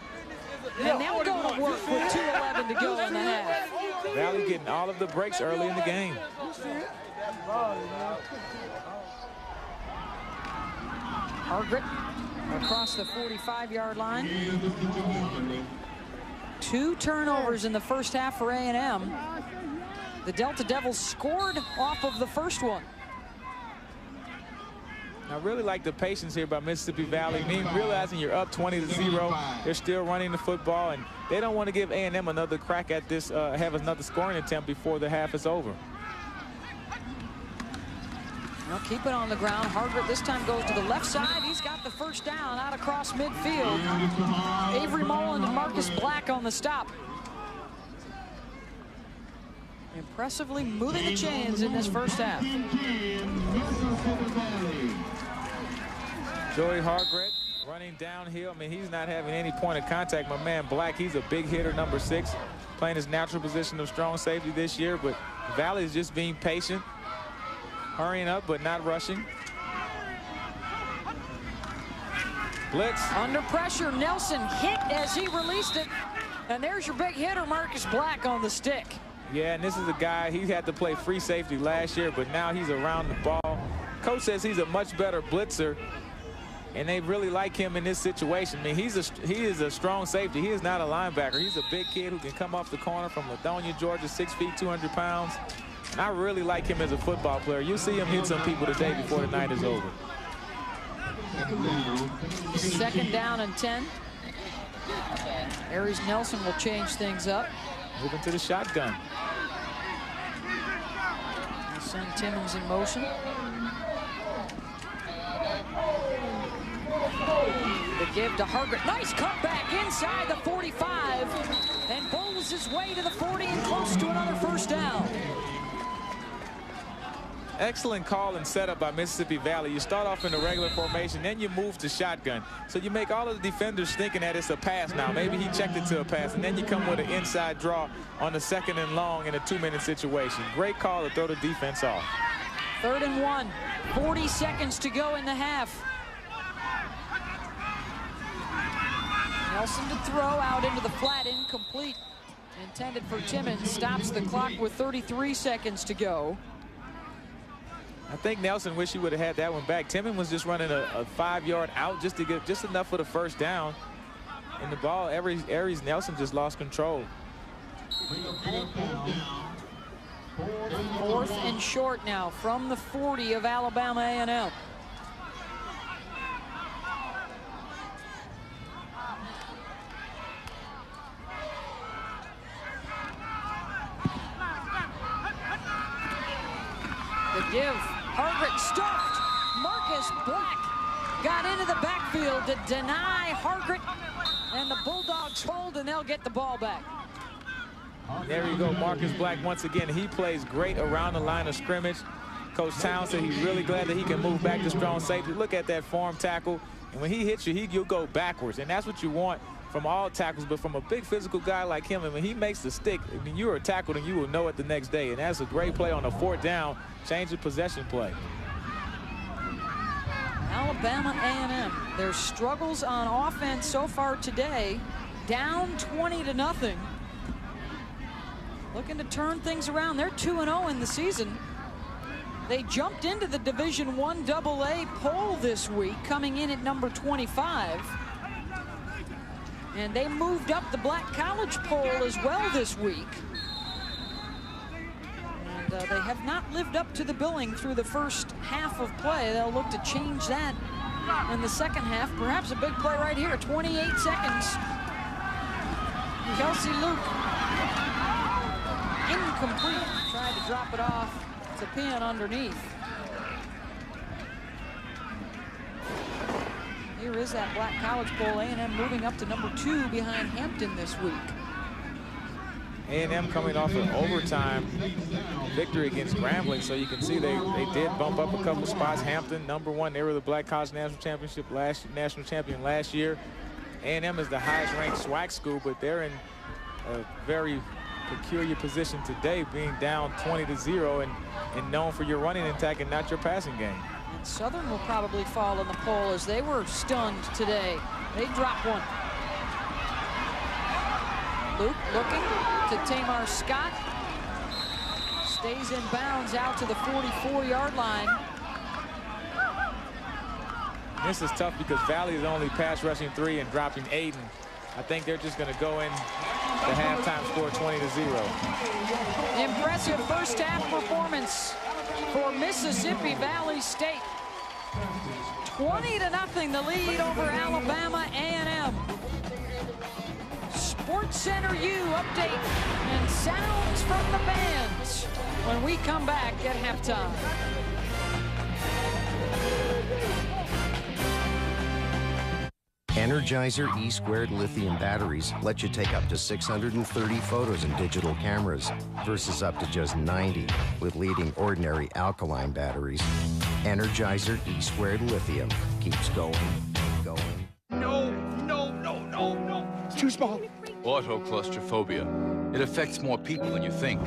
S1: And they'll go to work with 2:11 to go in the half.
S2: Valley getting all of the breaks early in the game.
S1: Hargret across the 45-yard line. 2 turnovers in the first half for A&M. The Delta Devils scored off of the first one.
S2: I really like the patience here by Mississippi Valley. Realizing you're up 20-0, they're still running the football, and they don't want to give A&M another crack at this, have another scoring attempt before the half is over.
S1: Well, keep it on the ground. Hargret this time goes to the left side. He's got the first down out across midfield. Avery Mullen and Marcus Black on the stop. Impressively moving the chains in this first half.
S2: Joey Hargret running downhill. I mean, he's not having any point of contact. My man Black, he's a big hitter, number 6, playing his natural position of strong safety this year. But Valley is just being patient, hurrying up but not rushing. Blitz.
S1: Under pressure, Nelson hit as he released it. And there's your big hitter, Marcus Black, on the stick.
S2: Yeah, and this is a guy, he had to play free safety last year, but now he's around the ball. Coach says he's a much better blitzer, and they really like him in this situation. I mean, he is a strong safety. He is not a linebacker. He's a big kid who can come off the corner from Lithonia, Georgia, 6 feet, 200 pounds. And I really like him as a football player. You'll see him hit some people today before the night is over.
S1: 2nd down and 10. Aries Nelson will change things up.
S2: Moving to the shotgun.
S1: He'll send Timmons in motion. The give to Hargret. Nice cutback inside the 45. And bowls his way to the 40 and close to another first down.
S2: Excellent call and setup by Mississippi Valley. You start off in a regular formation, then you move to shotgun. So you make all of the defenders thinking that it's a pass now. Maybe he checked it to a pass, and then you come with an inside draw on the 2nd and long in a 2-minute situation. Great call to throw the defense off.
S1: 3rd and 1. 40 seconds to go in the half. Nelson to throw out into the flat, incomplete. Intended for Timmons. Stops the clock with 33 seconds to go.
S2: I think Nelson wished he would have had that one back. Timmons was just running a 5-yard out just to get just enough for the first down. And the ball, Aries Nelson just lost control.
S1: 4th and short now from the 40 of Alabama A&M. The give. Hargret stuffed. Marcus Black got into the backfield to deny Hargret. And the Bulldogs hold, and they'll get the ball back.
S2: There you go, Marcus Black once again. He plays great around the line of scrimmage. Coach Towns said he's really glad that he can move back to strong safety. Look at that form tackle. And when he hits you, you'll go backwards. And that's what you want from all tackles, but from a big physical guy like him, and when he makes the stick, I mean, you are tackled and you will know it the next day. And that's a great play on a 4th down, change of possession play.
S1: Alabama A&M, their struggles on offense so far today, down 20-0. Looking to turn things around. They're 2-0 in the season. They jumped into the Division I AA poll this week, coming in at number 25. And they moved up the Black College poll as well this week. And they have not lived up to the billing through the first half of play. They'll look to change that in the second half. Perhaps a big play right here. 28 seconds. Kelsey Luke. Incomplete. Tried to drop it off. It's a pin underneath. Here is that Black College poll. A&M moving up to number 2 behind Hampton this week.
S2: A&M coming off an overtime victory against Grambling, so you can see they did bump up a couple spots. Hampton, #1, they were the Black College National Champion last year. A&M is the highest ranked SWAC school, but they're in a very peculiar position today, being down 20-0 and known for your running attack and not your passing game.
S1: And Southern will probably fall in the poll as they were stunned today. They dropped one. Luke looking to Tamar Scott. Stays in bounds out to the 44-yard line.
S2: This is tough because Valley is only pass rushing 3 and dropping 8. And I think they're just going to go in the halftime score 20-0.
S1: Impressive first half performance for Mississippi Valley State. 20-0 the lead over Alabama A&M. Sports Center U update and sounds from the bands when we come back at halftime.
S8: Energizer E² lithium batteries let you take up to 630 photos in digital cameras versus up to just 90 with leading ordinary alkaline batteries. Energizer E² lithium keeps going.
S22: No, no, no, no, no. It's too small.
S9: Autoclaustrophobia. It affects more people than you think.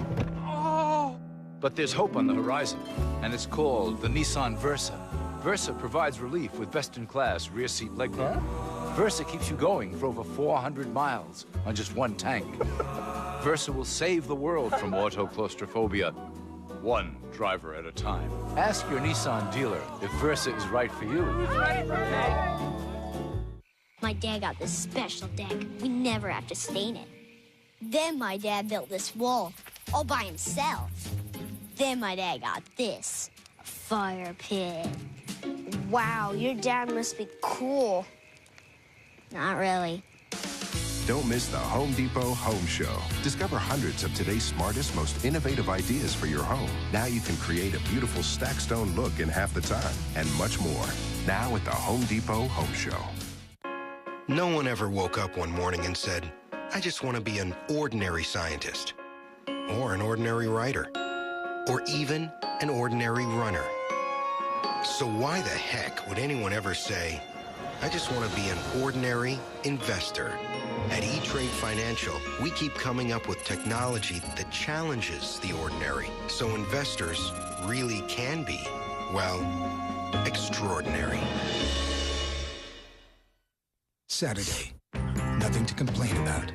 S22: Oh.
S9: But there's hope on the horizon, and it's called the Nissan Versa. Versa provides relief with best-in-class rear seat legroom. Versa keeps you going for over 400 miles on just one tank. Versa will save the world from autoclaustrophobia, one driver at a time. Ask your Nissan dealer if Versa is right for you.
S13: My dad got this special deck. We never have to stain it. Then my dad built this wall all by himself. Then my dad got this, a fire pit. Wow, your dad must be cool. Not really.
S14: Don't miss the Home Depot Home Show. Discover hundreds of today's smartest, most innovative ideas for your home. Now you can create a beautiful stack stone look in half the time, and much more. Now at the Home Depot Home Show.
S8: No one ever woke up one morning and said, I just want to be an ordinary scientist, or an ordinary writer, or even an ordinary runner. So why the heck would anyone ever say, I just want to be an ordinary investor? At E-Trade Financial, we keep coming up with technology that challenges the ordinary, so investors really can be, well, extraordinary.
S16: Saturday. Nothing to complain about,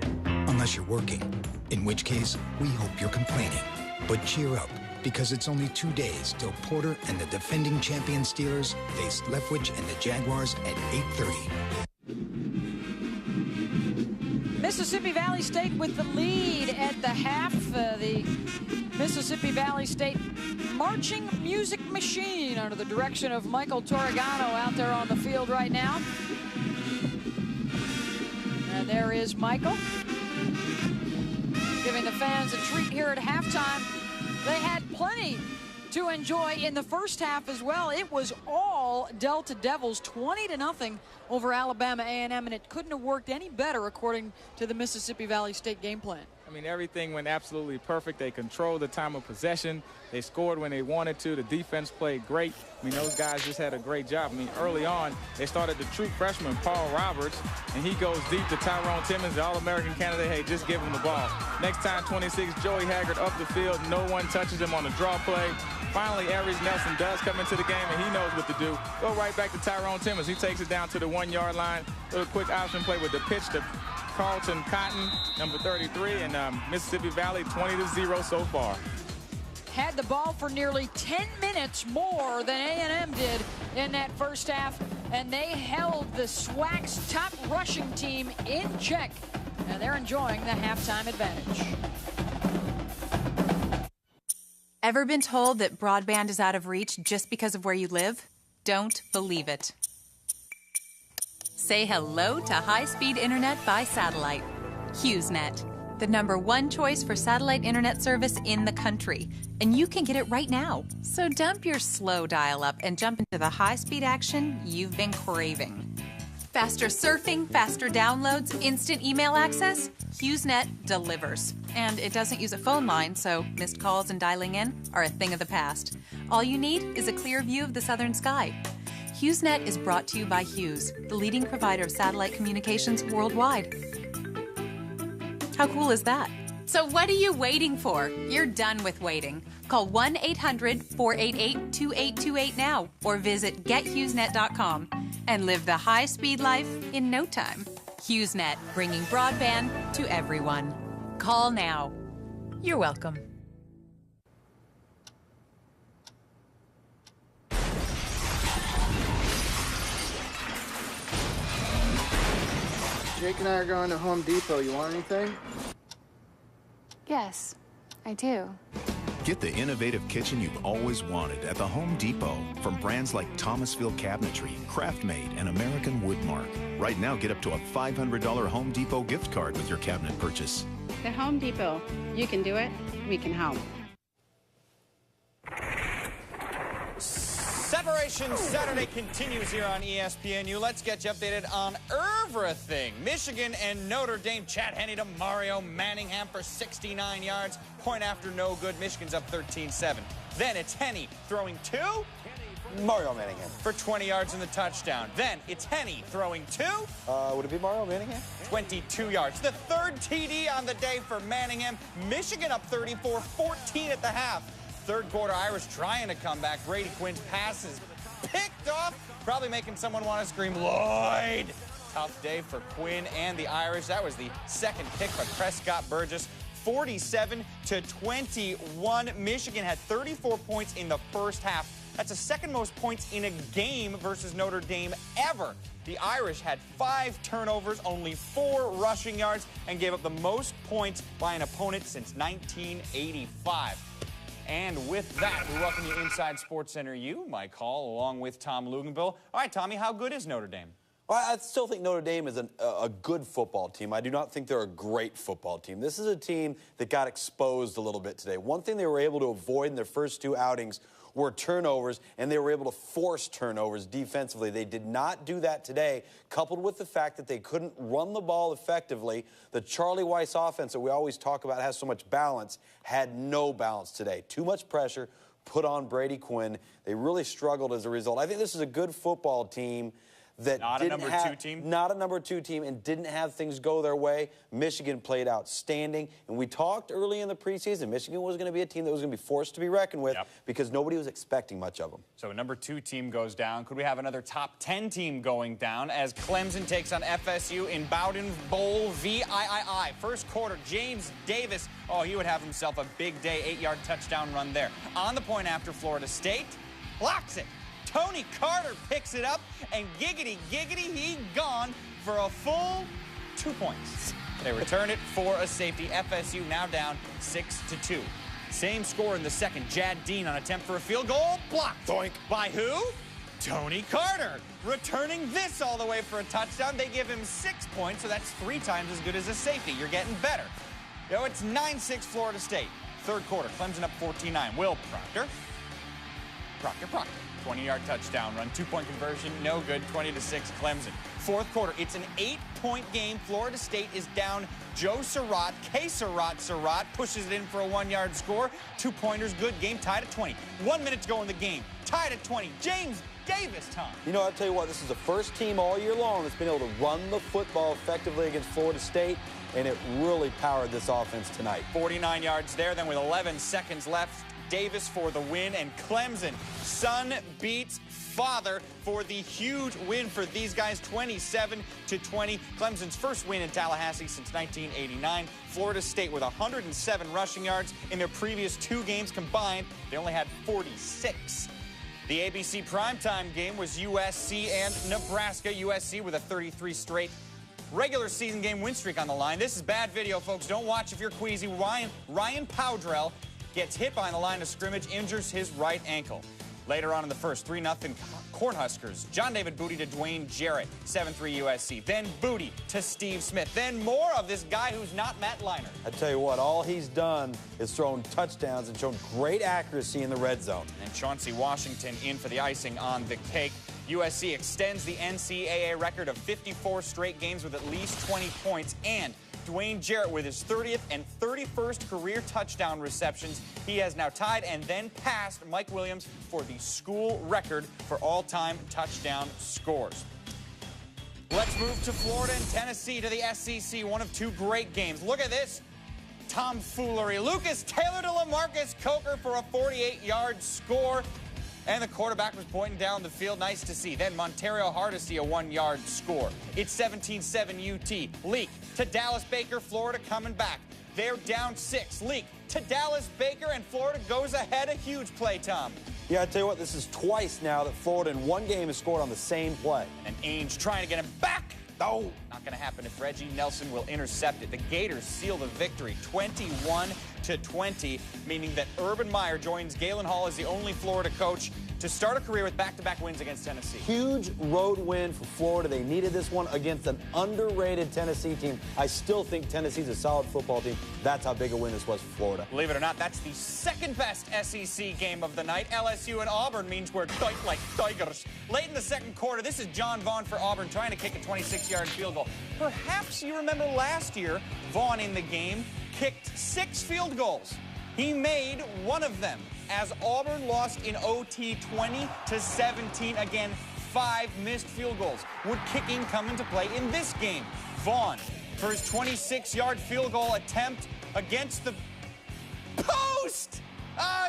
S16: unless you're working, in which case, we hope you're complaining. But cheer up, because it's only 2 days till Porter and the defending champion Steelers face Leftwich and the Jaguars at 8:30.
S1: Mississippi Valley State with the lead at the half. The Mississippi Valley State marching music machine under the direction of Michael Torregano out there on the field right now. And there is Michael, giving the fans a treat here at halftime. They had plenty to enjoy in the first half as well. It was all Delta Devils, 20-0 over Alabama A&M, and it couldn't have worked any better according to the Mississippi Valley State game plan.
S2: I mean, everything went absolutely perfect. They controlled the time of possession. They scored when they wanted to. The defense played great. I mean, those guys just had a great job. I mean, early on, they started the true freshman, Paul Roberts, and he goes deep to Tyrone Timmons, the All-American candidate. Hey, just give him the ball. Next time, 26, Joey Haggard up the field. No one touches him on the draw play. Finally, Aries Nelson does come into the game, and he knows what to do. Go right back to Tyrone Timmons. He takes it down to the 1-yard line. Little quick option play with the pitch to Carlton Cotton, number 33, and Mississippi Valley 20-0 so far.
S1: Had the ball for nearly 10 minutes more than A&M did in that first half, and they held the SWAC's top rushing team in check, and they're enjoying the halftime advantage.
S25: Ever been told that broadband is out of reach just because of where you live? Don't believe it. Say hello to high-speed internet by satellite. HughesNet, the #1 choice for satellite internet service in the country. And you can get it right now. So dump your slow dial-up and jump into the high-speed action you've been craving. Faster surfing, faster downloads, instant email access? HughesNet delivers. And it doesn't use a phone line, so missed calls and dialing in are a thing of the past. All you need is a clear view of the southern sky. HughesNet is brought to you by Hughes, the leading provider of satellite communications worldwide. How cool is that? So what are you waiting for? You're done with waiting. Call 1-800-488-2828 now or visit gethughesnet.com and live the high-speed life in no time. HughesNet, bringing broadband to everyone. Call now. You're welcome.
S4: Jake and I are going to Home Depot. You want anything?
S7: Yes, I do.
S18: Get the innovative kitchen you've always wanted at the Home Depot from brands like Thomasville Cabinetry, KraftMaid, and American Woodmark. Right now, get up to a $500 Home Depot gift card with your cabinet purchase.
S20: The Home Depot. You can do it. We can help.
S3: Separation Saturday continues here on ESPNU. Let's get you updated on everything. Michigan and Notre Dame. Chad Henne to Mario Manningham for 69 yards. Point after no good. Michigan's up 13-7. Then it's Henne throwing two.
S23: Mario Manningham.
S3: For 20 yards in the touchdown. Then it's Henne throwing two.
S23: Would it be Mario Manningham?
S3: 22 yards. The third TD on the day for Manningham. Michigan up 34-14 at the half. Third quarter, Irish trying to come back. Brady Quinn's pass is picked off, probably making someone want to scream, Lloyd! Tough day for Quinn and the Irish. That was the second pick by Prescott Burgess. 47-21. Michigan had 34 points in the first half. That's the second most points in a game versus Notre Dame ever. The Irish had 5 turnovers, only 4 rushing yards, and gave up the most points by an opponent since 1985. And with that, we welcome you inside SportsCenter U, Mike Hall, along with Tom Luginbill. All right, Tommy, how good is Notre Dame?
S23: Well, I still think Notre Dame is a good football team. I do not think they're a great football team. This is a team that got exposed a little bit today. One thing they were able to avoid in their first 2 outings were turnovers, and they were able to force turnovers defensively. They did not do that today, coupled with the fact that they couldn't run the ball effectively. The Charlie Weiss offense that we always talk about has so much balance, had no balance today. Too much pressure put on Brady Quinn. They really struggled as a result. I think this is a good football team that
S3: not
S23: didn't
S3: a number 2 team?
S23: Not a number 2 team and didn't have things go their way. Michigan played outstanding. And we talked early in the preseason, Michigan was going to be a team that was going to be forced to be reckoned with because nobody was expecting much of them.
S3: So a number 2 team goes down. Could we have another top 10 team going down as Clemson takes on FSU in Bowden Bowl VIII? First quarter, James Davis. Oh, he would have himself a big day, 8-yard touchdown run there. On the point after Florida State, blocks it. Tony Carter picks it up, and giggity, he gone for a full 2 points. They return it for a safety. FSU now down 6-2. Same score in the second. Jad Dean on attempt for a field goal. Blocked. Doink. By who? Tony Carter. Returning this all the way for a touchdown. They give him 6 points, so that's 3 times as good as a safety. You're getting better. You know, it's 9-6 Florida State. Third quarter, Clemson up 14-9. Will Proctor. 20-yard touchdown run, 2-point conversion, no good, 20-6 Clemson. Fourth quarter, it's an 8-point game. Florida State is down. Joe Surratt, Surratt pushes it in for a 1-yard score. 2-pointers, good game, tied at 20. 1 minute to go in the game, tied at 20. James Davis, Tom.
S23: You know, I'll tell you what, this is the first team all year long that's been able to run the football effectively against Florida State, and it really powered this offense tonight.
S3: 49 yards there, then with 11 seconds left, Davis for the win, and Clemson, son beats father for the huge win for these guys, 27-20. Clemson's first win in Tallahassee since 1989. Florida State with 107 rushing yards. In their previous 2 games combined, they only had 46. The ABC primetime game was USC and Nebraska. USC with a 33 straight regular season game win streak on the line. This is bad video, folks. Don't watch if you're queasy. Ryan Powdrell gets hit behind the line of scrimmage, injures his right ankle. Later on in the first, 3-0 Cornhuskers. John David Booty to Dwayne Jarrett, 7-3 USC. Then Booty to Steve Smith. Then more of this guy who's not Matt Leinart.
S23: I tell you what, all he's done is thrown touchdowns and shown great accuracy in the red zone.
S3: And Chauncey Washington in for the icing on the cake. USC extends the NCAA record of 54 straight games with at least 20 points. And Dwayne Jarrett with his 30th and 31st career touchdown receptions. He has now tied and then passed Mike Williams for the school record for all-time touchdown scores. Let's move to Florida and Tennessee to the SEC. One of two great games. Look at this tomfoolery. Lucas Taylor to LaMarcus Coker for a 48-yard score. And the quarterback was pointing down the field. Nice to see. Then Montario Hardesty, a 1-yard score. It's 17-7 UT. Leak to Dallas Baker. Florida coming back. They're down 6. Leak to Dallas Baker, and Florida goes ahead. A huge play, Tom.
S23: Yeah, I tell you what, this is twice now that Florida in one game has scored on the same play.
S3: And Ainge trying to get him back. No, not going to happen if Reggie Nelson will intercept it. The Gators seal the victory, 21-20, meaning that Urban Meyer joins Galen Hall as the only Florida coach to start a career with back-to-back wins against Tennessee.
S23: Huge road win for Florida. They needed this one against an underrated Tennessee team. I still think Tennessee's a solid football team. That's how big a win this was for Florida.
S3: Believe it or not, that's the second-best SEC game of the night. LSU and Auburn means we're tight like tigers. Late in the second quarter, this is John Vaughn for Auburn trying to kick a 26-yard field goal. Perhaps you remember last year, Vaughn in the game kicked 6 field goals. He made one of them as Auburn lost in OT 20-17. Again, 5 missed field goals. Would kicking come into play in this game? Vaughn for his 26-yard field goal attempt against the post.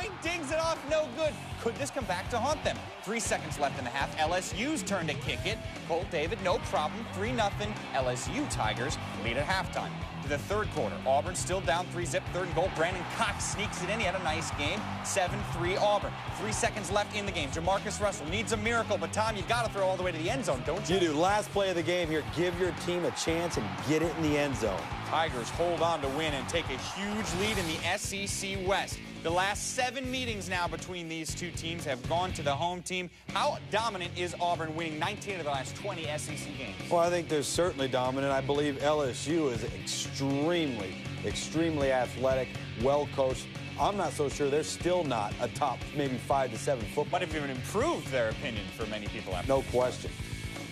S3: He digs it off, no good. Could this come back to haunt them? 3 seconds left in the half. LSU's turn to kick it. Colt David, no problem. 3-0. LSU Tigers lead at halftime. To the third quarter, Auburn still down 3-zip, third and goal. Brandon Cox sneaks it in. He had a nice game. 7-3 Auburn. 3 seconds left in the game. Jamarcus Russell needs a miracle, but Tom, you've got to throw all the way to the end zone, don't you?
S23: You do. Last play of the game here. Give your team a chance and get it in the end zone.
S3: Tigers hold on to win and take a huge lead in the SEC West. The last 7 meetings now between these two teams have gone to the home team. How dominant is Auburn, winning 19 of the last 20 SEC games?
S23: Well, I think they're certainly dominant. I believe LSU is extremely athletic, well-coached. I'm not so sure they're still not a top maybe 5 to 7 football.
S3: Might have even improved their opinion for many people after.
S23: No question.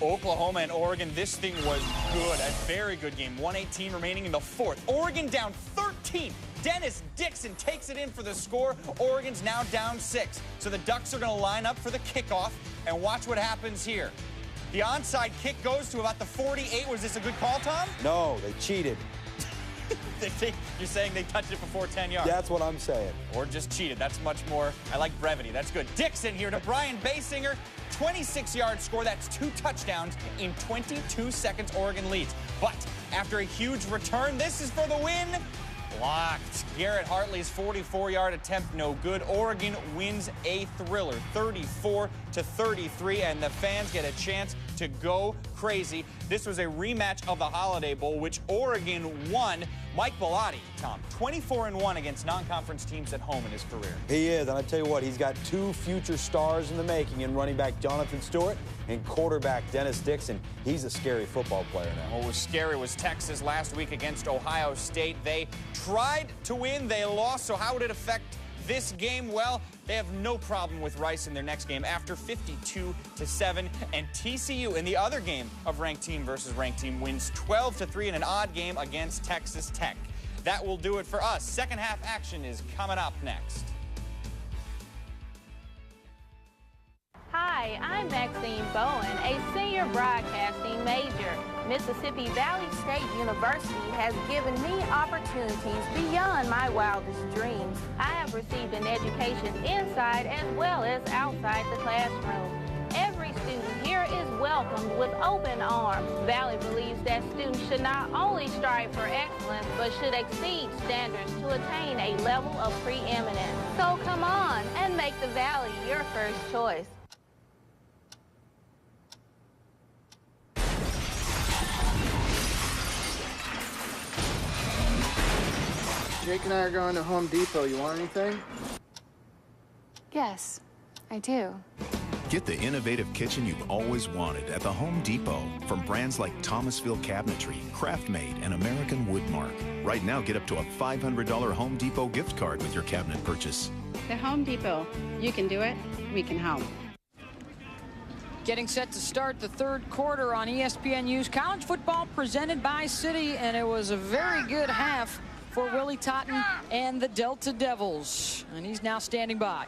S3: Oklahoma and Oregon, this thing was good, a very good game. 1:18 remaining in the fourth. Oregon down 13. Dennis Dixon takes it in for the score. Oregon's now down 6. So the Ducks are going to line up for the kickoff, and watch what happens here. The onside kick goes to about the 48. Was this a good call, Tom?
S23: No, they cheated.
S3: You're saying they touched it before 10 yards.
S23: That's what I'm saying.
S3: Or just cheated. That's much more. I like brevity. That's good. Dixon here to Brian Basinger. 26-yard score. That's 2 touchdowns in 22 seconds. Oregon leads. But after a huge return, this is for the win. Blocked. Garrett Hartley's 44-yard attempt, no good. Oregon wins a thriller, 34-33, and the fans get a chance to go crazy. This was a rematch of the Holiday Bowl, which Oregon won. Mike Bellotti, Tom, 24-1 against non-conference teams at home in his career.
S23: He is, and I tell you what, he's got 2 future stars in the making in running back Jonathan Stewart and quarterback Dennis Dixon. He's a scary football player now.
S3: What was scary was Texas last week against Ohio State. They tried to win, they lost, so how would it affect this game? Well, they have no problem with Rice in their next game after 52-7, and TCU in the other game of ranked team versus ranked team wins 12-3 in an odd game against Texas Tech. That will do it for us. Second half action is coming up next.
S6: Hi, I'm Maxine Bowen, a senior broadcasting major. Mississippi Valley State University has given me opportunities beyond my wildest dreams. I have received an education inside as well as outside the classroom. Every student here is welcomed with open arms. Valley believes that students should not only strive for excellence, but should exceed standards to attain a level of preeminence. So come on and make the Valley your first choice.
S4: Jake and I are going to Home Depot. You want anything?
S7: Yes. I do.
S18: Get the innovative kitchen you've always wanted at the Home Depot from brands like Thomasville Cabinetry, Craft-Made, and American Woodmark. Right now, get up to a $500 Home Depot gift card with your cabinet purchase.
S20: The Home Depot. You can do it. We can help.
S1: Getting set to start the third quarter on ESPNU's college football presented by Citi, and it was a very good half for Willie Totten and the Delta Devils, and he's now standing by.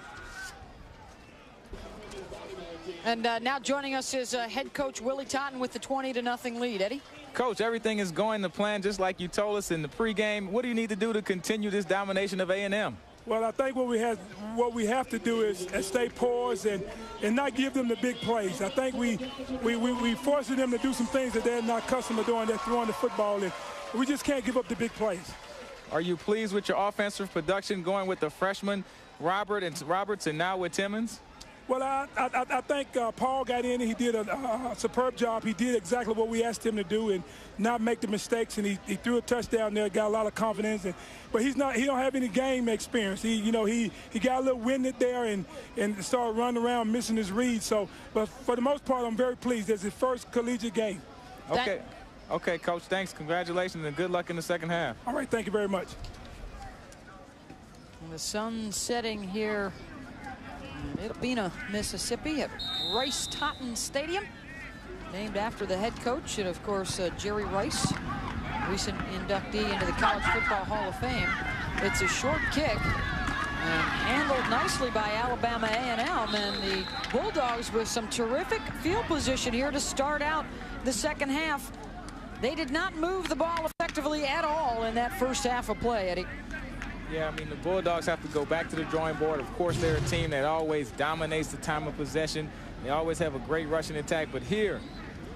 S1: And now joining us is head coach Willie Totten with the 20-0 lead. Eddie?
S2: Coach, everything is going to plan just like you told us in the pregame. What do you need to do to continue this domination of A&M?
S5: Well, I think what we have to do is stay poised and not give them the big plays. I think we forcing them to do some things that they're not accustomed to doing. They're throwing the football, and we just can't give up the big plays.
S2: Are you pleased with your offensive production going with the freshman Roberts and now with Timmons?
S5: Well, I think Paul got in and he did a superb job. He did exactly what we asked him to do and not make the mistakes. And he threw a touchdown there, got a lot of confidence. But he don't have any game experience. He got a little winded there and started running around missing his reads. But for the most part, I'm very pleased. It's his first collegiate game.
S2: Okay, Coach. Thanks. Congratulations and good luck in the second half.
S5: All right. Thank you very much.
S1: And the sun setting here in Itapena, Mississippi at Rice Totten Stadium, named after the head coach and, of course, Jerry Rice, recent inductee into the College Football Hall of Fame. It's a short kick and handled nicely by Alabama A&M, and the Bulldogs with some terrific field position here to start out the second half. They did not move the ball effectively at all in that first half of play, Eddie.
S2: Yeah, I mean, the Bulldogs have to go back to the drawing board. Of course, they're a team that always dominates the time of possession. They always have a great rushing attack. But here,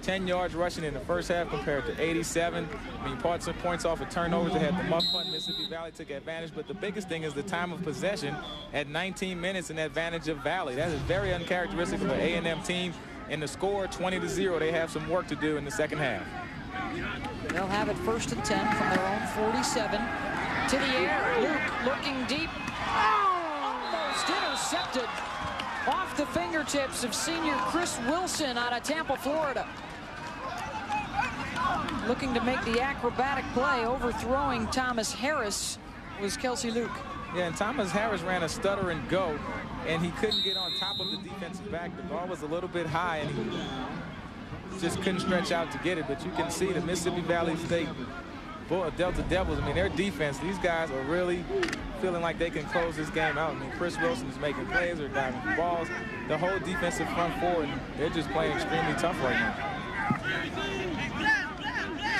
S2: 10 yards rushing in the first half compared to 87. I mean, points off of turnovers. They had the muff punt. Mississippi Valley took advantage. But the biggest thing is the time of possession at 19 minutes and advantage of Valley. That is very uncharacteristic of an A&M team. And the score, 20-0. They have some work to do in the second half.
S1: They'll have it 1st and 10 from their own 47. To the air, Luke looking deep, almost intercepted off the fingertips of senior Chris Wilson out of Tampa, Florida. Looking to make the acrobatic play, overthrowing Thomas Harris was Kelsey Luke.
S2: Yeah, and Thomas Harris ran a stutter and go, and he couldn't get on top of the defensive back. The ball was a little bit high, and he just couldn't stretch out to get it. But you can see the Mississippi Valley State Delta Devils, I mean, their defense, these guys are really feeling like they can close this game out. I mean, Chris Wilson is making plays, they're diving for balls. The whole defensive front four, and they're just playing extremely tough right now.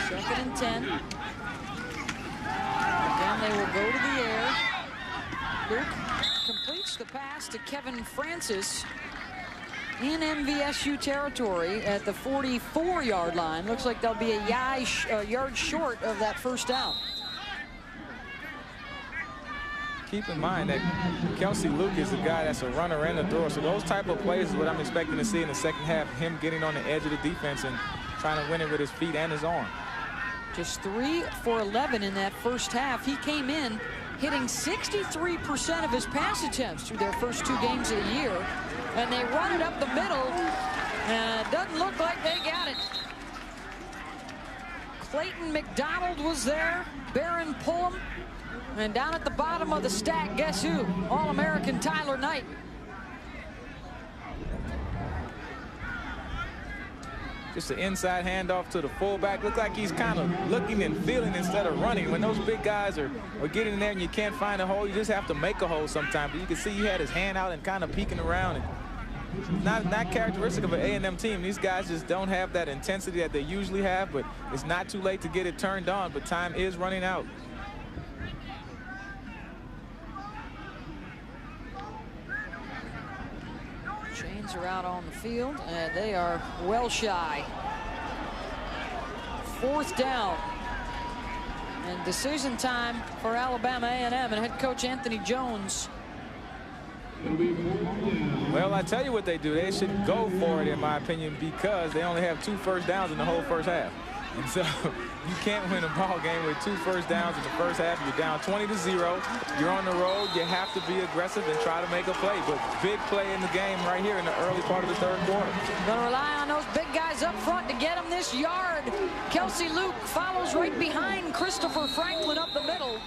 S1: 2nd and 10. Again, they will go to the air. Luke completes the pass to Kevin Francis in MVSU territory at the 44-yard line. Looks like they'll be a yard short of that first down.
S2: Keep in mind that Kelsey Luke is a guy that's a runner and a thrower. So those type of plays is what I'm expecting to see in the second half. Him getting on the edge of the defense and trying to win it with his feet and his arm.
S1: Just 3 for 11 in that first half. He came in hitting 63% of his pass attempts through their first 2 games of the year. And they run it up the middle, and it doesn't look like they got it. Clayton McDonald was there, Barron Pullum, and down at the bottom of the stack, guess who? All-American Tyler Knight.
S2: Just an inside handoff to the fullback. Looked like he's kind of looking and feeling instead of running. When those big guys are getting in there and you can't find a hole, you just have to make a hole sometimes. But you can see he had his hand out and kind of peeking around. And not characteristic of an A&M team. These guys just don't have that intensity that they usually have, but it's not too late to get it turned on, but time is running out.
S1: Chains are out on the field, and they are well shy. 4th down. And decision time for Alabama A&M and head coach Anthony Jones.
S2: Well, I tell you what they do. They should go for it, in my opinion, because they only have 2 first downs in the whole first half. And so you can't win a ball game with 2 first downs in the first half. You're down 20-0. You're on the road. You have to be aggressive and try to make a play. But big play in the game right here in the early part of the third quarter.
S1: Going to rely on those big guys up front to get him this yard. Kelsey Luke follows right behind Christopher Franklin up the middle.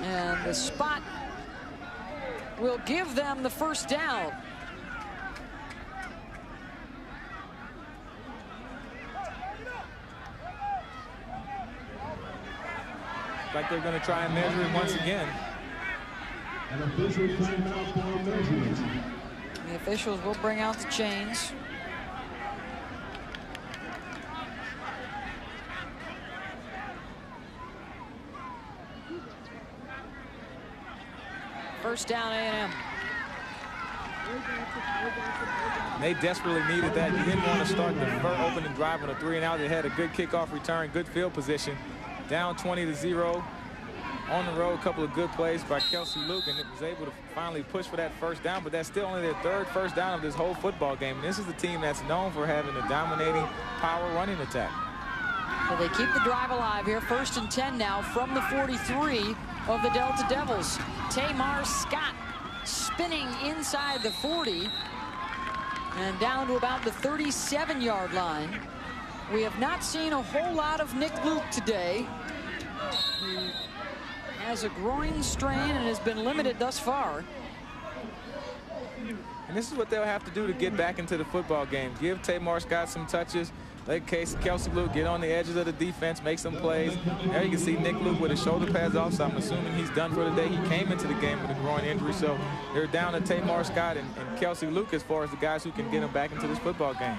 S1: And the spot will give them the first down.
S2: Like they're going to try and measure it once again.
S7: An official timeout for measurement.
S1: The officials will bring out the chains. First down, A&M.
S2: They desperately needed that. You didn't want to start the opening drive on a 3-and-out. They had a good kickoff return, good field position. Down 20-0. On the road, a couple of good plays by Kelsey Luke, and it was able to finally push for that first down, but that's still only their 3rd first down of this whole football game. And this is the team that's known for having a dominating power running attack.
S1: So they keep the drive alive here. 1st and 10 now from the 43 of the Delta Devils. Tamar Scott spinning inside the 40 and down to about the 37-yard line. We have not seen a whole lot of Nick Luke today. He has a groin strain and has been limited thus far.
S2: And this is what they'll have to do to get back into the football game. Give Tamar Scott some touches. Let Kelsey Luke get on the edges of the defense, make some plays. There you can see Nick Luke with his shoulder pads off, so I'm assuming he's done for the day. He came into the game with a groin injury, so they're down to Tamar Scott and Kelsey Luke as far as the guys who can get him back into this football game.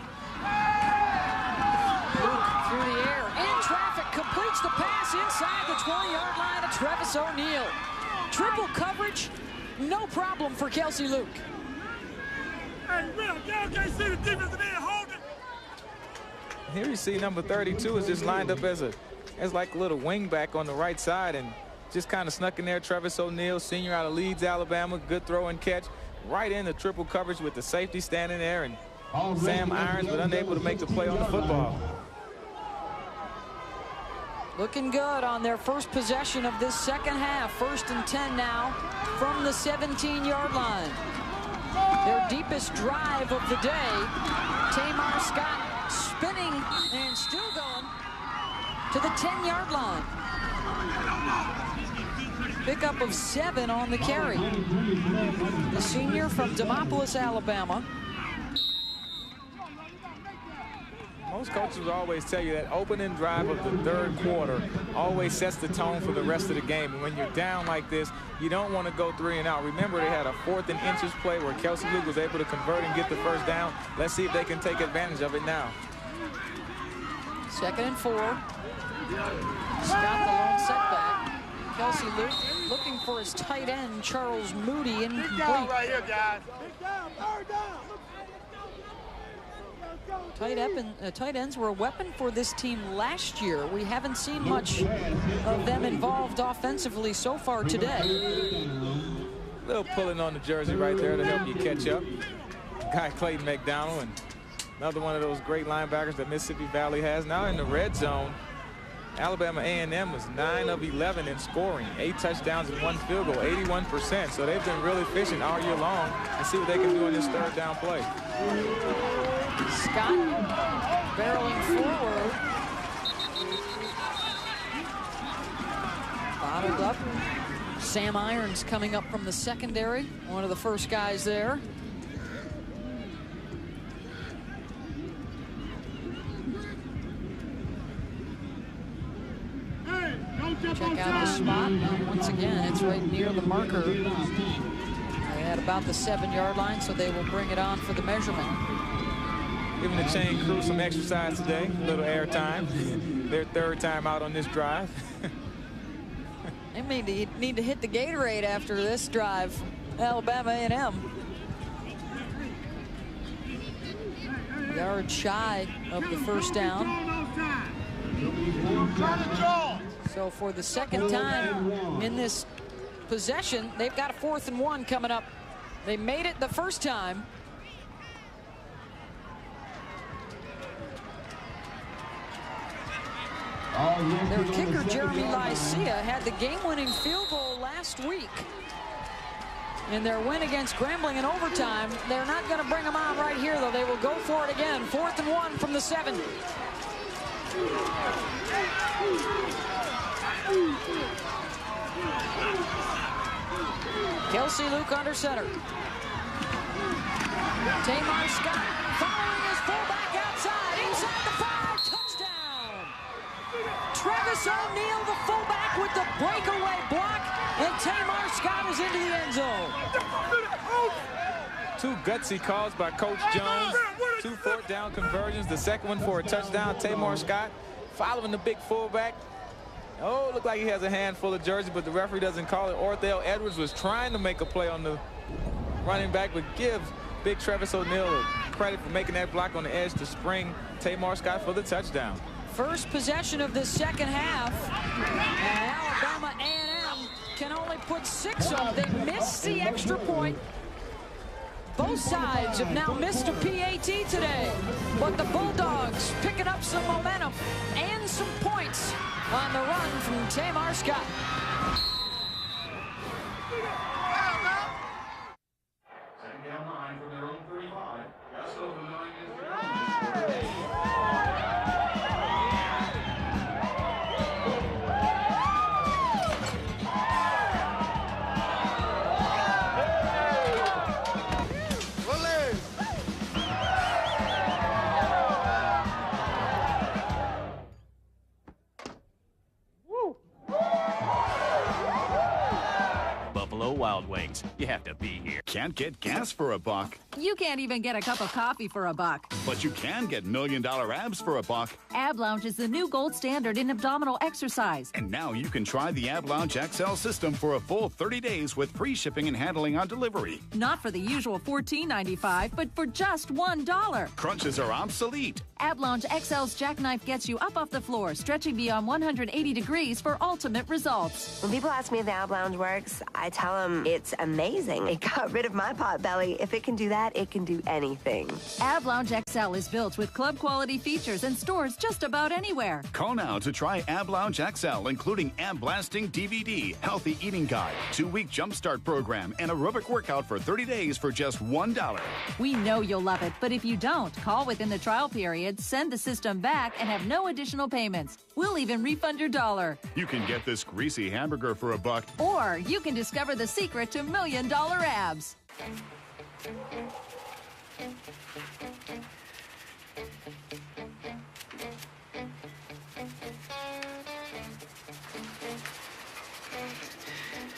S1: Luke through the air, in traffic, completes the pass inside the 20-yard line to Travis O'Neal. Triple coverage, no problem for Kelsey Luke.
S5: Hey, Will, y'all can't see the defensive end holding.
S2: Here you see number 32 is just lined up as like a little wing back on the right side and just kind of snuck in there. Travis O'Neal, senior out of Leeds, Alabama, good throw and catch right in the triple coverage with the safety standing there, and Sam Irons, but unable to make the play on the football.
S1: Looking good on their first possession of this second half. 1st and 10 now from the 17-yard line. Their deepest drive of the day. Tamar Scott spinning and still going to the 10-yard line. Pickup of 7 on the carry. The senior from Demopolis, Alabama.
S2: Most coaches will always tell you that opening drive of the 3rd quarter always sets the tone for the rest of the game. And when you're down like this, you don't want to go 3-and-out. Remember, they had a 4th and inches play where Kelsey Luke was able to convert and get the first down. Let's see if they can take advantage of it now.
S1: 2nd and 4. Scott the lone setback. Kelsey Luke looking for his tight end, Charles Moody, incomplete.
S5: Right here, guys.
S1: Tight ends were a weapon for this team last year. We haven't seen much of them involved offensively so far today.
S2: A little pulling on the jersey right there to help you catch up. Guy Clayton McDonald, and another one of those great linebackers that Mississippi Valley has. Now in the red zone, Alabama A&M was 9 of 11 in scoring, 8 touchdowns and 1 field goal, 81%. So they've been really efficient all year long. And see what they can do in this 3rd down play.
S1: Scott barreling forward. Bottled up. Sam Irons coming up from the secondary, one of the first guys there. Check out the spot. Once again, it's right near the marker. They had about the 7-yard line, so they will bring it on for the measurement.
S2: Giving the chain crew some exercise today, a little air time. Their 3rd time out on this drive.
S1: They may need to hit the Gatorade after this drive. Alabama A&M. Yard shy of the first down. So for the 2nd time in this possession, they've got a 4th and 1 coming up They made it the first time. Their kicker, Jeremy Lycia, had the game-winning field goal last week in their win against Grambling in overtime. They're not going to bring him on right here, though. They will go for it again. 4th and 1 from the 7. Kelsey Luke under center. Tamar Scott following his fullback outside. Inside the 5. Touchdown. Travis O'Neal, the fullback, with the breakaway block. And Tamar Scott is into the end zone.
S2: 2 gutsy calls by Coach Jones. 2 4th down conversions. The second one for a touchdown. Tamar Scott following the big fullback. Oh, looked like he has a handful of jerseys, but the referee doesn't call it. Orthel Edwards was trying to make a play on the running back, but give big Travis O'Neal credit for making that block on the edge to spring Tamar Scott for the touchdown.
S1: First possession of the second half. And Alabama A&M can only put 6 on. They missed the extra point. Both sides have now missed a PAT today. But the Bulldogs picking up some momentum and some points on the run from Tamar Scott.
S7: Second down line from their own 35. Just over 9 minutes.
S10: Wild Wings. You have to be here.
S18: Can't get gas for a buck,
S15: You can't even get a cup of coffee for a buck.
S18: but you can get $1 million abs for a buck.
S15: Ab Lounge is the new gold standard in abdominal exercise.
S18: And now you can try the Ab Lounge XL system for a full 30 days with free shipping and handling on delivery.
S15: Not for the usual $14.95, but for just $1.
S18: Crunches are obsolete.
S15: Ab Lounge XL's jackknife gets you up off the floor, stretching beyond 180 degrees for ultimate results.
S17: When people ask me if the Ab Lounge works, I tell them it's amazing. It got rid of my pot belly. If it can do that, it can do anything.
S15: Ab Lounge XL is built with club quality features and stores just about anywhere.
S18: Call now to try Ab Lounge XL, including Ab Blasting DVD, Healthy Eating Guide, 2-week Jumpstart Program, and aerobic workout for 30 days for just $1.
S15: We know you'll love it, but if you don't, call within the trial period, send the system back, and have no additional payments. We'll even refund your $1.
S18: You can get this greasy hamburger for a buck.
S15: Or you can discover the secret to $1 million abs.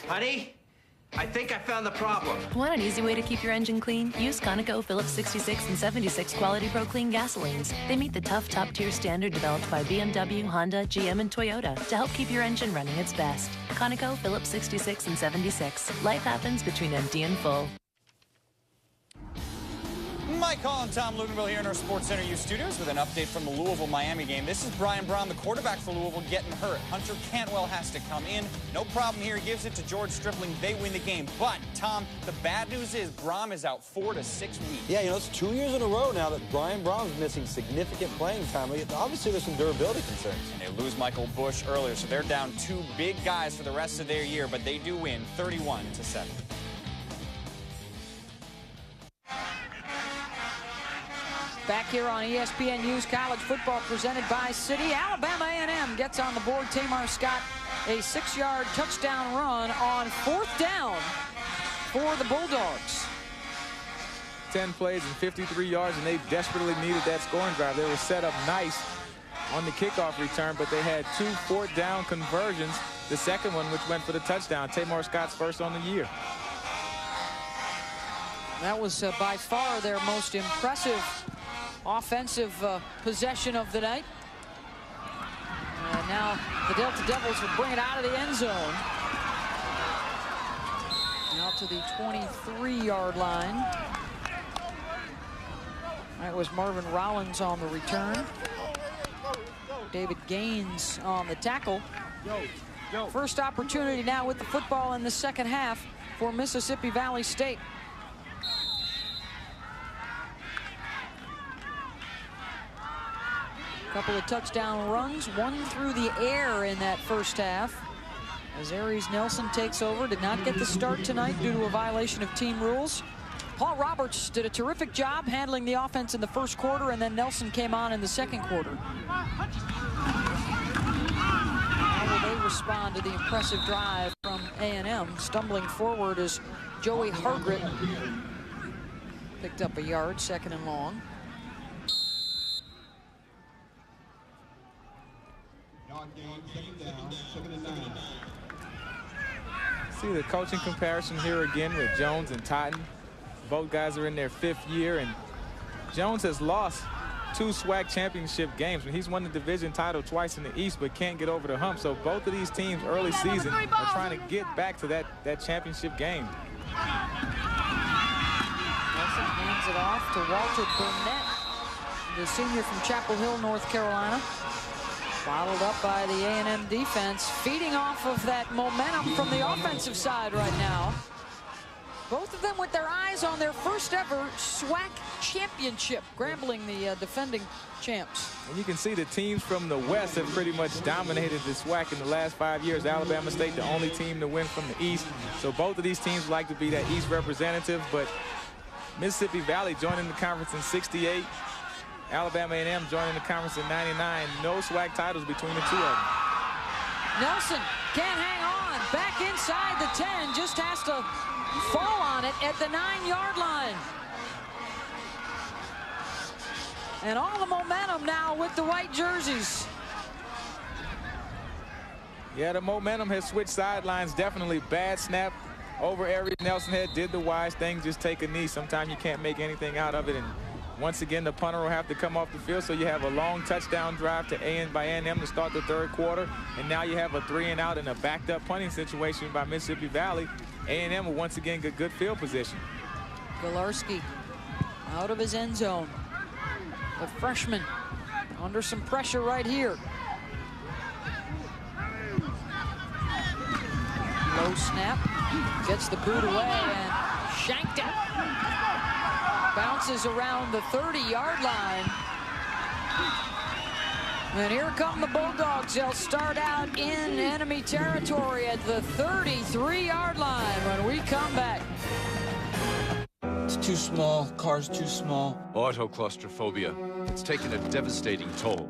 S21: Honey, I think I found the problem.
S24: Want an easy way to keep your engine clean? Use Conoco Phillips 66 and 76 Quality Pro Clean gasolines. They meet the tough top-tier standard developed by BMW, Honda, GM, and Toyota to help keep your engine running its best. Conoco Phillips 66 and 76. Life happens between empty and full.
S3: Mike Hall and Tom Luganville here in our Sports Center U studios with an update from the Louisville-Miami game. This is Brian Brown, the quarterback for Louisville, getting hurt. Hunter Cantwell has to come in. No problem here. He gives it to George Stripling. They win the game. But, Tom, the bad news is Braum is out 4 to 6 weeks.
S23: Yeah, you know, it's 2 years in a row now that Brian Brown's missing significant playing time. Obviously, there's some durability concerns.
S3: And they lose Michael Bush earlier, so they're down 2 big guys for the rest of their year, but they do win 31-7.
S1: Back here on ESPN News, college football presented by City. Alabama A&M gets on the board. Tamar Scott, a 6-yard touchdown run on 4th down for the Bulldogs.
S2: 10 plays and 53 yards, and they desperately needed that scoring drive. They were set up nice on the kickoff return, but they had 2 4th down conversions. The second one, which went for the touchdown. Tamar Scott's first on the year.
S1: That was by far their most impressive offensive possession of the night. And now the Delta Devils will bring it out of the end zone. Now to the 23-yard line. That was Marvin Rollins on the return. David Gaines on the tackle. First opportunity now with the football in the second half for Mississippi Valley State. Couple of touchdown runs, one through the air in that first half. As Aries Nelson takes over, did not get the start tonight due to a violation of team rules. Paul Roberts did a terrific job handling the offense in the first quarter, and then Nelson came on in the second quarter. How will they respond to the impressive drive from A&M? Stumbling forward as Joey Hargret picked up a yard, 2nd and long.
S2: See the coaching comparison here again with Jones and Totten. Both guys are in their 5th year, and Jones has lost 2 SWAC championship games. He's won the division title twice in the East, but can't get over the hump. So both of these teams early season are trying to get back to that championship game.
S1: Nelson hands it off to Walter Burnett, the senior from Chapel Hill, North Carolina. Bottled up by the A&M defense, feeding off of that momentum from the offensive side right now. Both of them with their eyes on their first ever SWAC championship. Grambling, the defending champs.
S2: And you can see the teams from the West have pretty much dominated the SWAC in the last 5 years. Alabama State, the only team to win from the East. So both of these teams like to be that East representative, but Mississippi Valley joining the conference in '68. Alabama A&M joining the conference in '99. No SWAC titles between the two of them.
S1: Nelson can't hang on. Back inside the 10. Just has to fall on it at the 9-yard line. And all the momentum now with the white jerseys.
S2: Yeah, the momentum has switched sidelines. Definitely bad snap over Aries Nelson head. Did the wise thing, just take a knee. Sometimes you can't make anything out of it. And once again, the punter will have to come off the field. So you have a long touchdown drive to by A&M to start the 3rd quarter. And now you have a 3-and-out and a backed up punting situation by Mississippi Valley. A&M will once again get good field position.
S1: Galarski out of his end zone. The freshman under some pressure right here. Low snap, gets the boot away and shanked it. Bounces around the 30-yard line. And here come the Bulldogs. They'll start out in enemy territory at the 33-yard line when we come back.
S9: It's too small, car's too small. Autoclaustrophobia. It's taken a devastating toll.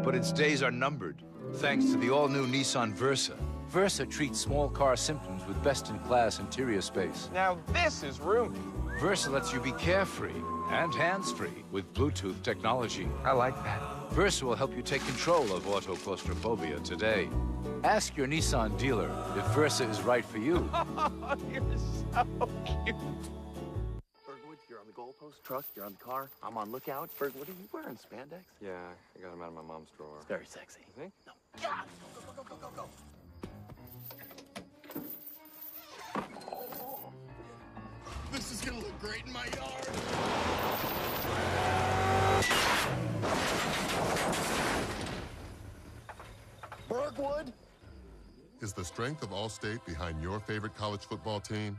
S9: But its days are numbered, thanks to the all-new Nissan Versa. Versa treats small car symptoms with best-in-class interior space.
S21: Now this is roomy.
S9: Versa lets you be carefree and hands-free with Bluetooth technology.
S21: I like that.
S9: Versa will help you take control of autoclaustrophobia today. Ask your Nissan dealer if Versa is right for you.
S21: You're so cute.
S11: Bergwood, you're on the goalpost. Truck, you're on the car. I'm on lookout. Bergwood, are you wearing spandex?
S12: Yeah, I got them out of my mom's drawer.
S11: It's very sexy.
S12: You think?
S11: No. Yeah. Go.
S19: This is gonna look great in my yard. Bergwood?
S22: Is the strength of Allstate behind your favorite college football team?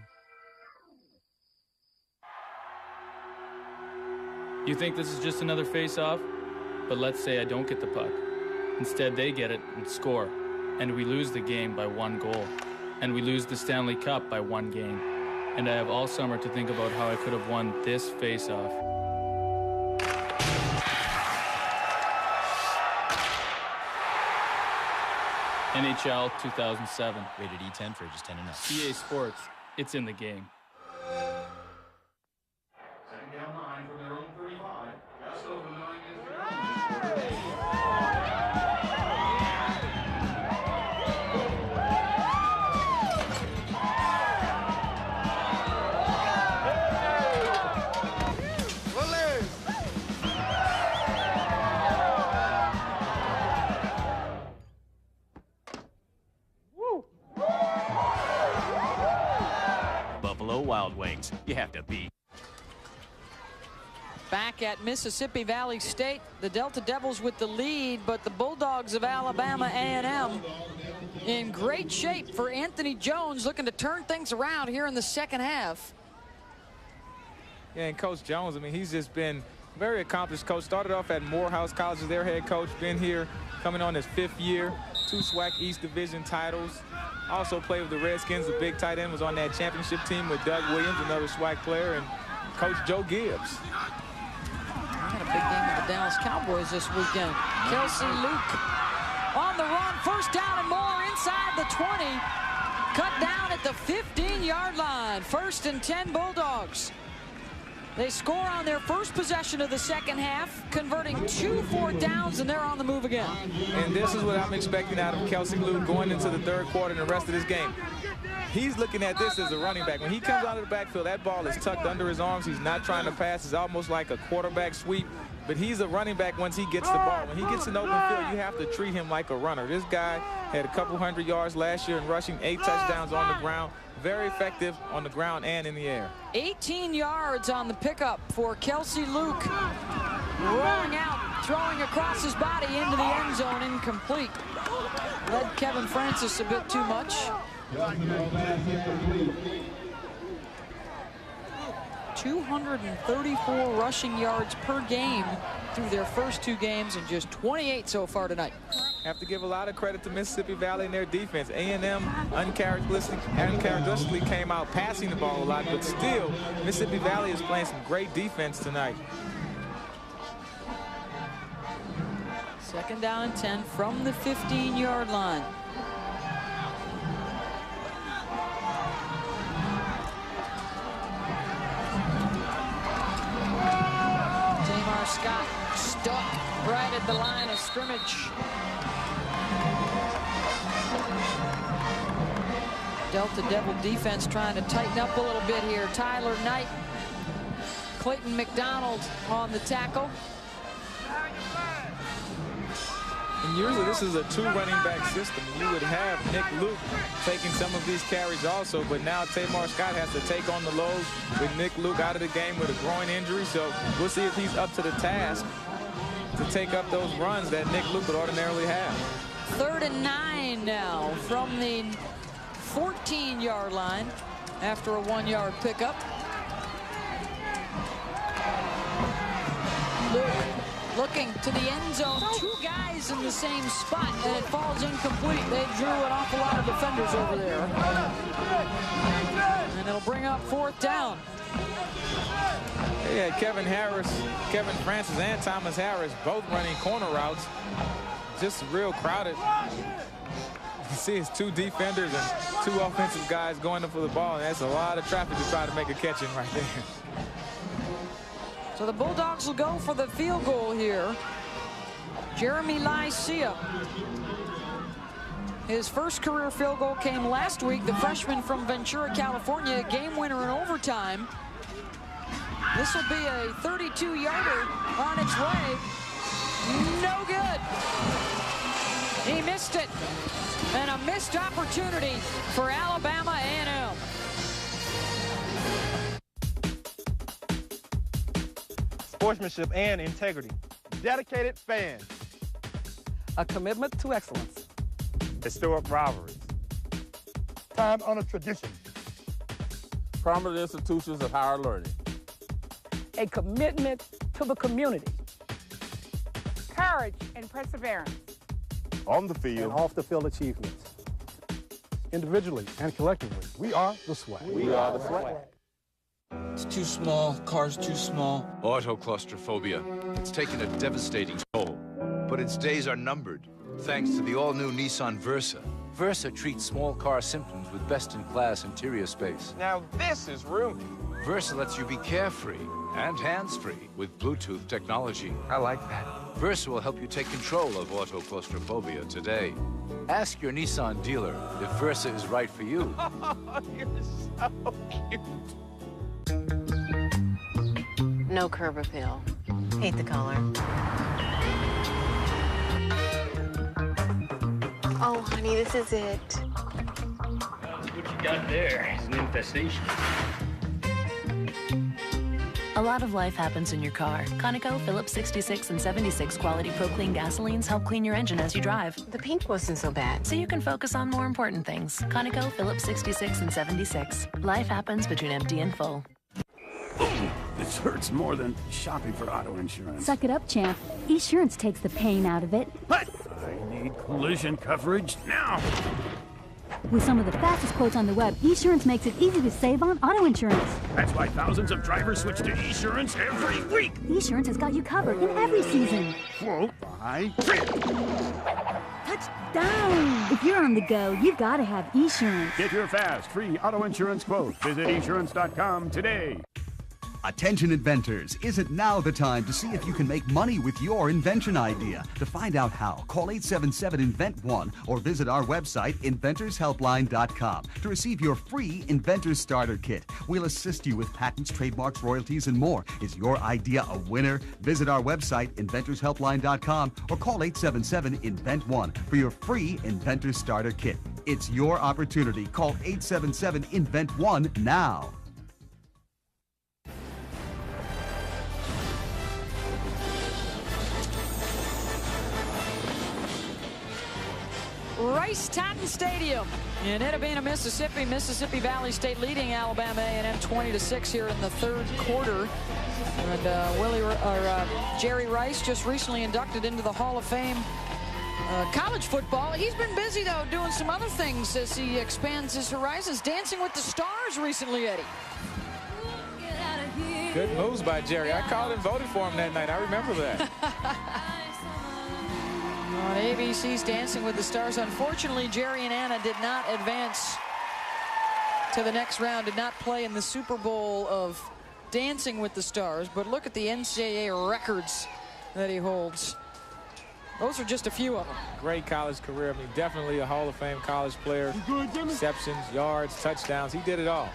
S26: You think this is just another face-off? But let's say I don't get the puck. Instead, they get it and score. And we lose the game by 1 goal. And we lose the Stanley Cup by 1 game. And I have all summer to think about how I could have won this face-off. NHL 2007.
S27: Rated E10 for ages 10 and up.
S26: EA Sports. It's in the game.
S7: Second down 9 from their own 35. Just over 9 minutes to
S10: Buffalo Wild Wings. You have to be.
S1: Back at Mississippi Valley State, the Delta Devils with the lead, but the Bulldogs of Alabama A&M in great shape for Anthony Jones, looking to turn things around here in the second half.
S2: Yeah, and Coach Jones, I mean, he's just been Very accomplished coach. Started off at Morehouse College as their head coach. Been here coming on his 5th year. 2 SWAC East Division titles. Also played with the Redskins. The big tight end was on that championship team with Doug Williams, another SWAC player, and Coach Joe Gibbs.
S1: Had a big game with the Dallas Cowboys this weekend. Kelsey Luke on the run. First down and more inside the 20. Cut down at the 15-yard line. 1st and 10 Bulldogs. They score on their first possession of the second half, converting 2 4th downs, and they're on the move again.
S2: And this is what I'm expecting out of Kelsey Luke going into the 3rd quarter and the rest of this game. He's looking at this as a running back. When he comes out of the backfield, that ball is tucked under his arms. He's not trying to pass. It's almost like a quarterback sweep. But he's a running back once he gets the ball. When he gets an open field, you have to treat him like a runner. This guy had a couple hundred yards last year in rushing, 8 touchdowns on the ground. Very effective on the ground and in the air.
S1: 18 yards on the pickup for Kelsey Luke. Rolling out, throwing across his body into the end zone, incomplete. Led Kevin Francis a bit too much. 234 rushing yards per game through their first 2 games and just 28 so far tonight.
S2: Have to give a lot of credit to Mississippi Valley and their defense. A&M uncharacteristically came out passing the ball a lot, but still, Mississippi Valley is playing some great defense tonight.
S1: 2nd down and 10 from the 15-yard line. Tamar Scott stuck right at the line of scrimmage. Delta Devil defense trying to tighten up a little bit here. Tyler Knight, Clayton McDonald on the tackle.
S2: And usually this is a 2 running back system. You would have Nick Luke taking some of these carries also, but now Tamar Scott has to take on the load with Nick Luke out of the game with a groin injury. So we'll see if he's up to the task to take up those runs that Nick Luke would ordinarily have.
S1: 3rd and 9 now from the 14-yard line after a 1-yard pickup. Luke looking to the end zone. 2 guys in the same spot, and it falls incomplete. They drew an awful lot of defenders over there. And it'll bring up 4th down.
S2: Yeah, Kevin Francis and Thomas Harris both running corner routes. Just real crowded. You see it's 2 defenders and 2 offensive guys going up for the ball, and that's a lot of traffic to try to make a catch in right there.
S1: So the Bulldogs will go for the field goal here. Jeremy Lycia. His first career field goal came last week. The freshman from Ventura, California, a game winner in overtime. This will be a 32-yarder on its way. No good. He missed it. And a missed opportunity for Alabama A&M.
S6: Sportsmanship and integrity. Dedicated fans.
S8: A commitment to excellence.
S6: Historic rivalries.
S13: Time-honored traditions.
S14: Prominent institutions of higher learning.
S8: A commitment to the community.
S20: Courage and perseverance.
S13: On the field.
S16: And off the field achievements. Individually and collectively, we are the SWAC.
S14: We are the SWAC.
S9: It's too small, cars too small. Autoclaustrophobia. It's taken a devastating toll. But its days are numbered, thanks to the all-new Nissan Versa. Versa treats small car symptoms with best-in-class interior space.
S21: Now this is roomy.
S9: Versa lets you be carefree and hands-free with Bluetooth technology.
S21: I like that.
S9: Versa will help you take control of autoclaustrophobia today. Ask your Nissan dealer if Versa is right for you.
S21: You're so cute.
S25: No curb appeal. Hate the color. Oh, honey, this is it.
S10: What you got there is an infestation.
S24: A lot of life happens in your car. Conoco, Phillips 66 and 76 quality Pro Clean gasolines help clean your engine as you drive.
S25: The pink wasn't so bad.
S24: So you can focus on more important things. Conoco, Phillips 66 and 76. Life happens between empty and full.
S4: This hurts more than shopping for auto insurance.
S5: Suck it up, champ. Esurance takes the pain out of it.
S4: What? I need collision coverage now.
S5: With some of the fastest quotes on the web, Esurance makes it easy to save on auto insurance.
S4: That's why thousands of drivers switch to Esurance every week.
S5: Esurance has got you covered in every season.
S4: Quote by
S5: Touchdown! If you're on the go, you've got to have Esurance.
S4: Get your fast, free auto insurance quote. Visit esurance.com today.
S15: Attention inventors, isn't now the time to see if you can make money with your invention idea? To find out how, call 877-INVENT-1 or visit our website, inventorshelpline.com, to receive your free Inventor Starter Kit. We'll assist you with patents, trademarks, royalties, and more. Is your idea a winner? Visit our website, inventorshelpline.com, or call 877-INVENT-1 for your free Inventor Starter Kit. It's your opportunity. Call 877-INVENT-1 now.
S1: Rice-Totten Stadium in Itta, Mississippi. Mississippi Valley State leading Alabama A&M 20-6 here in the third quarter. And Jerry Rice just recently inducted into the Hall of Fame. College football. He's been busy, though, doing some other things as he expands his horizons. Dancing with the Stars recently, Eddie.
S2: Good moves by Jerry. I called and voted for him that night. I remember that.
S1: On ABC's Dancing with the Stars. Unfortunately, Jerry and Anna did not advance to the next round, did not play in the Super Bowl of Dancing with the Stars. But look at the NCAA records that he holds. Those are just a few of them.
S2: Great college career. I mean, definitely a Hall of Fame college player. Receptions, yards, touchdowns. He did it all.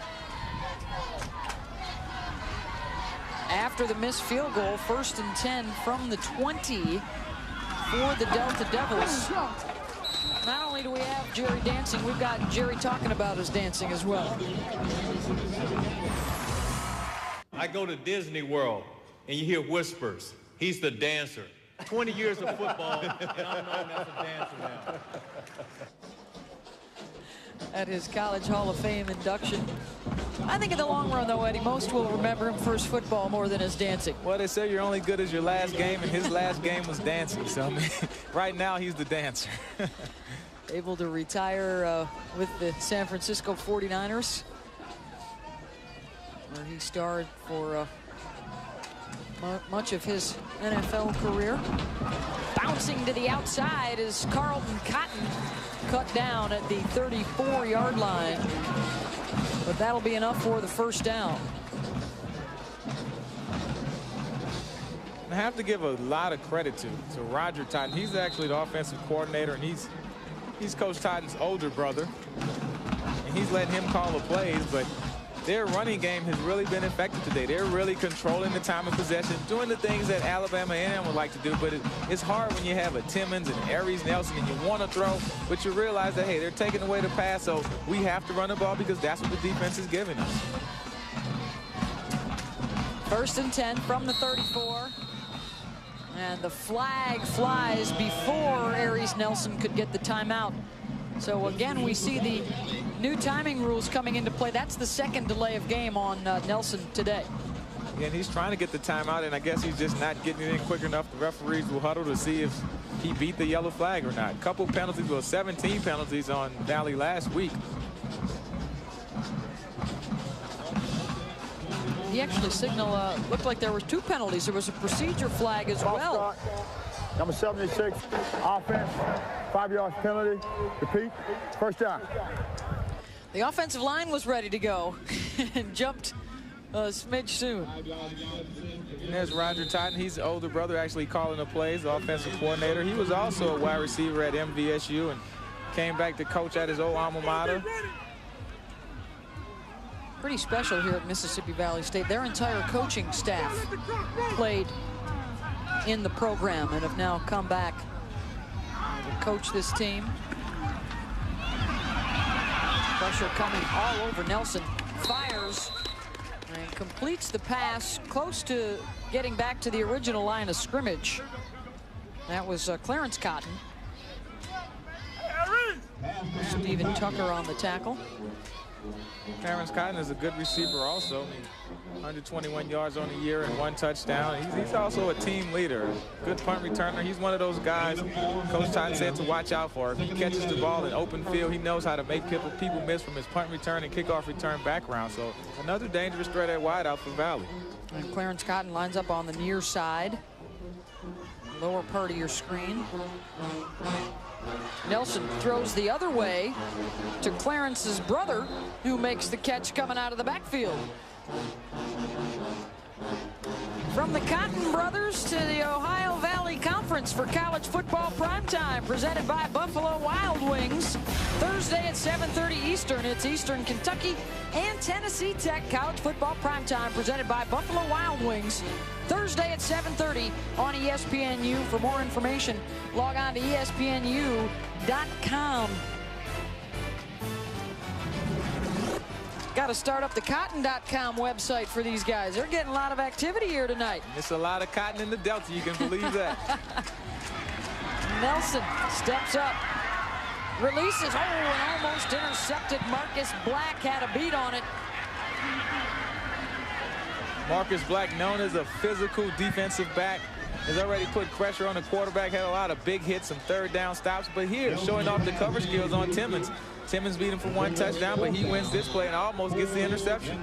S1: After the missed field goal, 1st and 10 from the 20 for the Delta Devils. Not only do we have Jerry dancing, we've got Jerry talking about his dancing as well.
S17: I go to Disney World and you hear whispers. He's the dancer. 20 years of football and I'm known as a dancer now.
S1: At his College Hall of Fame induction. I think in the long run, though, Eddie, most will remember him for his football more than his dancing.
S2: Well, they say you're only good as your last game, and his last game was dancing. So, I mean, right now, he's the dancer.
S1: Able to retire with the San Francisco 49ers, where he starred for much of his NFL career. Bouncing to the outside is Carlton Cotton, cut down at the 34-yard line. But that'll be enough for the first down.
S2: I have to give a lot of credit to Roger Totten. He's actually the offensive coordinator, and he's Coach Totten's older brother. And he's letting him call the plays, but their running game has really been effective today. They're really controlling the time of possession, doing the things that Alabama A&M would like to do, but it's hard when you have a Timmons and Aries Nelson and you want to throw, but you realize that, hey, they're taking away the pass, so we have to run the ball because that's what the defense is giving us.
S1: 1st and 10 from the 34. And the flag flies before Aries Nelson could get the timeout. So again, we see the new timing rules coming into play. That's the second delay of game on Nelson today.
S2: And he's trying to get the timeout, and I guess he's just not getting it in quick enough. The referees will huddle to see if he beat the yellow flag or not. A couple penalties, well, 17 penalties on Valley last week.
S1: He actually signaled, looked like there were 2 penalties. There was a procedure flag as well.
S13: Number 76, offense, 5 yards penalty. Repeat, first down.
S1: The offensive line was ready to go and jumped a smidge soon.
S2: And there's Roger Totten. He's the older brother, actually calling the plays, the offensive coordinator. He was also a wide receiver at MVSU and came back to coach at his old alma mater.
S1: Pretty special here at Mississippi Valley State. Their entire coaching staff played in the program and have now come back to coach this team. Pressure coming all over Nelson. Fires and completes the pass close to getting back to the original line of scrimmage. That was Clarence Cotton. Steven Tucker on the tackle.
S2: Clarence Cotton is a good receiver also. 121 yards on the year and 1 touchdown. He's also a team leader, good punt returner. He's one of those guys Coach Todd said to watch out for. If he catches the ball in open field, he knows how to make people miss from his punt return and kickoff return background. So another dangerous threat at wide out for Valley.
S1: And Clarence Cotton lines up on the near side, lower part of your screen. Nelson throws the other way to Clarence's brother, who makes the catch coming out of the backfield. From the Cotton brothers to the Ohio Valley Conference for college football primetime, presented by Buffalo Wild Wings. Thursday at 7:30 Eastern, it's Eastern Kentucky and Tennessee Tech college football primetime, presented by Buffalo Wild Wings. Thursday at 7:30 on ESPNU. For more information, log on to ESPNU.com. Got to start up the Cotton.com website for these guys. They're getting a lot of activity here tonight.
S2: It's a lot of cotton in the Delta, you can believe that.
S1: Nelson steps up, releases, and almost intercepted. Marcus Black had a beat on it.
S2: Marcus Black, known as a physical defensive back, has already put pressure on the quarterback, had a lot of big hits, some third down stops, but here, showing off the cover skills on Timmons. Timmons beat him for 1 touchdown, but he wins this play and almost gets the interception.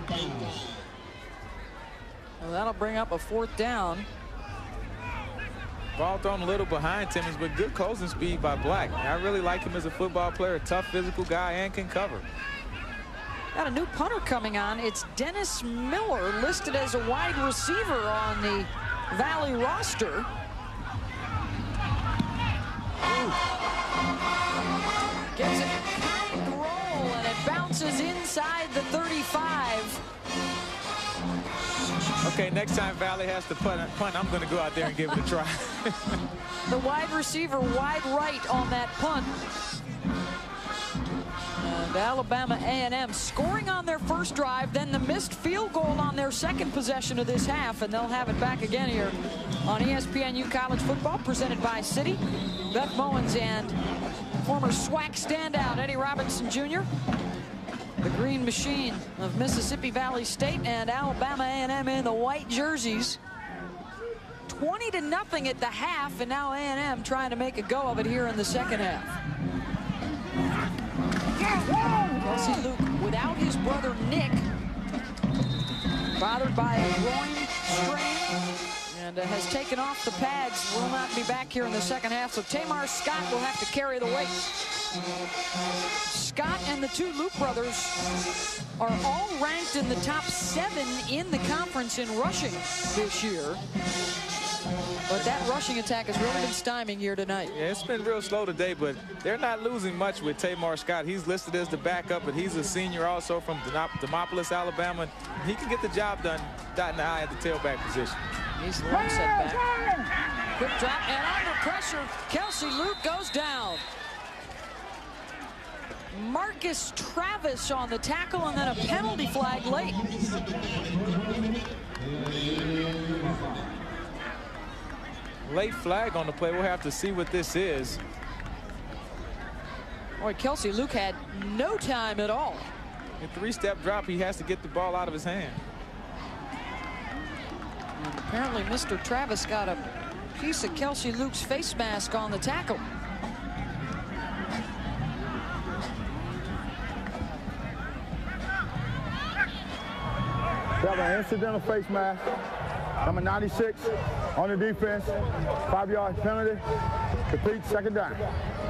S1: Well, that'll bring up a 4th down.
S2: Ball thrown a little behind Timmons, but good closing speed by Black. I really like him as a football player, a tough physical guy, and can cover.
S1: Got a new punter coming on. It's Dennis Miller, listed as a wide receiver on the Valley roster. Gets it kind of roll, and it bounces inside the 35.
S2: Okay, next time Valley has to punt, I'm going to go out there and give it a try.
S1: The wide receiver wide right on that punt. And Alabama A&M scoring on their first drive, then the missed field goal on their second possession of this half, and they'll have it back again here on ESPNU College Football, presented by Citi. Beth Mowens and former SWAC standout Eddie Robinson Jr., the Green Machine of Mississippi Valley State, and Alabama A&M in the white jerseys. 20-0 at the half, and now A&M trying to make a go of it here in the second half. Kelsey Luke without his brother Nick, bothered by a groin strain, and has taken off the pads. Will not be back here in the second half, so Tamar Scott will have to carry the weight. Scott and the 2 Luke brothers are all ranked in the top 7 in the conference in rushing this year. But that rushing attack has really been stymieing here tonight.
S2: Yeah, it's been real slow today, but they're not losing much with Tamar Scott. He's listed as the backup, but he's a senior also from Demopolis, Alabama. He can get the job done, dotting the I at the tailback position.
S1: He's the long setback. Quick drop, and under pressure, Kelsey Luke goes down. Marcus Travis on the tackle, and then a penalty flag late.
S2: Late flag on the play. We'll have to see what this is.
S1: Boy, Kelsey Luke had no time at all.
S2: A 3-step drop, he has to get the ball out of his hand.
S1: And apparently Mr. Travis got a piece of Kelsey Luke's face mask on the tackle.
S13: They have an incidental face mask. Number 96 on the defense. 5-yard penalty. Complete second down.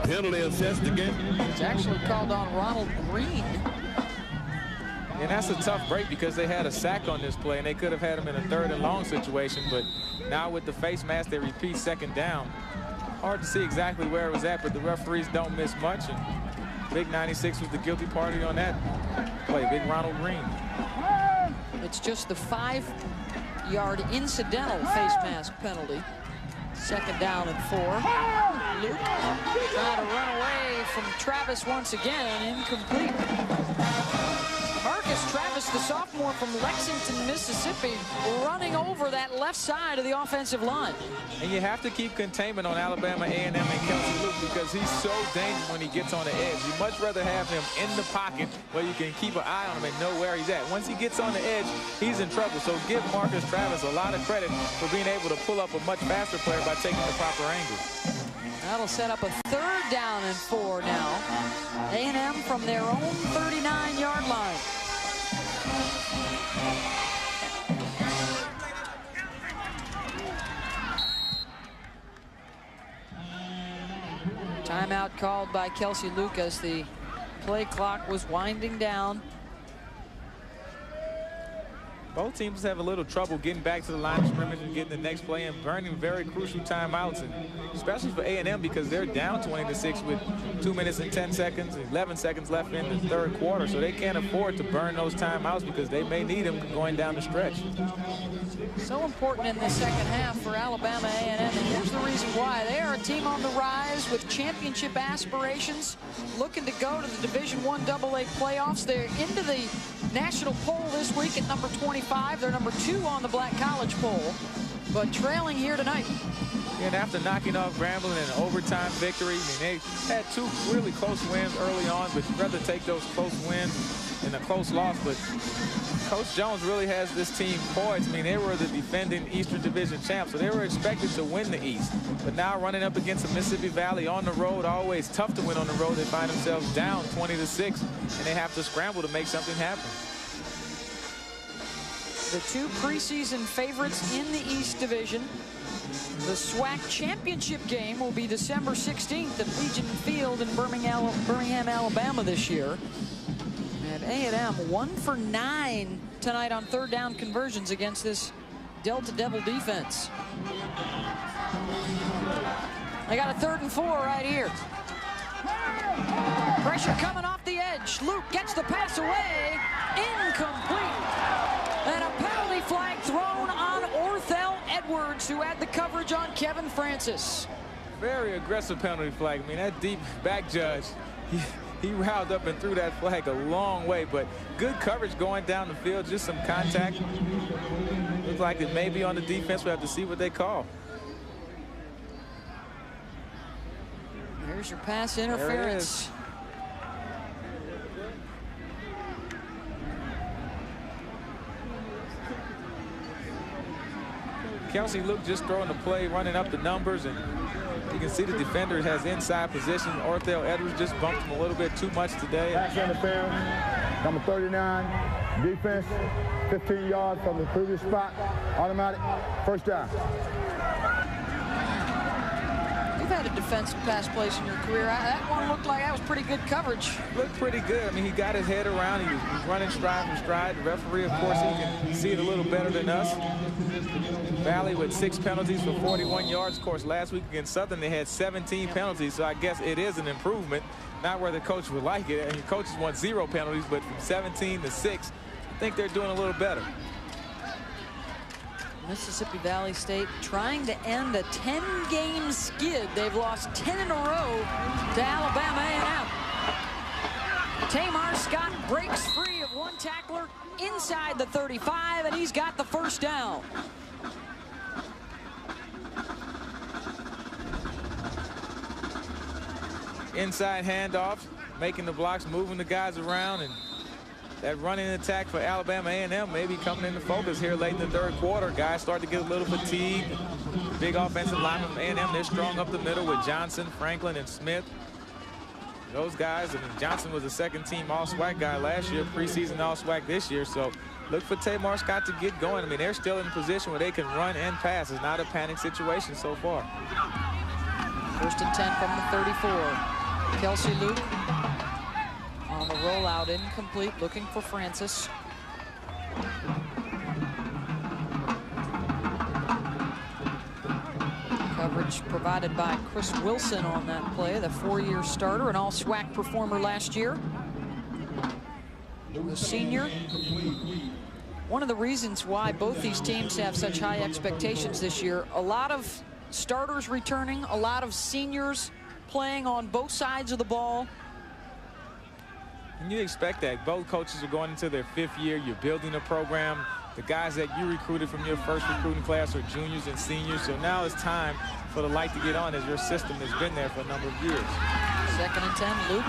S14: Penalty assessed again.
S1: It's actually called on Ronald Green.
S2: And that's a tough break because they had a sack on this play, and they could have had him in a 3rd and long situation. But now with the face mask, they repeat second down. Hard to see exactly where it was at, but the referees don't miss much. And Big 96 was the guilty party on that play. Big Ronald Green.
S1: It's just the 5-yard incidental face mask penalty. Second down and 4. Luke trying to run away from Travis once again, incomplete. Marcus Travis the sophomore from Lexington, Mississippi, running over that left side of the offensive line.
S2: And you have to keep containment on Alabama A&M and Kelsey Luke because he's so dangerous when he gets on the edge. You'd much rather have him in the pocket where you can keep an eye on him and know where he's at. Once he gets on the edge, he's in trouble. So give Marcus Travis a lot of credit for being able to pull up a much faster player by taking the proper angle.
S1: That'll set up a 3rd down and 4 now. A&M from their own 39-yard line. Timeout called by Kelsey Luke as the play clock was winding down.
S2: Both teams have a little trouble getting back to the line of scrimmage and getting the next play and burning very crucial timeouts, and especially for A&M because they're down 20-6 with 2 minutes and 10 seconds, 11 seconds left in the 3rd quarter, so they can't afford to burn those timeouts because they may need them going down the stretch.
S1: So important in the second half for Alabama A&M, and here's the reason why. They are a team on the rise with championship aspirations, looking to go to the Division I AA playoffs. They're into the national poll this week at number 25. They're number 2 on the Black College poll, but trailing here tonight.
S2: And after knocking off Grambling in an overtime victory, I mean, they had 2 really close wins early on, but you'd rather take those close wins in a close loss. But Coach Jones really has this team poised. I mean, they were the defending Eastern Division champs, so they were expected to win the East. But now running up against the Mississippi Valley on the road, always tough to win on the road. They find themselves down 20-6, and they have to scramble to make something happen.
S1: The 2 preseason favorites in the East Division. The SWAC championship game will be December 16th at Legion Field in Birmingham, Alabama this year. And A&M 1 for 9 tonight on 3rd down conversions against this Delta Devil defense. They got a 3rd and 4 right here. Pressure coming off the edge. Luke gets the pass away. Incomplete. And a penalty flag thrown on Orthel Edwards, who had the coverage on Kevin Francis.
S2: Very aggressive penalty flag. I mean, that deep back judge, he riled up and threw that flag a long way, but good coverage going down the field, just some contact. Looks like it may be on the defense. We have to see what they call.
S1: Here's your pass interference.
S2: Kelsey Luke just throwing the play, running up the numbers, and you can see the defender has inside position. Orthel Edwards just bumped him a little bit too much today.
S13: Pass interference, number 39, defense, 15 yards from the previous spot, automatic, 1st down.
S1: You've had a defensive pass plays in your career. That one looked like that was pretty good coverage.
S2: Looked pretty good. I mean, he got his head around. He was running stride for stride. The referee, of course, he can see it a little better than us. Valley with 6 penalties for 41 yards. Of course, last week against Southern, they had 17 penalties, so I guess it is an improvement. Not where the coach would like it. And the coaches want 0 penalties, but from 17 to 6, I think they're doing a little better.
S1: Mississippi Valley State trying to end a 10-game skid. They've lost 10 in a row to Alabama A&M. Tamar Scott breaks free of 1 tackler inside the 35, and he's got the 1st down.
S2: Inside handoffs, making the blocks, moving the guys around, and that running attack for Alabama A&M may be coming into focus here late in the 3rd quarter. Guys start to get a little fatigued. Big offensive lineman from A&M, they're strong up the middle with Johnson, Franklin, and Smith. Those guys, I mean, Johnson was a 2nd-team All-SWAC guy last year, preseason All-SWAC this year, so look for Tamar Scott to get going. I mean, they're still in a position where they can run and pass. It's not a panic situation so far.
S1: 1st and 10 from the 34. Kelsey Luke on the rollout, incomplete, looking for Francis. Coverage provided by Chris Wilson on that play, the 4-year starter, an all-SWAC performer last year. The senior. One of the reasons why both these teams have such high expectations this year, a lot of starters returning, a lot of seniors playing on both sides of the ball.
S2: And you expect that. Both coaches are going into their 5th year. You're building a program. The guys that you recruited from your first recruiting class are juniors and seniors. So now it's time for the light to get on as your system has been there for a number of years.
S1: 2nd and 10, Luke.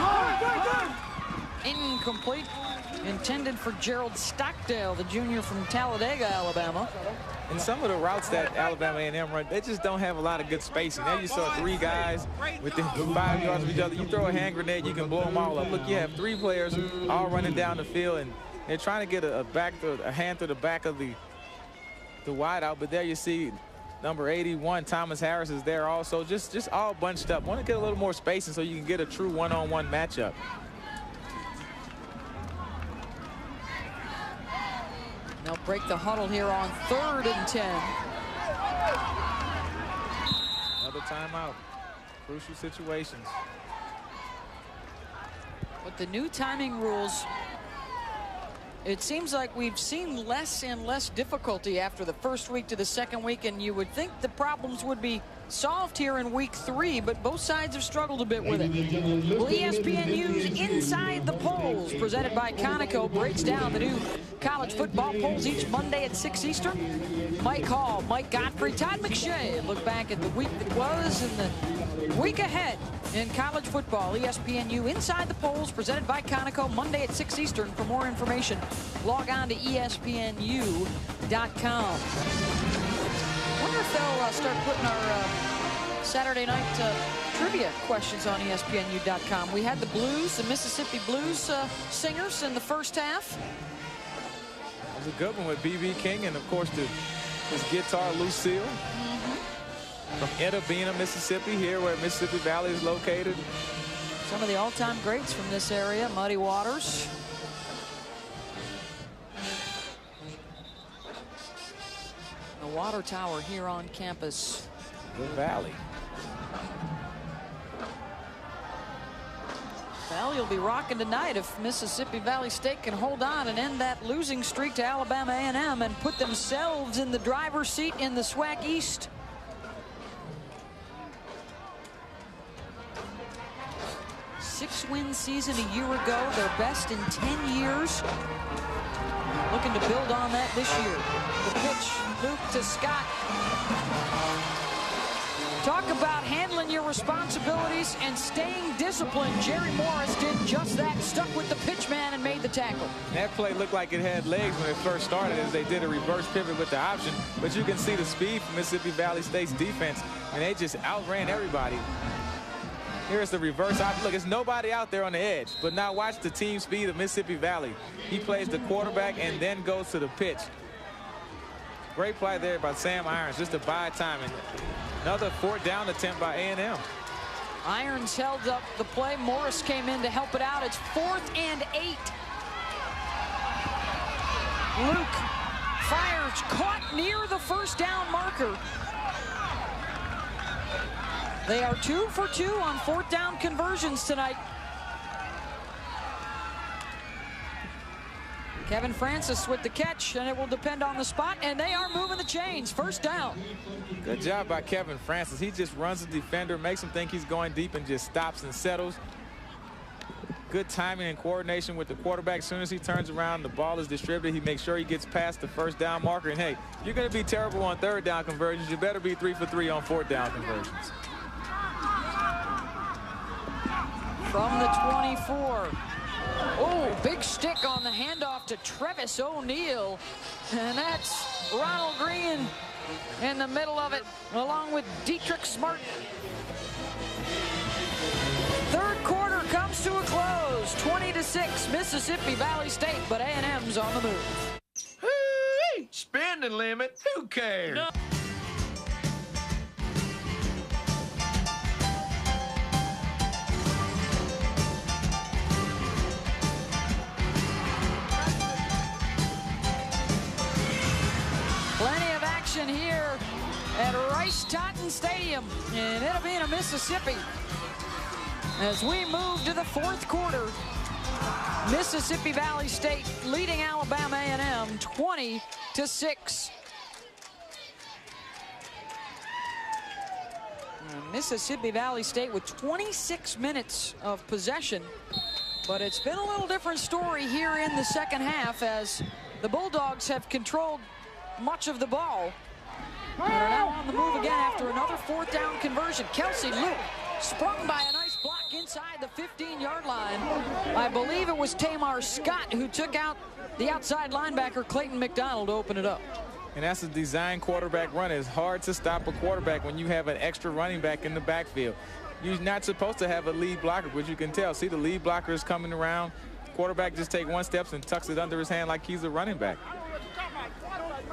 S1: Incomplete. Intended for Gerald Stockdale, the junior from Talladega, Alabama.
S2: And some of the routes that Alabama A&M run, they just don't have a lot of good spacing. There you saw 3 guys within 5 yards of each other. You throw a hand grenade, you can blow them all up. Look, you have 3 players all running down the field, and they're trying to get a hand through the back of the wideout. But there you see number 81, Thomas Harris, is there also. Just all bunched up. Want to get a little more spacing so you can get a true one-on-one matchup.
S1: They'll break the huddle here on 3rd and 10.
S2: Another timeout. Crucial situations.
S1: With the new timing rules, it seems like we've seen less and less difficulty after the first week to the second week, and you would think the problems would be solved here in week 3, but both sides have struggled a bit with it. Well, ESPN News Inside the Polls, presented by Conoco, breaks down the new college football polls each Monday at 6 Eastern. Mike Hall, Mike Godfrey, Todd McShay look back at the week that was and the week ahead in college football. ESPNU Inside the Polls, presented by Conoco, Monday at 6 Eastern. For more information, log on to ESPNU.com. I wonder if they'll start putting our Saturday night trivia questions on ESPNU.com. We had the Blues, the Mississippi Blues singers in the first half.
S2: It was a good one with B.B. King and, of course, his guitar, Lucille. From Etta Bena, Mississippi, here where Mississippi Valley is located.
S1: Some of the all-time greats from this area, Muddy Waters. The water tower here on campus.
S2: The Valley.
S1: Well, you'll be rocking tonight if Mississippi Valley State can hold on and end that losing streak to Alabama A&M and put themselves in the driver's seat in the SWAC East. Six-win season a year ago, their best in 10 years. Looking to build on that this year. The pitch, Luke to Scott. Talk about handling your responsibilities and staying disciplined. Jerry Morris did just that, stuck with the pitch man and made the tackle.
S2: That play looked like it had legs when it first started as they did a reverse pivot with the option, but you can see the speed from Mississippi Valley State's defense, and they just outran everybody. Here's the reverse option. Look, there's nobody out there on the edge, but now watch the team speed of Mississippi Valley. He plays the quarterback and then goes to the pitch. Great play there by Sam Irons, just to buy time. And another 4th down attempt by A&M.
S1: Irons held up the play. Morris came in to help it out. It's 4th and 8. Luke fires, caught near the 1st down marker. They are 2 for 2 on 4th down conversions tonight. Kevin Francis with the catch, and it will depend on the spot, and they are moving the chains. 1st down.
S2: Good job by Kevin Francis. He just runs the defender, makes him think he's going deep, and just stops and settles. Good timing and coordination with the quarterback. As soon as he turns around, the ball is distributed. He makes sure he gets past the 1st down marker. And hey, you're going to be terrible on 3rd down conversions. You better be 3 for 3 on 4th down conversions.
S1: From the 24. Oh, big stick on the handoff to Travis O'Neal. And that's Ronald Green in the middle of it, along with Dietrich Smart. 3rd quarter comes to a close, 20-6, Mississippi Valley State, but A&M's on the move.
S21: Hey, spending limit, who cares? No.
S1: Plenty of action here at Rice-Totten Stadium in Etta Bena, Mississippi. As we move to the 4th quarter, Mississippi Valley State leading Alabama A&M 20-6. Mississippi Valley State with 26 minutes of possession But it's been a little different story here in the second half as the Bulldogs have controlled much of the ball. And are now on the move again after another 4th down conversion. Kelsey Luke sprung by a nice block inside the 15-yard line. I believe it was Tamar Scott who took out the outside linebacker Clayton McDonald to open it up.
S2: And that's a design quarterback run. It's hard to stop a quarterback when you have an extra running back in the backfield. You're not supposed to have a lead blocker, but you can tell. See, the lead blocker is coming around. Quarterback just take 1 step and tucks it under his hand like he's a running back.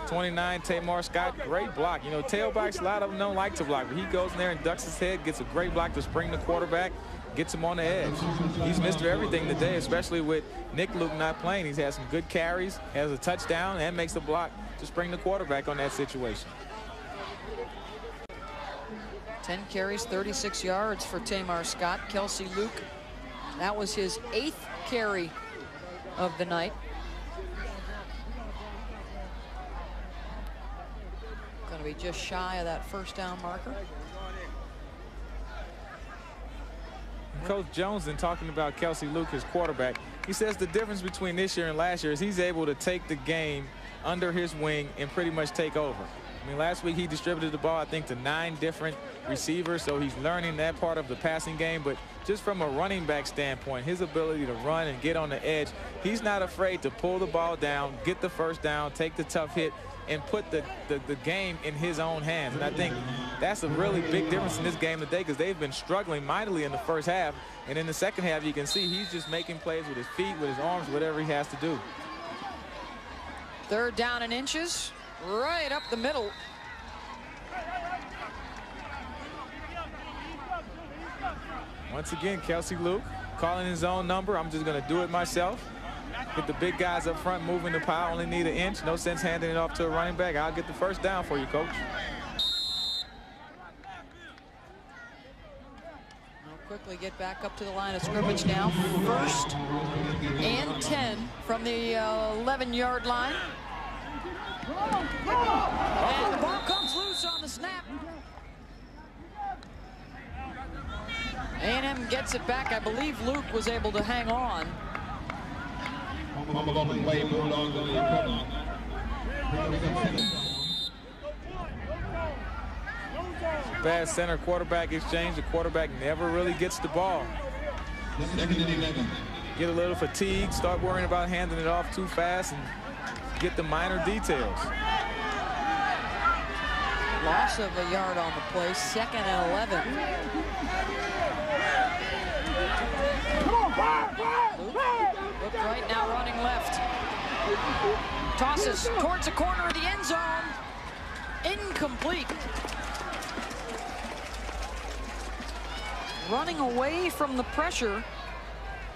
S2: 29, Tamar Scott, great block. You know, tailbacks, a lot of them don't like to block, but he goes in there and ducks his head, gets a great block to spring the quarterback, gets him on the edge. He's Mr. Everything today, especially with Nick Luke not playing. He's had some good carries, has a touchdown, and makes a block to spring the quarterback on that situation.
S1: 10 carries, 36 yards for Tamar Scott. Kelsey Luke, that was his 8th carry of the night. Going to be just shy of that 1st down marker.
S2: Coach Jones, in talking about Kelsey Luke, his quarterback, he says the difference between this year and last year is he's able to take the game under his wing and pretty much take over. I mean, last week he distributed the ball, I think, to 9 different receivers, so he's learning that part of the passing game. But just from a running back standpoint, his ability to run and get on the edge, he's not afraid to pull the ball down, get the 1st down, take the tough hit, and put the game in his own hands. And I think that's a really big difference in this game today because they've been struggling mightily in the first half. And in the second half, you can see he's just making plays with his feet, with his arms, whatever he has to do.
S1: 3rd down and inches, right up the middle.
S2: Once again, Kelsey Luke calling his own number. I'm just going to do it myself. Get the big guys up front moving the pile. Only need an inch. No sense handing it off to a running back. I'll get the 1st down for you, Coach.
S1: They'll quickly get back up to the line of scrimmage now. 1st and 10 from the 11-yard line. And the ball comes loose on the snap. A&M gets it back. I believe Luke was able to hang on.
S2: Bad center quarterback exchange. The quarterback never really gets the ball. Get a little fatigued, start worrying about handing it off too fast, and get the minor details.
S1: Loss of a yard on the play, 2nd and 11. Luke right now running left. Tosses towards the corner of the end zone. Incomplete. Running away from the pressure.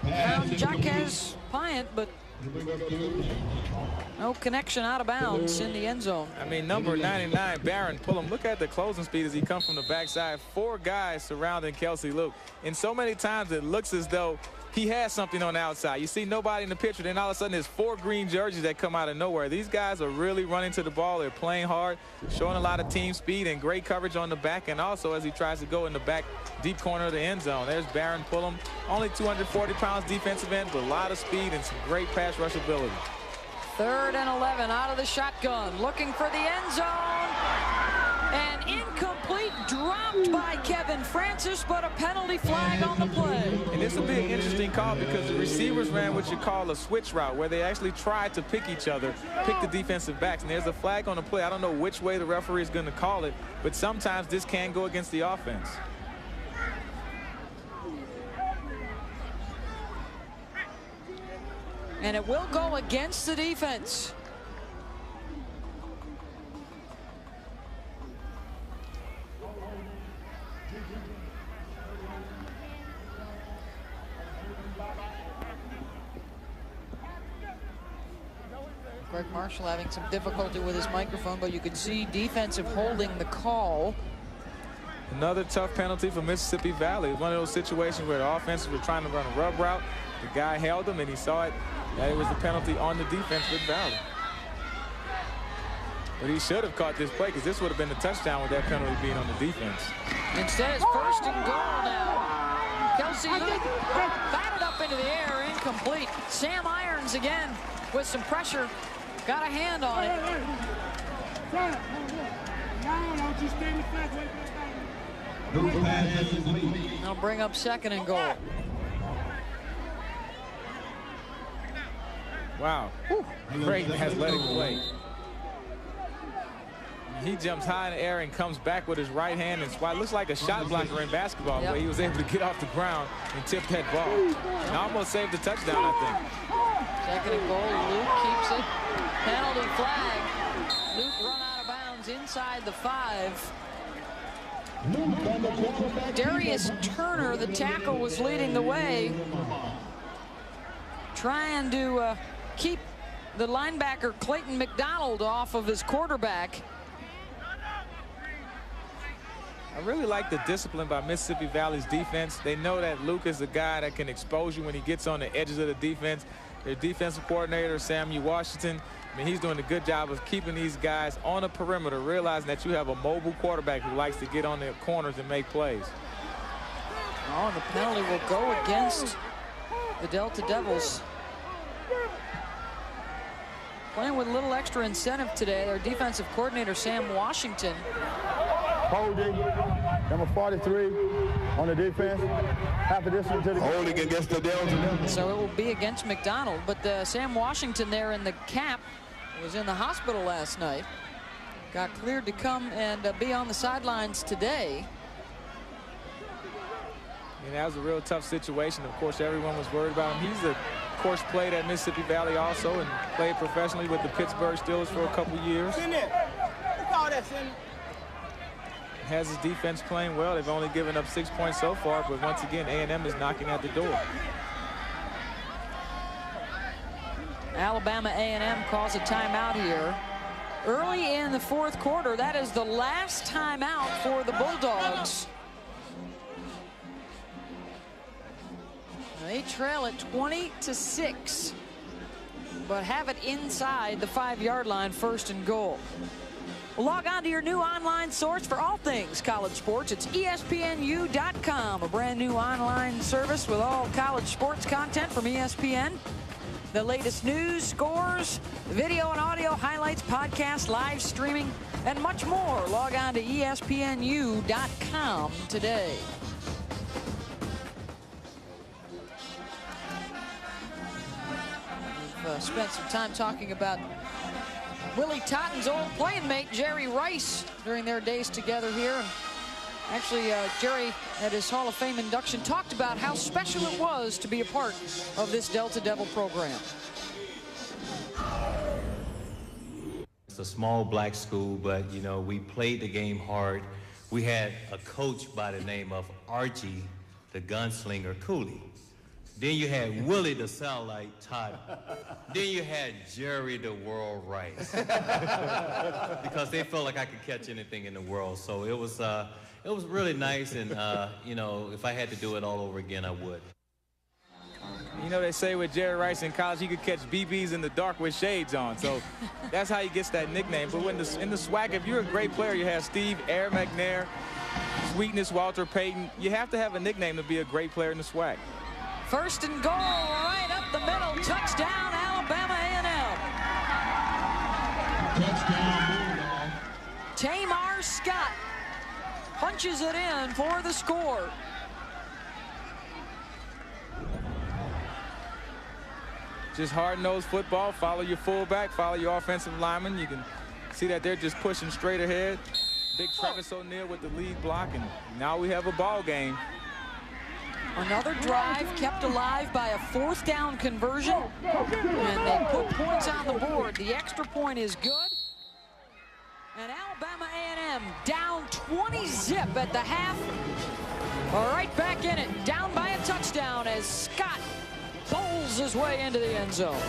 S1: Jaquez Pyant, but no connection out of bounds in the end zone.
S2: I mean, number 99, Barron Pullum. Look at the closing speed as he comes from the backside. 4 guys surrounding Kelsey Luke. And so many times it looks as though he has something on the outside. You see nobody in the picture, then all of a sudden there's 4 green jerseys that come out of nowhere. These guys are really running to the ball. They're playing hard, showing a lot of team speed and great coverage on the back, and also as he tries to go in the back deep corner of the end zone. There's Barron Pullum, only 240 pounds defensive end, but a lot of speed and some great pass rush ability.
S1: 3rd and 11 out of the shotgun, looking for the end zone. And incomplete, dropped by Kevin Francis, but a penalty flag on the play.
S2: And this will be an interesting call because the receivers ran what you call a switch route, where they actually tried to pick each other, pick the defensive backs. And there's a flag on the play. I don't know which way the referee is going to call it, but sometimes this can go against the offense.
S1: And it will go against the defense. Greg Marshall having some difficulty with his microphone, but you can see defensive holding the call.
S2: Another tough penalty for Mississippi Valley. It's one of those situations where the offenses were trying to run a rub route. The guy held him, and he saw it. That it was the penalty on the defense with Valley. But he should have caught this play because this would have been the touchdown with that penalty being on the defense.
S1: Instead, it's 1st and goal now. Kelsey Luke batted up up into the air, incomplete. Sam Irons again with some pressure. Got a hand on it. They'll bring up 2nd and goal.
S2: Wow. Great athletic play. He jumps high in the air and comes back with his right hand, and it looks like a shot blocker in basketball, where he was able to get off the ground and tip that ball. And almost saved the touchdown, I think.
S1: 2nd and goal. Luke keeps it. Penalty flag. Luke run out of bounds inside the 5. Darius Turner, the tackle, was leading the way, trying to keep the linebacker Clayton McDonald off of his quarterback.
S2: I really like the discipline by Mississippi Valley's defense. They know that Luke is a guy that can expose you when he gets on the edges of the defense. Their defensive coordinator, Samuel Washington, I mean, he's doing a good job of keeping these guys on the perimeter, realizing that you have a mobile quarterback who likes to get on the corners and make plays.
S1: Oh, the penalty will go against the Delta Devils. Playing with a little extra incentive today, their defensive coordinator, Sam Washington.
S13: Holding, number 43 on the defense. Half a distance to the holding against the Delta.
S1: So it will be against McDonald, but Sam Washington there in the cap was in the hospital last night. Got cleared to come and be on the sidelines today.
S2: And that was a real tough situation. Of course, everyone was worried about him. He's, of course, played at Mississippi Valley also and played professionally with the Pittsburgh Steelers for a couple years. Has his defense playing well. They've only given up 6 points so far, but once again, A&M is knocking at the door.
S1: Alabama A&M calls a timeout here. Early in the 4th quarter, that is the last timeout for the Bulldogs. They trail at 20-6, but have it inside the 5-yard line, 1st and goal. Log on to your new online source for all things college sports. It's ESPNU.com, a brand new online service with all college sports content from ESPN. The latest news, scores, video and audio highlights, podcasts, live streaming, and much more. Log on to ESPNU.com today. We've spent some time talking about Willie Totten's old playing mate, Jerry Rice, during their days together here. And actually, Jerry, at his Hall of Fame induction, talked about how special it was to be a part of this Delta Devil program.
S17: It's a small black school, but, you know, we played the game hard. We had a coach by the name of Archie, the gunslinger Cooley. Then you had Willie the satellite Todd. Then you had Jerry the World Rice. Because they felt like I could catch anything in the world. So it was really nice, and you know, if I had to do it all over again, I would.
S2: You know, they say with Jerry Rice in college, he could catch BBs in the dark with shades on. So that's how he gets that nickname. But when in the SWAC, if you're a great player, you have Steve Air McNair, Sweetness Walter Payton. You have to have a nickname to be a great player in the SWAC.
S1: 1st and goal, right up the middle. Touchdown, Alabama A&M. Touchdown, Tamar Scott punches it in for the score.
S2: Just hard-nosed football. Follow your fullback, follow your offensive lineman. You can see that they're just pushing straight ahead. Big Travis O'Neal with the lead block, and now we have a ball game.
S1: Another drive kept alive by a 4th down conversion, and they put points on the board. The extra point is good, and Alabama A&M down 20-zip at the half. All right, back in it, down by a touchdown as Scott bowls his way into the end zone.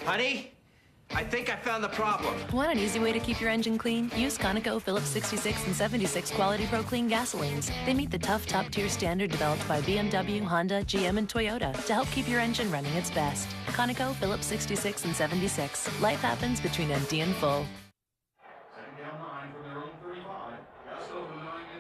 S3: Honey,
S21: I think I found the problem.
S24: Want an easy way to keep your engine clean? Use Conoco Phillips 66 and 76 Quality Pro Clean gasolines. They meet the tough top-tier standard developed by BMW, Honda, GM, and Toyota to help keep your engine running its best. Conoco Phillips 66 and 76. Life happens between empty and full.
S7: Second down 9 from their own 35. Just over the 9 is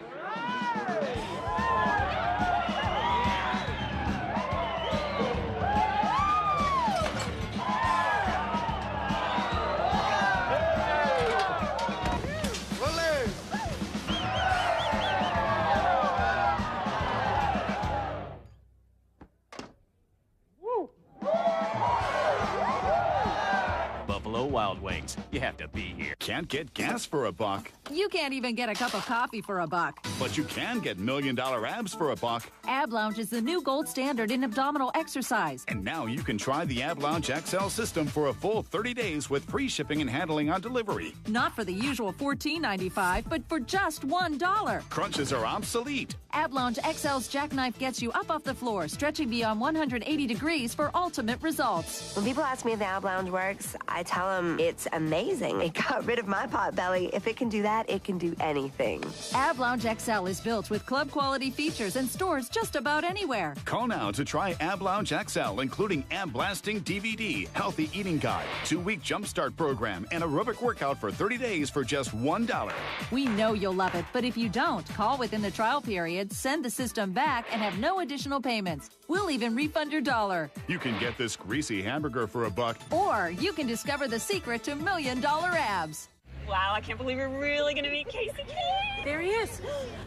S3: Buffalo Wild Wings. You have to be here.
S4: Can't get gas for a buck,
S11: You can't even get a cup of coffee for a buck.
S4: but you can get $1 million abs for a buck.
S11: Ab Lounge is the new gold standard in abdominal exercise.
S4: And now you can try the Ab Lounge XL system for a full 30 days with free shipping and handling on delivery.
S11: Not for the usual $14.95, but for just $1.
S4: Crunches are obsolete.
S11: Ab Lounge XL's jackknife gets you up off the floor, stretching beyond 180 degrees for ultimate results.
S12: When people ask me if the Ab Lounge works, I tell them it's amazing. It got rid of my pot belly. If it can do that, it can do anything.
S11: Ab Lounge XL is built with club quality features and stores just about anywhere.
S4: Call now to try Ab Lounge XL, including Ab Blasting DVD, Healthy Eating Guide, 2-week Jumpstart Program, and aerobic workout for 30 days for just $1.
S11: We know you'll love it, but if you don't, call within the trial period, send the system back, and have no additional payments. We'll even refund your $1.
S4: You can get this greasy hamburger for a buck.
S11: Or you can discover the secret to $1 million abs.
S18: Wow, I can't believe we're really going to meet Casey King.
S12: There he is.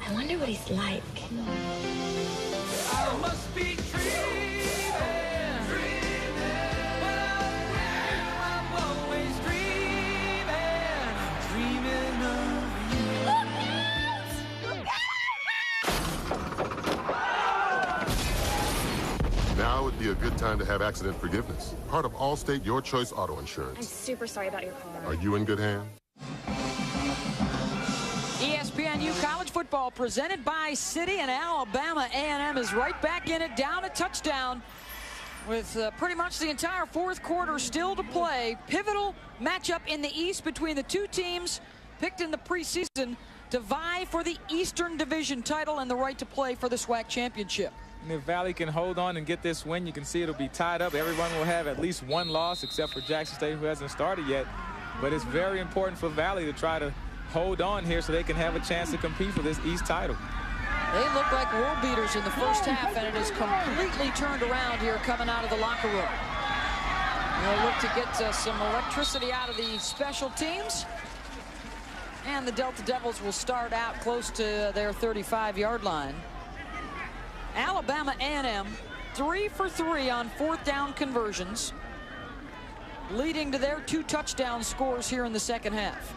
S12: I wonder what he's like.
S21: I must be dreaming. But I'm always dreaming of you.
S22: Now would be a good time to have accident forgiveness. Part of Allstate Your Choice Auto
S18: I'm
S22: Insurance.
S18: super sorry about your car.
S22: Are you in good hands?
S1: ESPNU College Football presented by City, and Alabama A&M is right back in it, down a touchdown with pretty much the entire fourth quarter still to play. Pivotal matchup in the East between the two teams picked in the preseason to vie for the Eastern Division title and the right to play for the SWAC championship.
S2: And if Valley can hold on and get this win, you can see it'll be tied up. Everyone will have at least one loss except for Jackson State, who hasn't started yet. But it's very important for Valley to try to hold on here so they can have a chance to compete for this East title.
S1: They look like world beaters in the first half, and it is completely turned around here coming out of the locker room. They'll look to get some electricity out of the special teams. And the Delta Devils will start out close to their 35-yard line. Alabama A&M 3 for 3 on fourth down conversions, leading to their 2 touchdown scores here in the second half.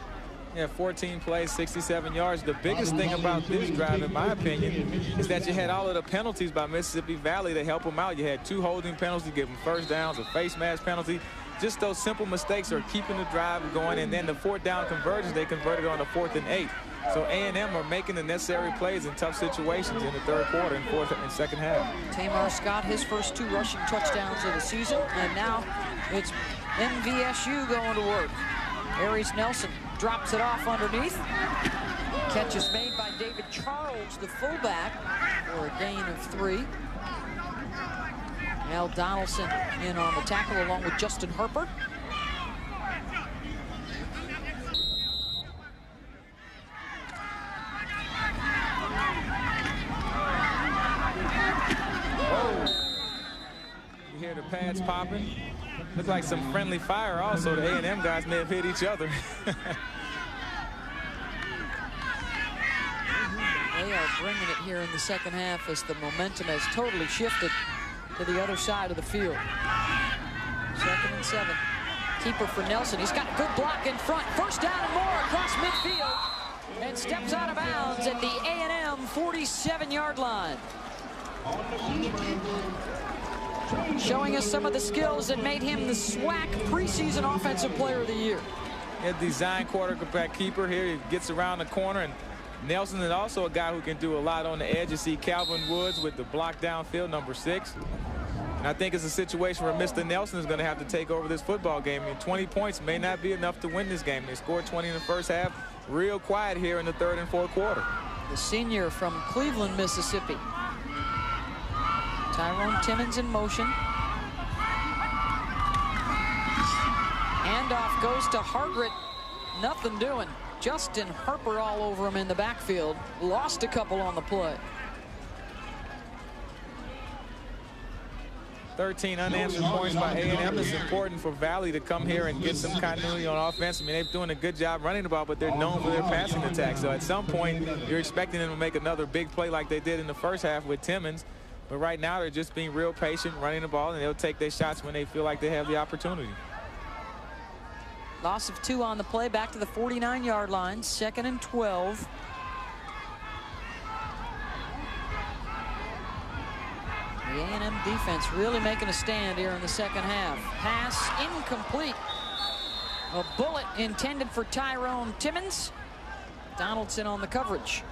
S2: Yeah, 14 plays, 67 yards. The biggest thing about this drive, in my opinion, is that you had all of the penalties by Mississippi Valley to help them out. You had 2 holding penalties to give them first downs, a face mask penalty. Just those simple mistakes are keeping the drive going, and then the fourth down conversions, they converted on the 4th and 8. So A&M are making the necessary plays in tough situations in the third quarter and fourth and second half.
S1: Tamar Scott, his first 2 rushing touchdowns of the season, and now it's MVSU going to work. Aries Nelson drops it off underneath. Catch is made by David Charles, the fullback, for a gain of 3. Al Donaldson in on the tackle along with Justin Harper.
S2: You hear the pads popping. Look like some friendly fire also. The A&M guys may have hit each other.
S1: They are bringing it here in the second half as the momentum has totally shifted to the other side of the field. 2nd and 7. Keeper for Nelson. He's got a good block in front. First down and more across midfield. And steps out of bounds at the A&M 47-yard line. Showing us some of the skills that made him the SWAC preseason Offensive Player of the Year.
S2: A design quarterback keeper here. He gets around the corner, and Nelson is also a guy who can do a lot on the edge. You see Calvin Woods with the block downfield, number 6. And I think it's a situation where Mr. Nelson is going to have to take over this football game. I mean, 20 points may not be enough to win this game. They scored 20 in the first half. Real quiet here in the third and fourth quarter.
S1: The senior from Cleveland, Mississippi. Tyrone Timmons in motion. Handoff goes to Hargret. Nothing doing. Justin Harper all over him in the backfield. Lost a couple on the play.
S2: 13 unanswered points by A&M. It's important for Valley to come here and get some continuity on offense. I mean, they're doing a good job running the ball, but they're known for their passing attack. So at some point, you're expecting them to make another big play like they did in the first half with Timmons. But right now, they're just being real patient, running the ball, and they'll take their shots when they feel like they have the opportunity.
S1: Loss of 2 on the play, back to the 49-yard line, 2nd and 12. The A&M defense really making a stand here in the second half. Pass incomplete. A bullet intended for Tyrone Timmons. Donaldson on the coverage.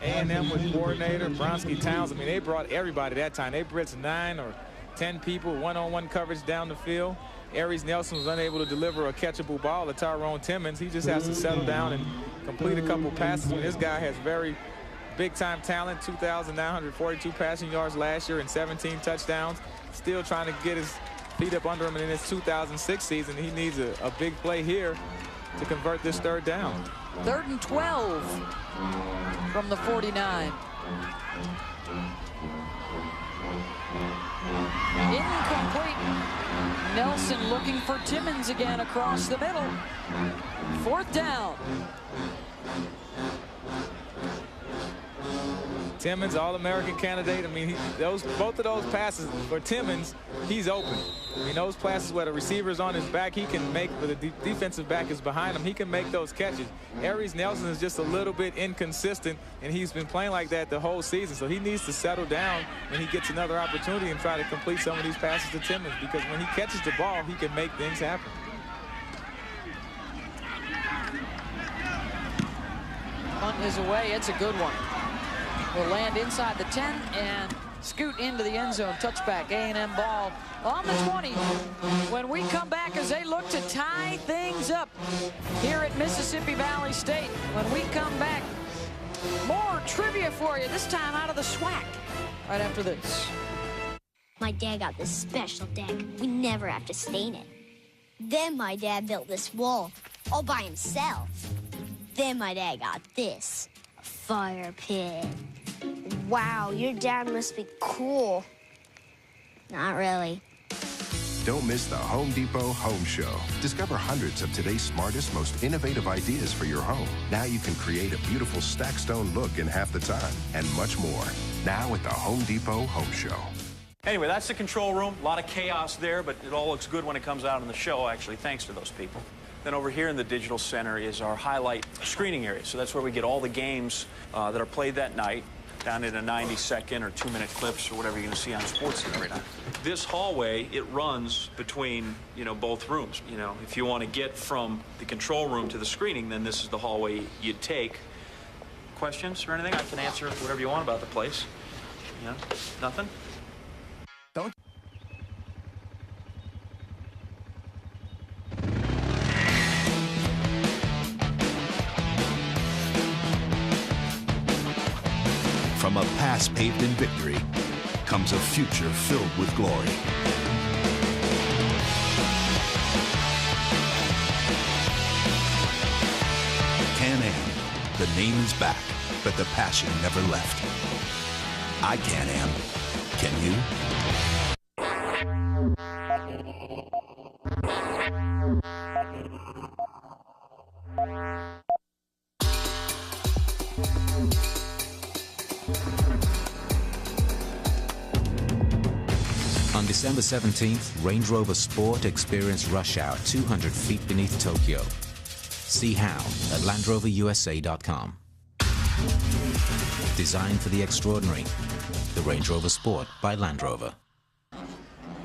S2: A&M with coordinator Bronski Towns. I mean, they brought everybody that time. They blitzed 9 or 10 people, one-on-one coverage down the field. Aries Nelson was unable to deliver a catchable ball to Tyrone Timmons. He just has to settle down and complete a couple passes. When this guy has very big-time talent, 2,942 passing yards last year and 17 touchdowns. Still trying to get his feet up under him in his 2006 season. He needs a big play here to convert this third down.
S1: 3rd and 12 from the 49. Incomplete. Nelson looking for Timmons again across the middle. 4th down.
S2: Timmons, All-American candidate. I mean, both of those passes for Timmons, he's open. I mean, those passes where the receiver's on his back, he can make, but the defensive back is behind him. He can make those catches. Aries Nelson is just a little bit inconsistent, and he's been playing like that the whole season. So he needs to settle down when he gets another opportunity and try to complete some of these passes to Timmons, because when he catches the ball, he can make things happen.
S1: Punt is away. It's a good one. Will land inside the 10 and scoot into the end zone. Touchback. A&M ball on the 20. When we come back, as they look to tie things up here at Mississippi Valley State. When we come back, more trivia for you, this time out of the SWAC, right after this.
S6: My dad got this special deck. We never have to stain it. Then my dad built this wall all by himself. Then my dad got this, a fire pit. Wow, your dad must be cool. Not really.
S8: Don't miss the Home Depot Home Show. Discover hundreds of today's smartest, most innovative ideas for your home. Now you can create a beautiful stack stone look in half the time, and much more. Now at the Home Depot Home Show.
S10: Anyway, that's the control room. A lot of chaos there, but it all looks good when it comes out on the show, actually, thanks to those people. Then over here in the digital center is our highlight screening area. So that's where we get all the games that are played that night, down in a 90-second or 2-minute clips or whatever you're going to see on SportsCenter right now. This hallway, it runs between, both rooms. If you want to get from the control room to the screening, then this is the hallway you'd take. Questions or anything? I can answer whatever you want about the place. Nothing?
S8: Don't.
S19: From a past paved in victory comes a future filled with glory. Can-Am. The name is back, but the passion never left. I Can-Am. Can you?
S20: On December 17th, Range Rover Sport experienced rush hour 200 feet beneath Tokyo. See how at LandRoverUSA.com. Designed for the extraordinary, the Range Rover Sport by Land Rover.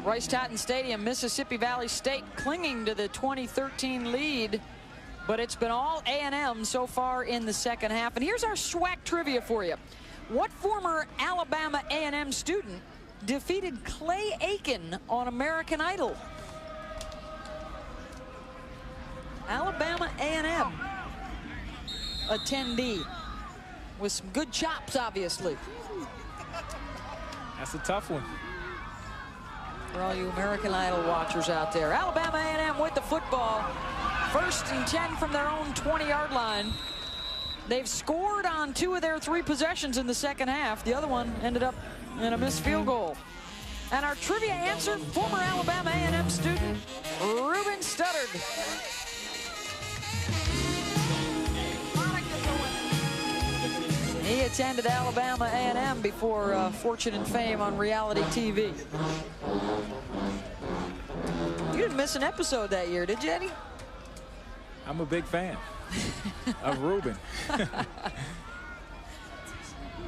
S1: Rice Tatton Stadium, Mississippi Valley State clinging to the 2013 lead, but it's been all A&M so far in the second half. And here's our SWAC trivia for you. What former Alabama A&M student defeated Clay Aiken on American Idol? Alabama A&M attendee with some good chops, obviously.
S2: That's a tough one.
S1: For all you American Idol watchers out there. Alabama A&M with the football. 1st and 10 from their own 20-yard line. They've scored on 2 of their 3 possessions in the second half. The other one ended up in a missed field goal. And our trivia answer, former Alabama A&M student, Ruben Studdard. He attended Alabama A&M before fortune and fame on reality TV. You didn't miss an episode that year, did you, Eddie?
S2: I'm a big fan of Ruben.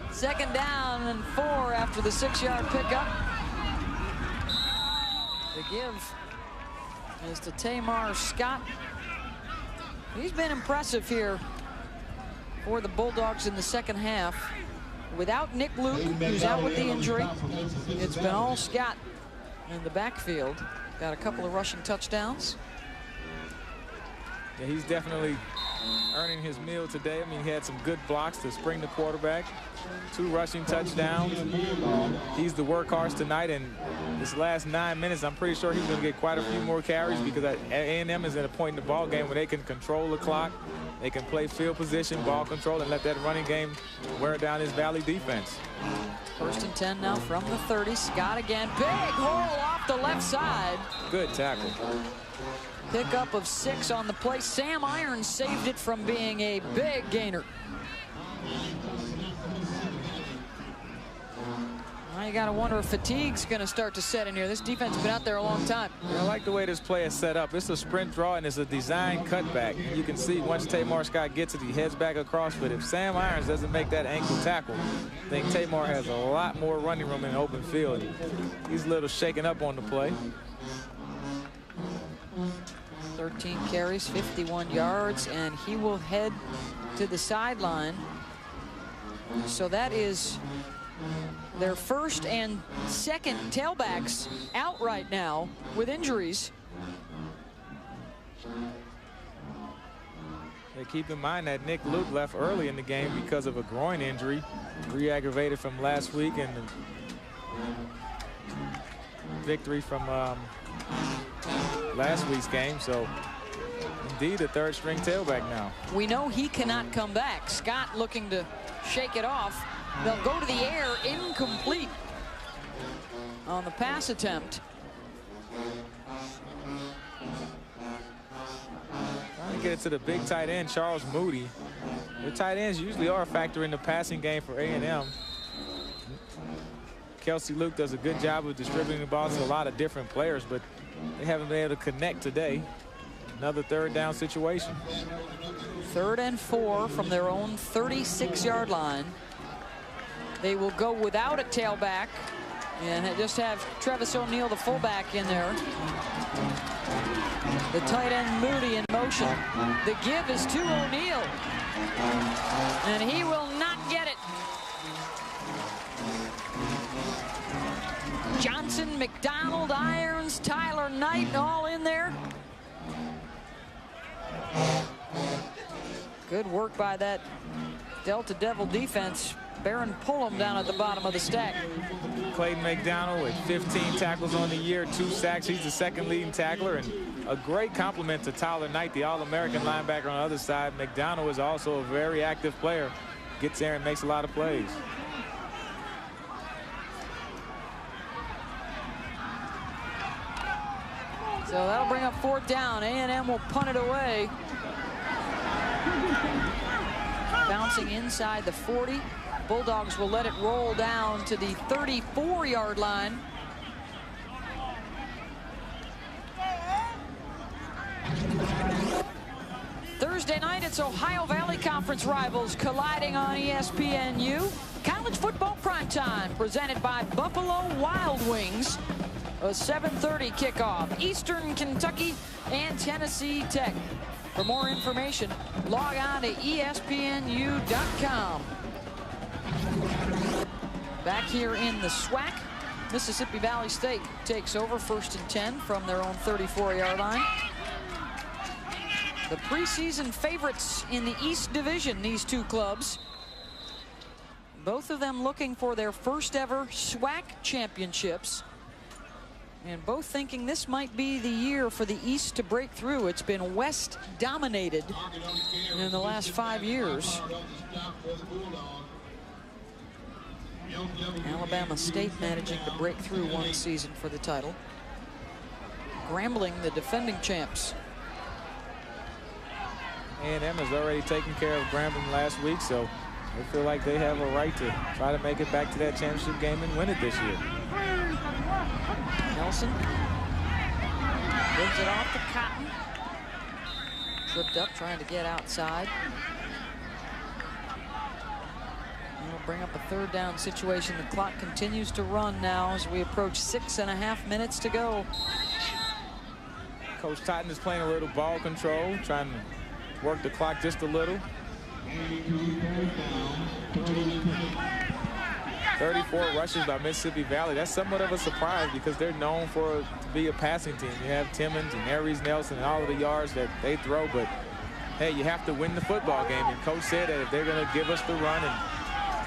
S1: 2nd down and 4 after the 6-yard pickup. The give is to Tamar Scott. He's been impressive here for the Bulldogs in the second half. Without Nick Luke, who's out with the injury, it's been all Scott in the backfield. Got a couple of rushing touchdowns.
S2: Yeah, he's definitely earning his meal today. I mean, he had some good blocks to spring the quarterback. 2 rushing touchdowns. He's the workhorse tonight, and this last 9 minutes, I'm pretty sure he's going to get quite a few more carries because A&M is at a point in the ball game where they can control the clock. They can play field position, ball control, and let that running game wear down his Valley defense.
S1: 1st and 10 now from the 30. Scott again. Big hole off the left side.
S2: Good tackle.
S1: Pickup of 6 on the play. Sam Irons saved it from being a big gainer. Now you got to wonder if fatigue's going to start to set in here. This defense has been out there a long time.
S2: I like the way this play is set up. It's a sprint draw, and it's a design cutback. You can see once Tamar Scott gets it, he heads back across. But if Sam Irons doesn't make that ankle tackle, I think Tamar has a lot more running room in the open field. He's a little shaken up on the play.
S1: 13 carries, 51 yards, and he will head to the sideline. So that is their 1st and 2nd tailbacks out right now with injuries.
S2: Keep in mind that Nick Luke left early in the game because of a groin injury, re-aggravated from last week, and the victory from last week's game. So indeed a 3rd-string tailback now.
S1: We know he cannot come back. Scott looking to shake it off. They'll go to the air, incomplete on the pass attempt.
S2: Trying to get it to the big tight end, Charles Moody. The tight ends usually are a factor in the passing game for A&M. Kelsey Luke does a good job of distributing the ball to a lot of different players, but they haven't been able to connect today. Another 3rd down situation.
S1: 3rd and 4 from their own 36-yard line. They will go without a tailback and just have Travis O'Neal, the fullback, in there. The tight end Moody in motion. The give is to O'Neal, and he will not get it. Johnson, McDonald, Irons, Tyler Knight, all in there. Good work by that Delta Devil defense. Baron Pullum down at the bottom of the stack.
S2: Clayton McDonald with 15 tackles on the year, 2 sacks. He's the 2nd leading tackler, and a great compliment to Tyler Knight, the All-American linebacker on the other side. McDonald is also a very active player. Gets there and makes a lot of plays.
S1: So that'll bring up 4th down. A&M will punt it away. Bouncing inside the 40. Bulldogs will let it roll down to the 34-yard line. Thursday night, it's Ohio Valley Conference rivals colliding on ESPNU. College football primetime presented by Buffalo Wild Wings. A 7:30 kickoff. Eastern Kentucky and Tennessee Tech. For more information, log on to ESPNU.com. Back here in the SWAC, Mississippi Valley State takes over 1st and 10 from their own 34-yard line. The preseason favorites in the East Division, these two clubs. Both of them looking for their first ever SWAC championships. And both thinking this might be the year for the East to break through. It's been West dominated in the last 5 years. Alabama State managing to break through one season for the title. Grambling, the defending champs.
S2: A&M has already taken care of Grambling last week, so they feel like they have a right to try to make it back to that championship game and win it this year.
S1: Nelson gives it off to Cotton. Tripped up trying to get outside. We'll bring up a 3rd down situation. The clock continues to run now as we approach 6.5 minutes to go.
S2: Coach Totten is playing a little ball control, trying to work the clock just a little. 34 rushes by Mississippi Valley. That's somewhat of a surprise because they're known to be a passing team. You have Timmons and Aries Nelson and all of the yards that they throw, but hey, you have to win the football game. And Coach said that if they're going to give us the run and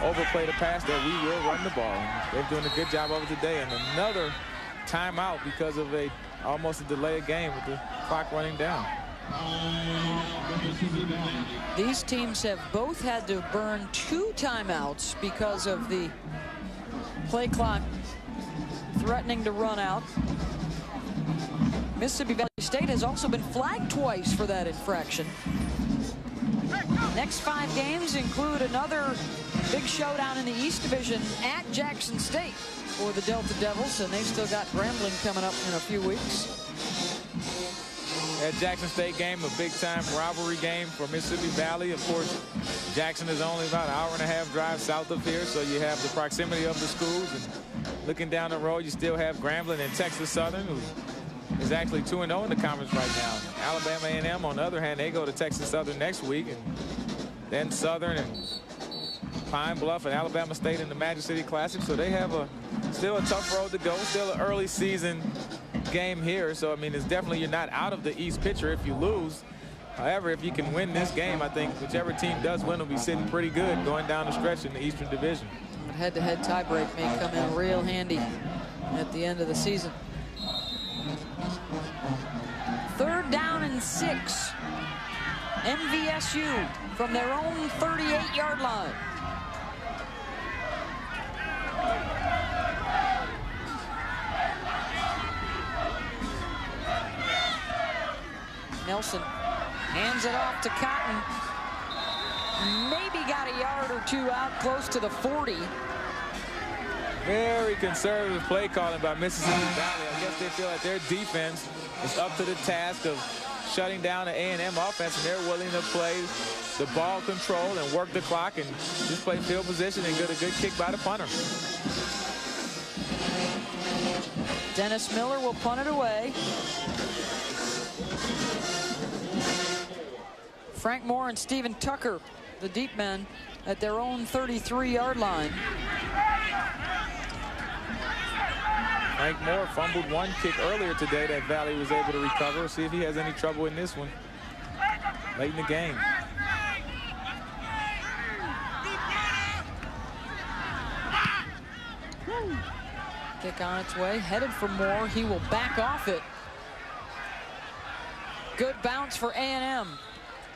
S2: overplay the pass, that we will run the ball. And they're doing a good job of it today. And another timeout because of almost a delayed game with the clock running down.
S1: These teams have both had to burn 2 timeouts because of the play clock threatening to run out. Mississippi Valley State has also been flagged twice for that infraction. Next 5 games include another big showdown in the East Division at Jackson State for the Delta Devils, and they've still got Grambling coming up in a few weeks.
S2: That Jackson State game, a big-time rivalry game for Mississippi Valley. Of course, Jackson is only about an hour-and-a-half drive south of here, so you have the proximity of the schools. And looking down the road, you still have Grambling and Texas Southern, who is actually 2-0 in the conference right now. Alabama A&M, on the other hand, they go to Texas Southern next week, and then Southern and Pine Bluff and Alabama State in the Magic City Classic. So they have still a tough road to go, still an early season game here. So I mean, it's definitely, you're not out of the East picture if you lose. However, if you can win this game, I think whichever team does win will be sitting pretty good going down the stretch in the Eastern Division.
S1: Head-to-head tiebreak may come in real handy at the end of the season. 3rd down and 6. MVSU from their own 38-yard line. Nelson hands it off to Cotton. Maybe got a yard or 2 out, close to the 40.
S2: Very conservative play calling by Mississippi Valley. I guess they feel like their defense is up to the task of shutting down the A&M offense, and they're willing to play the ball control and work the clock and just play field position and get a good kick by the punter.
S1: Dennis Miller will punt it away. Frank Moore and Stephen Tucker, the deep men, at their own 33-yard line.
S2: Frank Moore fumbled one kick earlier today that Valley was able to recover. We'll see if he has any trouble in this one late in the game.
S1: Kick on its way, headed for Moore. He will back off it. Good bounce for A&M.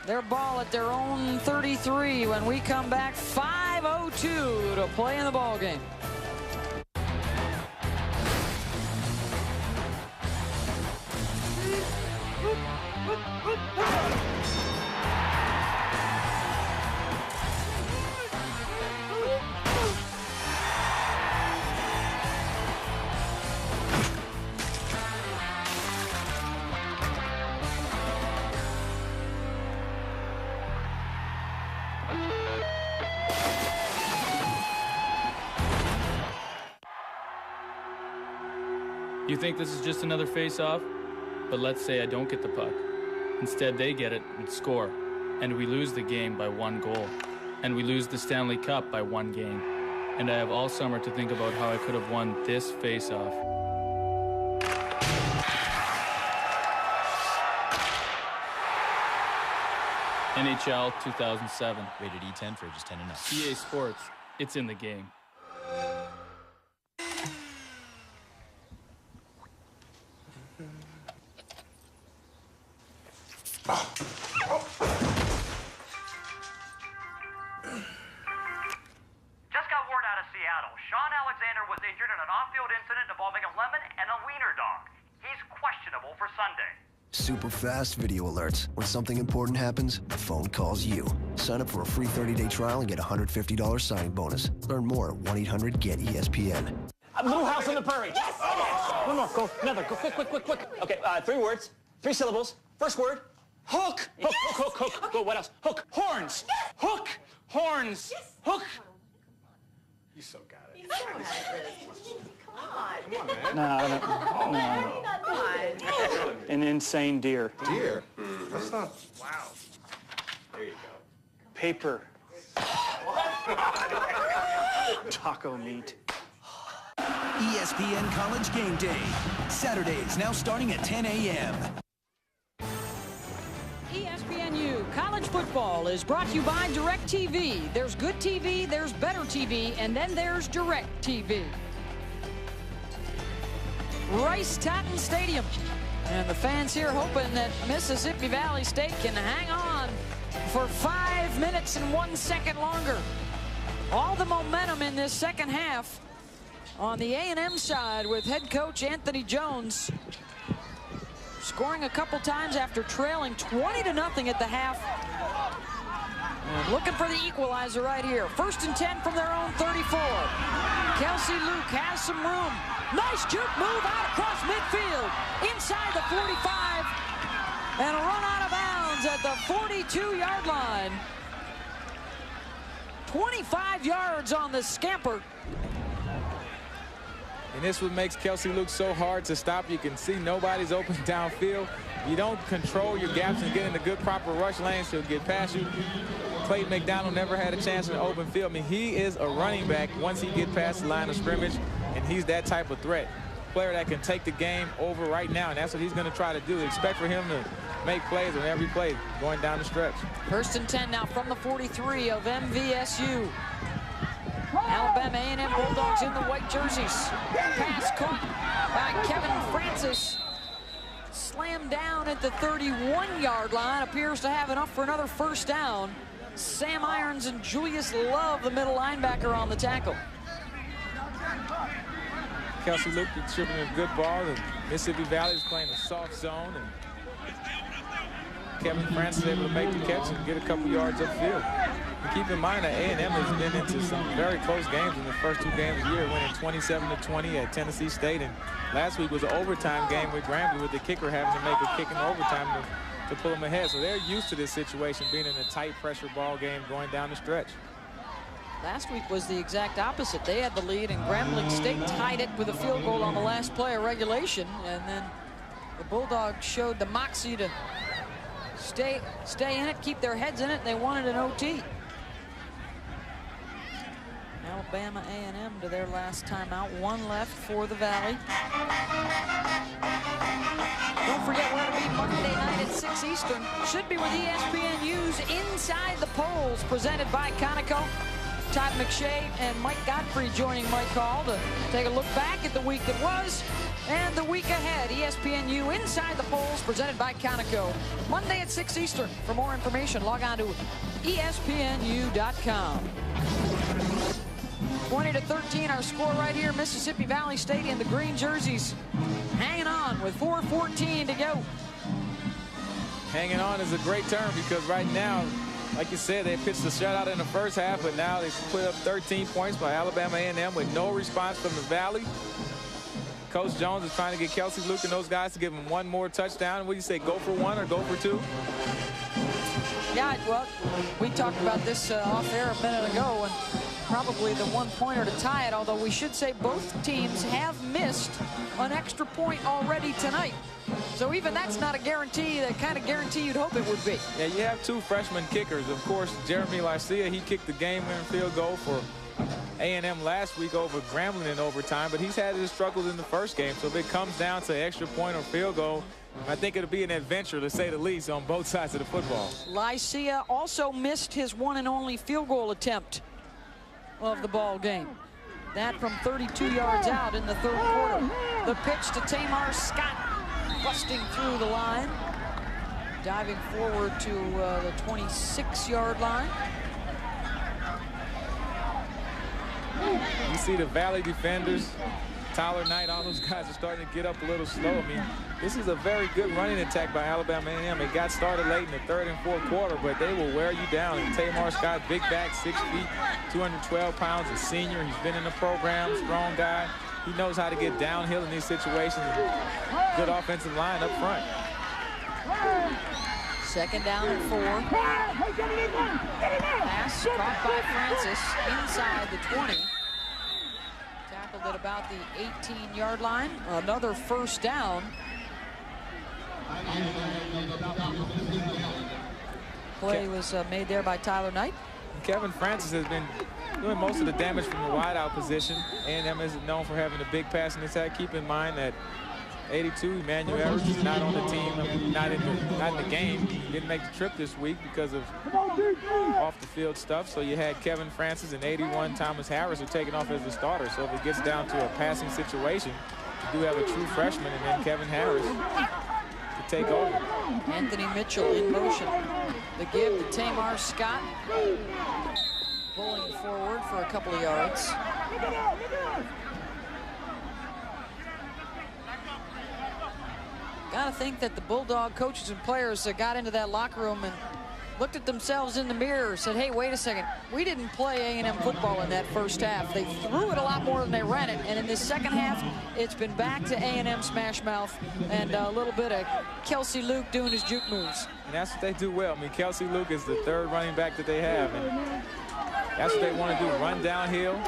S1: Their ball at their own 33 when we come back. 5:02 to play in the ball game.
S5: You think this is just another face-off? But let's say I don't get the puck. Instead, they get it and score. And we lose the game by 1 goal. And we lose the Stanley Cup by 1 game. And I have all summer to think about how I could have won this face-off. NHL 2007.
S3: Rated E10 for ages 10 and up.
S5: EA Sports. It's in the game.
S9: Just got word out of Seattle. Sean Alexander was injured in an off-field incident involving a lemon and a wiener dog. He's questionable for Sunday.
S15: Super fast video alerts. When something important happens, the phone calls you. Sign up for a free 30-day trial and get a $150 signing bonus. Learn more at 1-800-GET-ESPN.
S16: Little House on the Prairie. Yes! One more. Go. Another. Go quick. Okay, 3 words. 3 syllables. First word. Hook. Hook. Go. What else? Hook. Horns. Yes. Hook. Horns. Yes. Hook.
S21: You so got it.
S16: No. An insane deer.
S21: Deer? That's not... Wow. There you go.
S16: Paper. Taco meat.
S23: ESPN College Game Day. Saturdays now starting at 10 a.m.
S1: ESPNU College Football is brought to you by DirecTV. There's good TV, there's better TV, and then there's DirecTV. Rice-Tatton Stadium. And the fans here hoping that Mississippi Valley State can hang on for 5 minutes and 1 second longer. All the momentum in this second half on the A&M side with head coach Anthony Jones scoring a couple times after trailing 20-0 at the half. And looking for the equalizer right here. 1st and 10 from their own 34. Kelsey Luke has some room. Nice juke move out across midfield. Inside the 45. And a run out of bounds at the 42-yard line. 25 yards on the scamper.
S2: And this what makes Kelsey Luke so hard to stop. You can see nobody's open downfield. You don't control your gaps and get in the good proper rush lanes, he'll get past you. Clayton McDonald never had a chance in the open field. I mean, he is a running back once he gets past the line of scrimmage, and he's that type of threat. Player that can take the game over right now, and that's what he's going to try to do. Expect for him to make plays on every play going down the stretch.
S1: 1st and 10 now from the 43 of MVSU. Alabama A&M Bulldogs in the white jerseys. Pass caught by Kevin Francis. Slammed down at the 31-yard line. Appears to have enough for another first down. Sam Irons and Julius Love, the middle linebacker, on the tackle.
S2: Kelsey Luke distributing a good ball. And Mississippi Valley is playing a soft zone. And Kevin Francis able to make the catch and get a couple yards upfield. And keep in mind that A&M has been into some very close games in the first 2 games of the year, winning 27-20 at Tennessee State. And last week was an overtime game with Grambling, with the kicker having to make a kick in overtime to pull them ahead. So they're used to this situation, being in a tight pressure ball game going down the stretch.
S1: Last week was the exact opposite. They had the lead, and Grambling State tied it with a field goal on the last play of regulation. And then the Bulldogs showed the moxie to stay in it, keep their heads in it, and they wanted an OT. Alabama A&M to their last timeout. 1 left for the Valley. Don't forget we're going to be Monday night at 6 Eastern. Should be with ESPNU's Inside the Polls, presented by Conoco. Todd McShay and Mike Godfrey joining Mike Hall to take a look back at the week that was and the week ahead. ESPNU Inside the Polls, presented by Conoco. Monday at 6 Eastern. For more information, log on to ESPNU.com. 20-13, our score right here. Mississippi Valley State in the green jerseys, hanging on with 4:14 to go.
S2: Hanging on is a great term, because right now, like you said, they pitched a shutout in the first half, but now they put up 13 points by Alabama A&M with no response from the Valley. Coach Jones is trying to get Kelsey Luke and those guys to give him 1 more touchdown. What do you say, go for 1 or go for 2?
S1: Yeah, well, we talked about this off air a minute ago, and probably the 1-pointer to tie it, although we should say both teams have missed an extra point already tonight. So even that's not a guarantee, the kind of guarantee you'd hope it would be.
S2: Yeah, you have 2 freshman kickers. Of course, Jeremy Lycia, he kicked the game-winning field goal for A&M last week over Grambling in overtime, but he's had his struggles in the first game. So if it comes down to extra point or field goal, I think it'll be an adventure, to say the least, on both sides of the football.
S1: Lycia also missed his one and only field goal attempt of the ball game. That from 32 yards out in the third quarter. The pitch to Tamar Scott, busting through the line, diving forward to the 26-yard line.
S2: You see the Valley defenders, Tyler Knight, all those guys are starting to get up a little slow. I mean, this is a very good running attack by Alabama A&M. It got started late in the third and fourth quarter, but they will wear you down. And Tamar Scott, big back, 6 feet, 212 pounds, a senior. He's been in the program, strong guy. He knows how to get downhill in these situations. Good offensive line up front.
S1: Second down and 4. Pass caught by Francis inside the 20. Tackled at about the 18-yard line. Another first down. Play was made there by Tyler Knight.
S2: Kevin Francis has been doing most of the damage from the wideout position. A&M isn't known for having a big passing attack. Keep in mind that 82, Emmanuel Evers is not on the team, not in the game. He didn't make the trip this week because of off-the-field stuff. So you had Kevin Francis and 81, Thomas Harris, are taken off as the starter. So if it gets down to a passing situation, you do have a true freshman and then Kevin Harris to take over.
S1: Anthony Mitchell in motion. The give to Tamar Scott, pulling forward for a couple of yards. Got to think that the Bulldog coaches and players got into that locker room and looked at themselves in the mirror, said, hey, wait a second, we didn't play A&M football in that first half. They threw it a lot more than they ran it, and in this second half, it's been back to A&M smash mouth and a little bit of Kelsey Luke doing his juke moves.
S2: And that's what they do well. I mean, Kelsey Luke is the third running back that they have, and that's what they want to do, run downhill,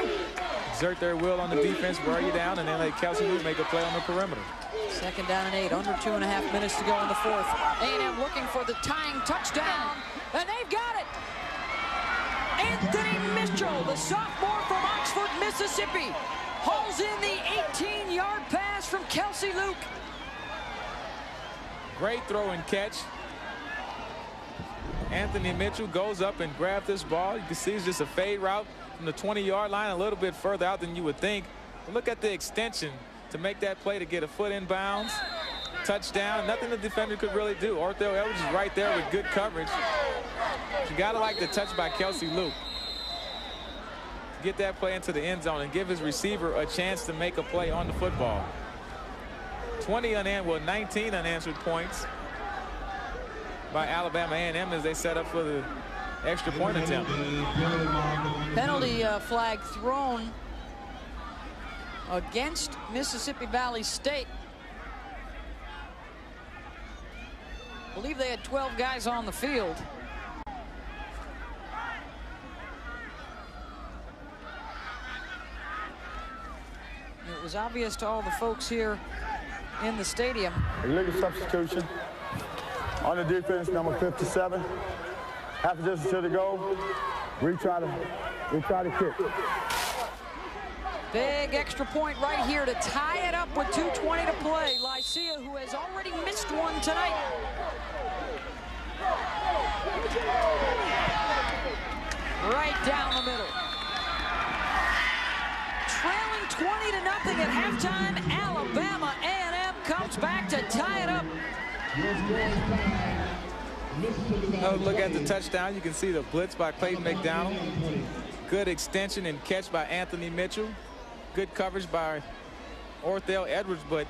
S2: exert their will on the defense, wear you down, and then let Kelsey Luke make a play on the perimeter.
S1: Second down and 8, under 2.5 minutes to go in the fourth. A&M looking for the tying touchdown, and they've got it. Anthony Mitchell, the sophomore from Oxford, Mississippi, hauls in the 18-yard pass from Kelsey Luke.
S2: Great throw and catch. Anthony Mitchell goes up and grabs this ball. You can see it's just a fade route from the 20-yard line, a little bit further out than you would think. But look at the extension to make that play, to get a foot in bounds. Touchdown, nothing the defender could really do. Orthel Edwards is right there with good coverage. You gotta like the touch by Kelsey Luke. Get that play into the end zone and give his receiver a chance to make a play on the football. 19 unanswered points by Alabama A&M as they set up for the extra point attempt.
S1: Penalty flag thrown against Mississippi Valley State. I believe they had 12 guys on the field. It was obvious to all the folks here in the stadium.
S13: Illegal substitution on the defense, number 57. Half a distance to the goal. We try to kick.
S1: Big extra point right here to tie it up with 2:20 to play. Lycia, who has already missed one tonight. Right down the middle. Trailing 20-0 at halftime. Alabama A&M comes back to tie it up.
S2: Oh, look at the touchdown. You can see the blitz by Clayton McDonald. Good extension and catch by Anthony Mitchell. Good coverage by Orthel Edwards, but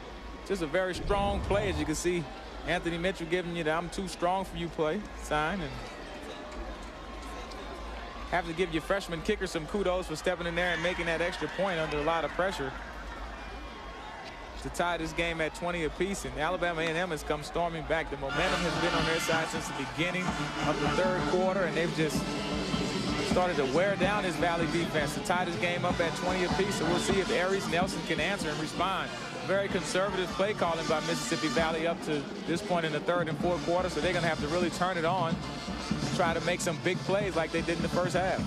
S2: just a very strong play. As you can see, Anthony Mitchell giving you the "I'm too strong for you" play sign, and have to give your freshman kicker some kudos for stepping in there and making that extra point under a lot of pressure to tie this game at 20 apiece. And Alabama A&M has come storming back. The momentum has been on their side since the beginning of the third quarter, and they've just started to wear down this Valley defense to tie this game up at 20 apiece. So we'll see if Aries Nelson can answer and respond. Very conservative play calling by Mississippi Valley up to this point in the third and fourth quarter. So they're going to have to really turn it on, try to make some big plays like they did in the first half.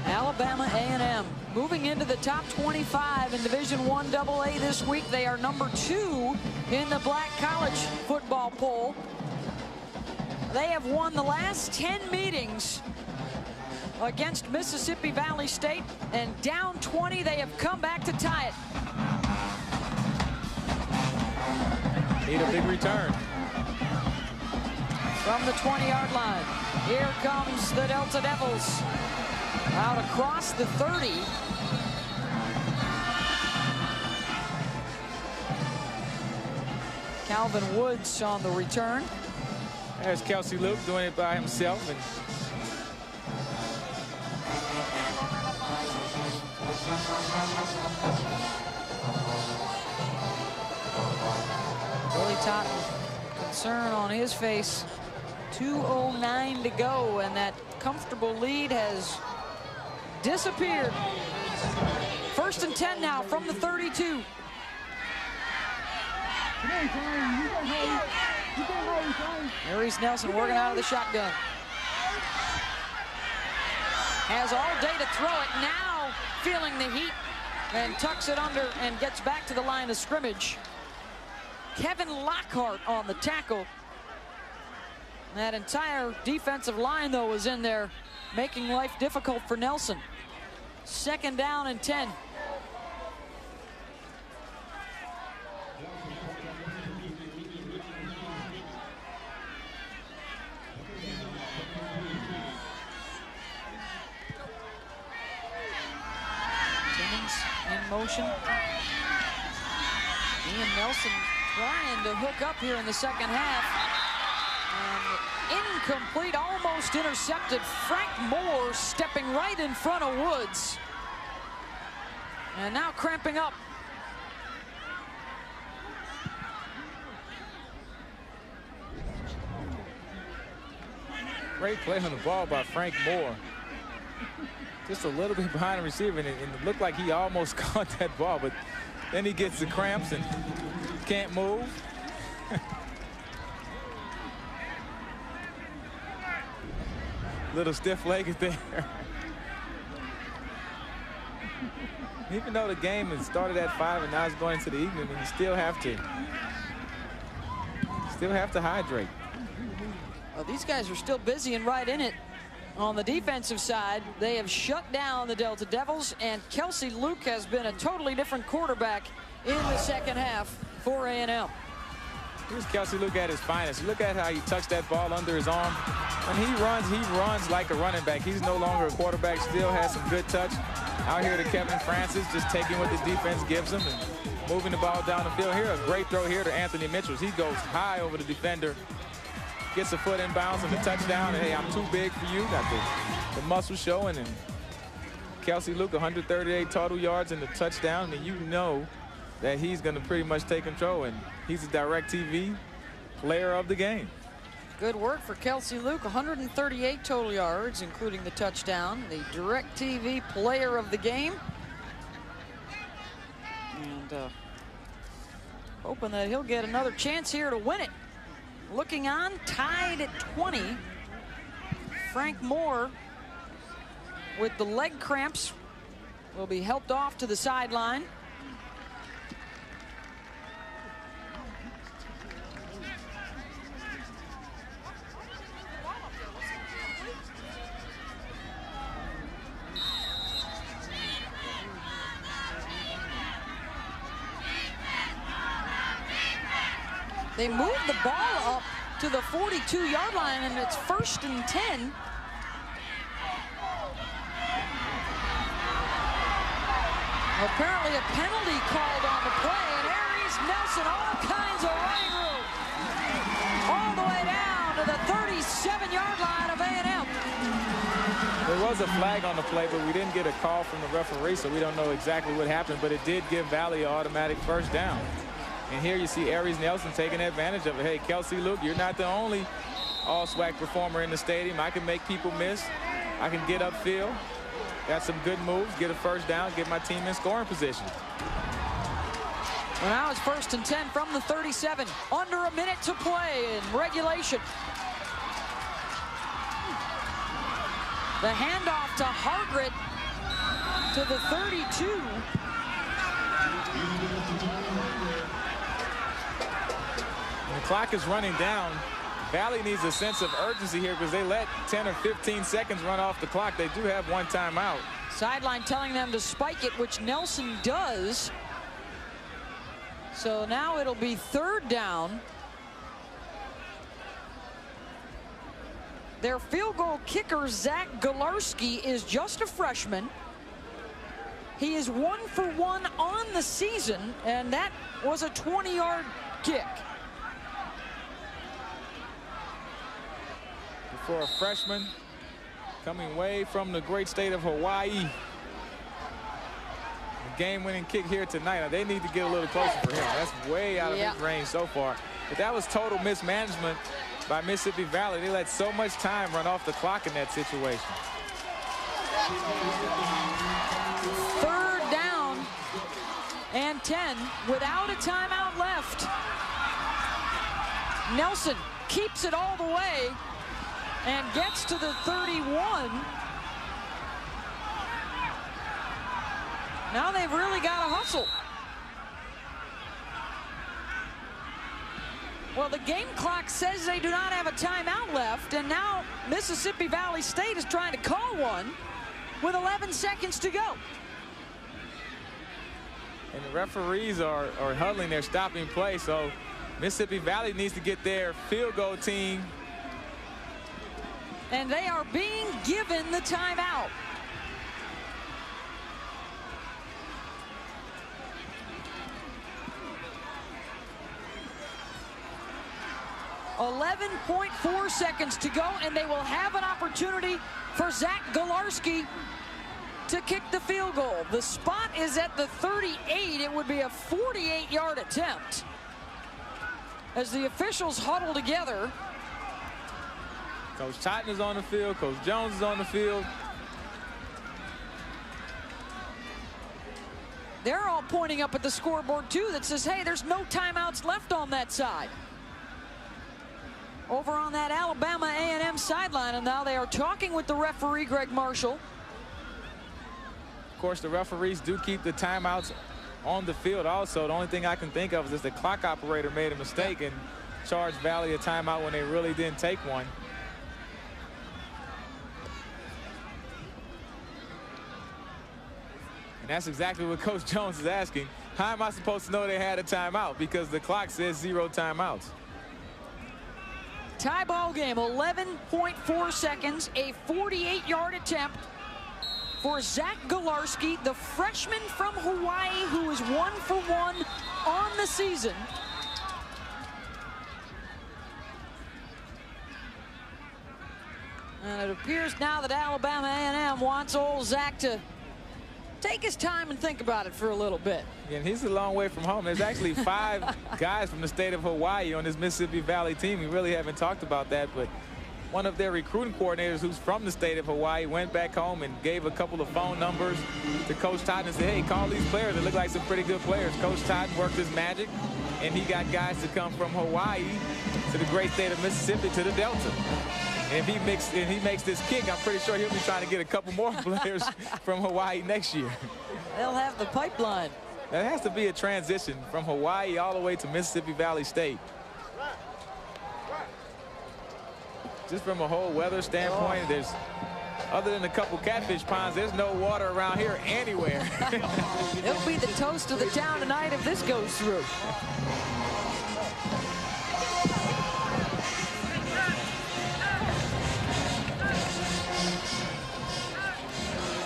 S1: Alabama A&M moving into the top 25 in Division I AA this week. They are number 2 in the Black College football poll. They have won the last 10 meetings against Mississippi Valley State, and down 20, they have come back to tie it.
S2: Need a big return.
S1: From the 20-yard line, here comes the Delta Devils. Out across the 30. Calvin Woods on the return.
S2: There's Kelsey Luke doing it by himself. And
S1: Billy Totten, concern on his face. 2:09 to go, and that comfortable lead has disappeared. 1st and 10 now from the 32. Aries Nelson working out of the shotgun. Has all day to throw it, now feeling the heat, and tucks it under and gets back to the line of scrimmage. Kevin Lockhart on the tackle. That entire defensive line, though, is in there, making life difficult for Nelson. 2nd down and 10. Timmons in motion. Ian Nelson trying to hook up here in the 2nd half. And incomplete, almost intercepted. Frank Moore stepping right in front of Woods. And now cramping up.
S2: great play on the ball by Frank Moore. Just a little bit behind the receiver, and it looked like he almost caught that ball, but then he gets the cramps and can't move. Little stiff-legged there. Even though the game has started at 5 and now it's going into the evening, and you still have to hydrate.
S1: Well, these guys are still busy and right in it. On the defensive side, they have shut down the Delta Devils, and Kelsey Luke has been a totally different quarterback in the second half for A&M.
S2: Here's Kelsey Luke at his finest. Look at how he tucks that ball under his arm. When he runs like a running back. He's no longer a quarterback, still has some good touch. Out here to Kevin Francis, just taking what the defense gives him and moving the ball down the field. Here, a great throw here to Anthony Mitchell. He goes high over the defender, gets a foot in bounds and the touchdown. And, hey, I'm too big for you. Got the muscle showing. And Kelsey Luke, 138 total yards and the touchdown. And you know that he's going to pretty much take control. And he's a DirecTV player of the game.
S1: Good work for Kelsey Luke. 138 total yards, including the touchdown. The DirecTV player of the game. And hoping that he'll get another chance here to win it. Looking on, tied at 20. Frank Moore, with the leg cramps, will be helped off to the sideline. They move the ball up to the 42-yard line, and it's 1st and 10. Apparently a penalty called on the play, and Aries Nelson, all kinds of running room. All the way down to the 37-yard line of A&M.
S2: There was a flag on the play, but we didn't get a call from the referee, so we don't know exactly what happened, but it did give Valley an automatic first down. And here you see Aries Nelson taking advantage of it. Hey, Kelsey Luke, you're not the only all-SWAC performer in the stadium. I can make people miss. I can get upfield. Got some good moves, get a first down, get my team in scoring position.
S1: Well, now it's 1st and 10 from the 37. Under a minute to play in regulation. The handoff to Hargret. to the 32.
S2: And the clock is running down. Valley needs a sense of urgency here because they let 10 or 15 seconds run off the clock. They do have one timeout.
S1: Sideline telling them to spike it, which Nelson does. So now it'll be 3rd down. Their field goal kicker, Zach Galarski, is just a freshman. He is 1 for 1 on the season, and that was a 20-yard kick.
S2: For a freshman coming way from the great state of Hawaii. Game-winning kick here tonight. Now, they need to get a little closer for him. That's way out of his range so far. But that was total mismanagement by Mississippi Valley. They let so much time run off the clock in that situation.
S1: 3rd down and 10 without a timeout left. Nelson keeps it all the way and gets to the 31. Now they've really got to hustle. Well, the game clock says they do not have a timeout left, and now Mississippi Valley State is trying to call one with 11 seconds to go.
S2: And the referees are huddling their stopping play, so Mississippi Valley needs to get their field goal team.
S1: And they are being given the timeout. .4 seconds to go, and they will have an opportunity for Zach Galarski to kick the field goal. The spot is at the 38. It would be a 48-yard attempt. As the officials huddle together.
S2: Coach Totten is on the field. Coach Jones is on the field.
S1: They're all pointing up at the scoreboard, too, that says, hey, there's no timeouts left on that side. Over on that Alabama A&M sideline, and now they are talking with the referee, Greg Marshall.
S2: Of course, the referees do keep the timeouts on the field also. The only thing I can think of is the clock operator made a mistake and charged Valley a timeout when they really didn't take one. And that's exactly what Coach Jones is asking. How am I supposed to know they had a timeout? Because the clock says 0 timeouts.
S1: Tie ball game, 11.4 seconds, a 48-yard attempt for Zach Galarski, the freshman from Hawaii who is 1 for 1 on the season. And it appears now that Alabama A&M wants old Zach to take his time and think about it for a little bit.
S2: And he's a long way from home. There's actually 5 guys from the state of Hawaii on this Mississippi Valley team. We really haven't talked about that, but one of their recruiting coordinators who's from the state of Hawaii went back home and gave a couple of phone numbers to Coach Totten and said, hey, call these players. They look like some pretty good players. Coach Totten worked his magic, and he got guys to come from Hawaii to the great state of Mississippi to the Delta. And if he makes this kick, I'm pretty sure he'll be trying to get a couple more players from Hawaii next year.
S1: They'll have the pipeline.
S2: That has to be a transition from Hawaii all the way to Mississippi Valley State. Just from a whole weather standpoint, there's, other than a couple catfish ponds, there's no water around here anywhere.
S1: It'll be the toast of the town tonight if this goes through.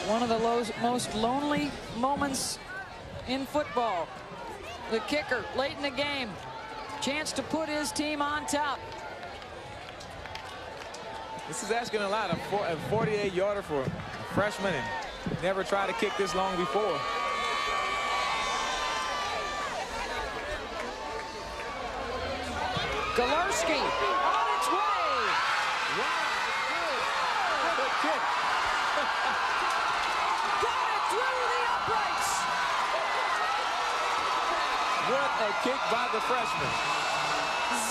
S1: One of the most lonely moments in football. The kicker late in the game. Chance to put his team on top.
S2: This is asking a lot. A 48-yarder for a freshman, and never tried to kick this long before.
S1: Galarski on its way.
S2: Wow, good kick.
S1: Got it through the uprights.
S2: What a kick by the freshman.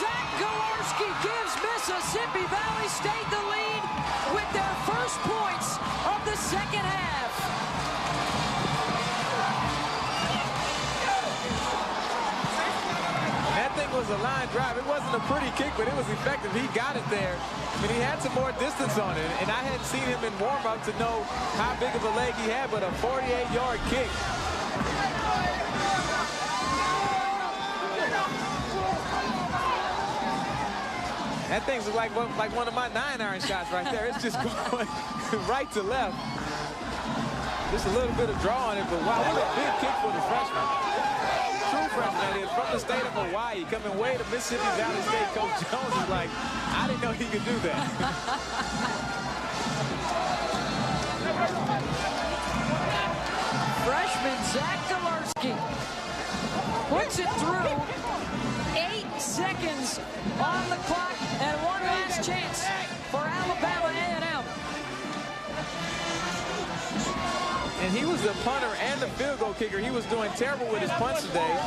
S1: Zach Galarski gives Mississippi Valley State the lead with their first points of the second half.
S2: thing was a line drive. It wasn't a pretty kick, but it was effective. He got it there, and he had some more distance on it. And I hadn't seen him in warm-up to know how big of a leg he had, but a 48-yard kick. That thing's like one of my 9-iron shots right there. It's just going right to left. Just a little bit of draw on it, but wow, what a big kick for the freshman. True freshman, that is, from the state of Hawaii, coming way to Mississippi Valley State. Coach Jones is like, I didn't know he could do that.
S1: Freshman Zach Galarski puts it through. 8 seconds on the clock and one last chance for Alabama A&M.
S2: And he was the punter and the field goal kicker. He was doing terrible with his punts today.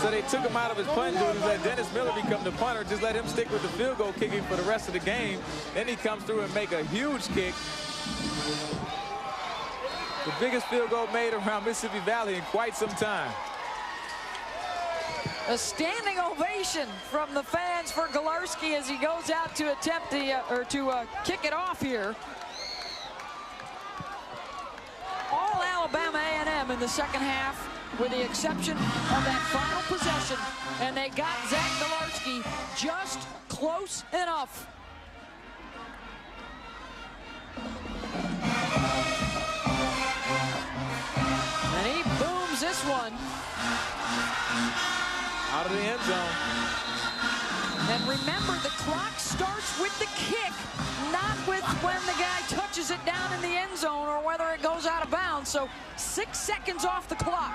S2: So they took him out of his punt duties, let Dennis Miller become the punter, just let him stick with the field goal kicking for the rest of the game. Then he comes through and make a huge kick. The biggest field goal made around Mississippi Valley in quite some time.
S1: A standing ovation from the fans for Galarski as he goes out to attempt the kick it off here. All Alabama A&M in the second half, with the exception of that final possession, and they got Zach Galarski just close enough. And he booms this one
S2: out of the end zone.
S1: And remember, the clock starts with the kick, not with when the guy touches it down in the end zone or whether it goes out of bounds. So 6 seconds off the clock.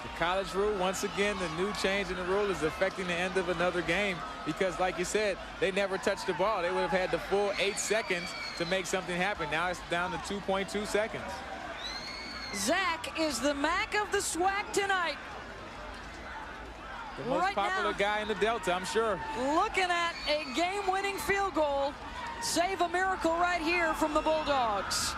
S2: The college rule, once again, the new change in the rule is affecting the end of another game because, like you said, they never touched the ball. They would have had the full 8 seconds to make something happen. Now it's down to 2.2 seconds.
S1: Zach is the Mac of the SWAC tonight.
S2: The most popular guy in the Delta, I'm sure.
S1: Looking at a game-winning field goal. Save a miracle right here from the Bulldogs.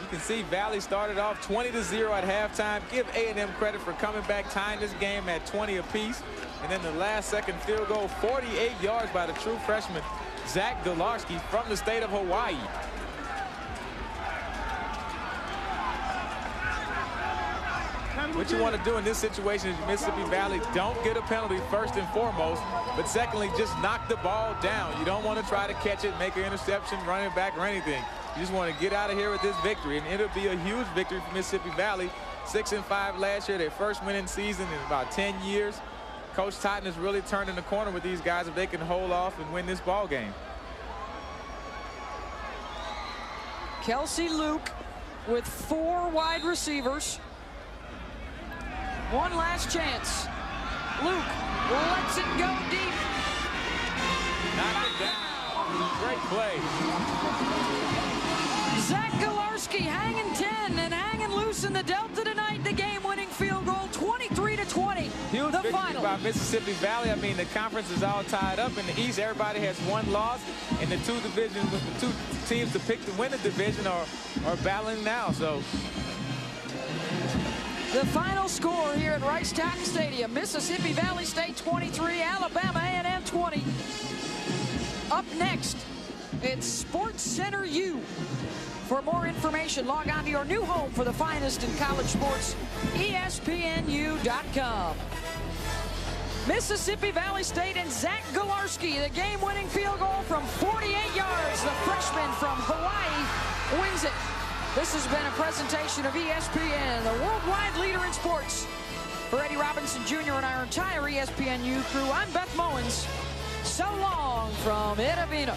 S2: You can see Valley started off 20-0 at halftime. Give A&M credit for coming back, tying this game at 20 apiece. And then the last second field goal, 48 yards by the true freshman, Zach Galarski from the state of Hawaii. What you want to do in this situation is Mississippi Valley don't get a penalty first and foremost, but secondly, just knock the ball down. You don't want to try to catch it, make an interception, run it back, or anything. You just want to get out of here with this victory, and it'll be a huge victory for Mississippi Valley. 6-5 last year, their first winning season in about 10 years. Coach Totten is really turning the corner with these guys if they can hold off and win this ball game.
S1: Kelsey Luke with 4 wide receivers. One last chance. Luke lets it go deep.
S2: Knock it down. Great play.
S1: Zach Galarski hanging 10 and hanging loose in the Delta tonight. The game-winning field goal, 23-20.
S2: Huge
S1: the
S2: victory
S1: final
S2: by Mississippi Valley. I mean, the conference is all tied up. In the East, everybody has one loss. And the two divisions, the two teams to pick to win the division are battling now. So
S1: the final score here at Rice-Tatton Stadium, Mississippi Valley State 23, Alabama A&M 20. Up next, it's Sports Center U. For more information, log on to your new home for the finest in college sports, ESPNU.com. Mississippi Valley State and Zach Galarski, the game-winning field goal from 48 yards. The freshman from Hawaii wins it. This has been a presentation of ESPN, the worldwide leader in sports. For Eddie Robinson Jr. and our entire ESPNU crew, I'm Beth Mowens. So long from Itta Bena.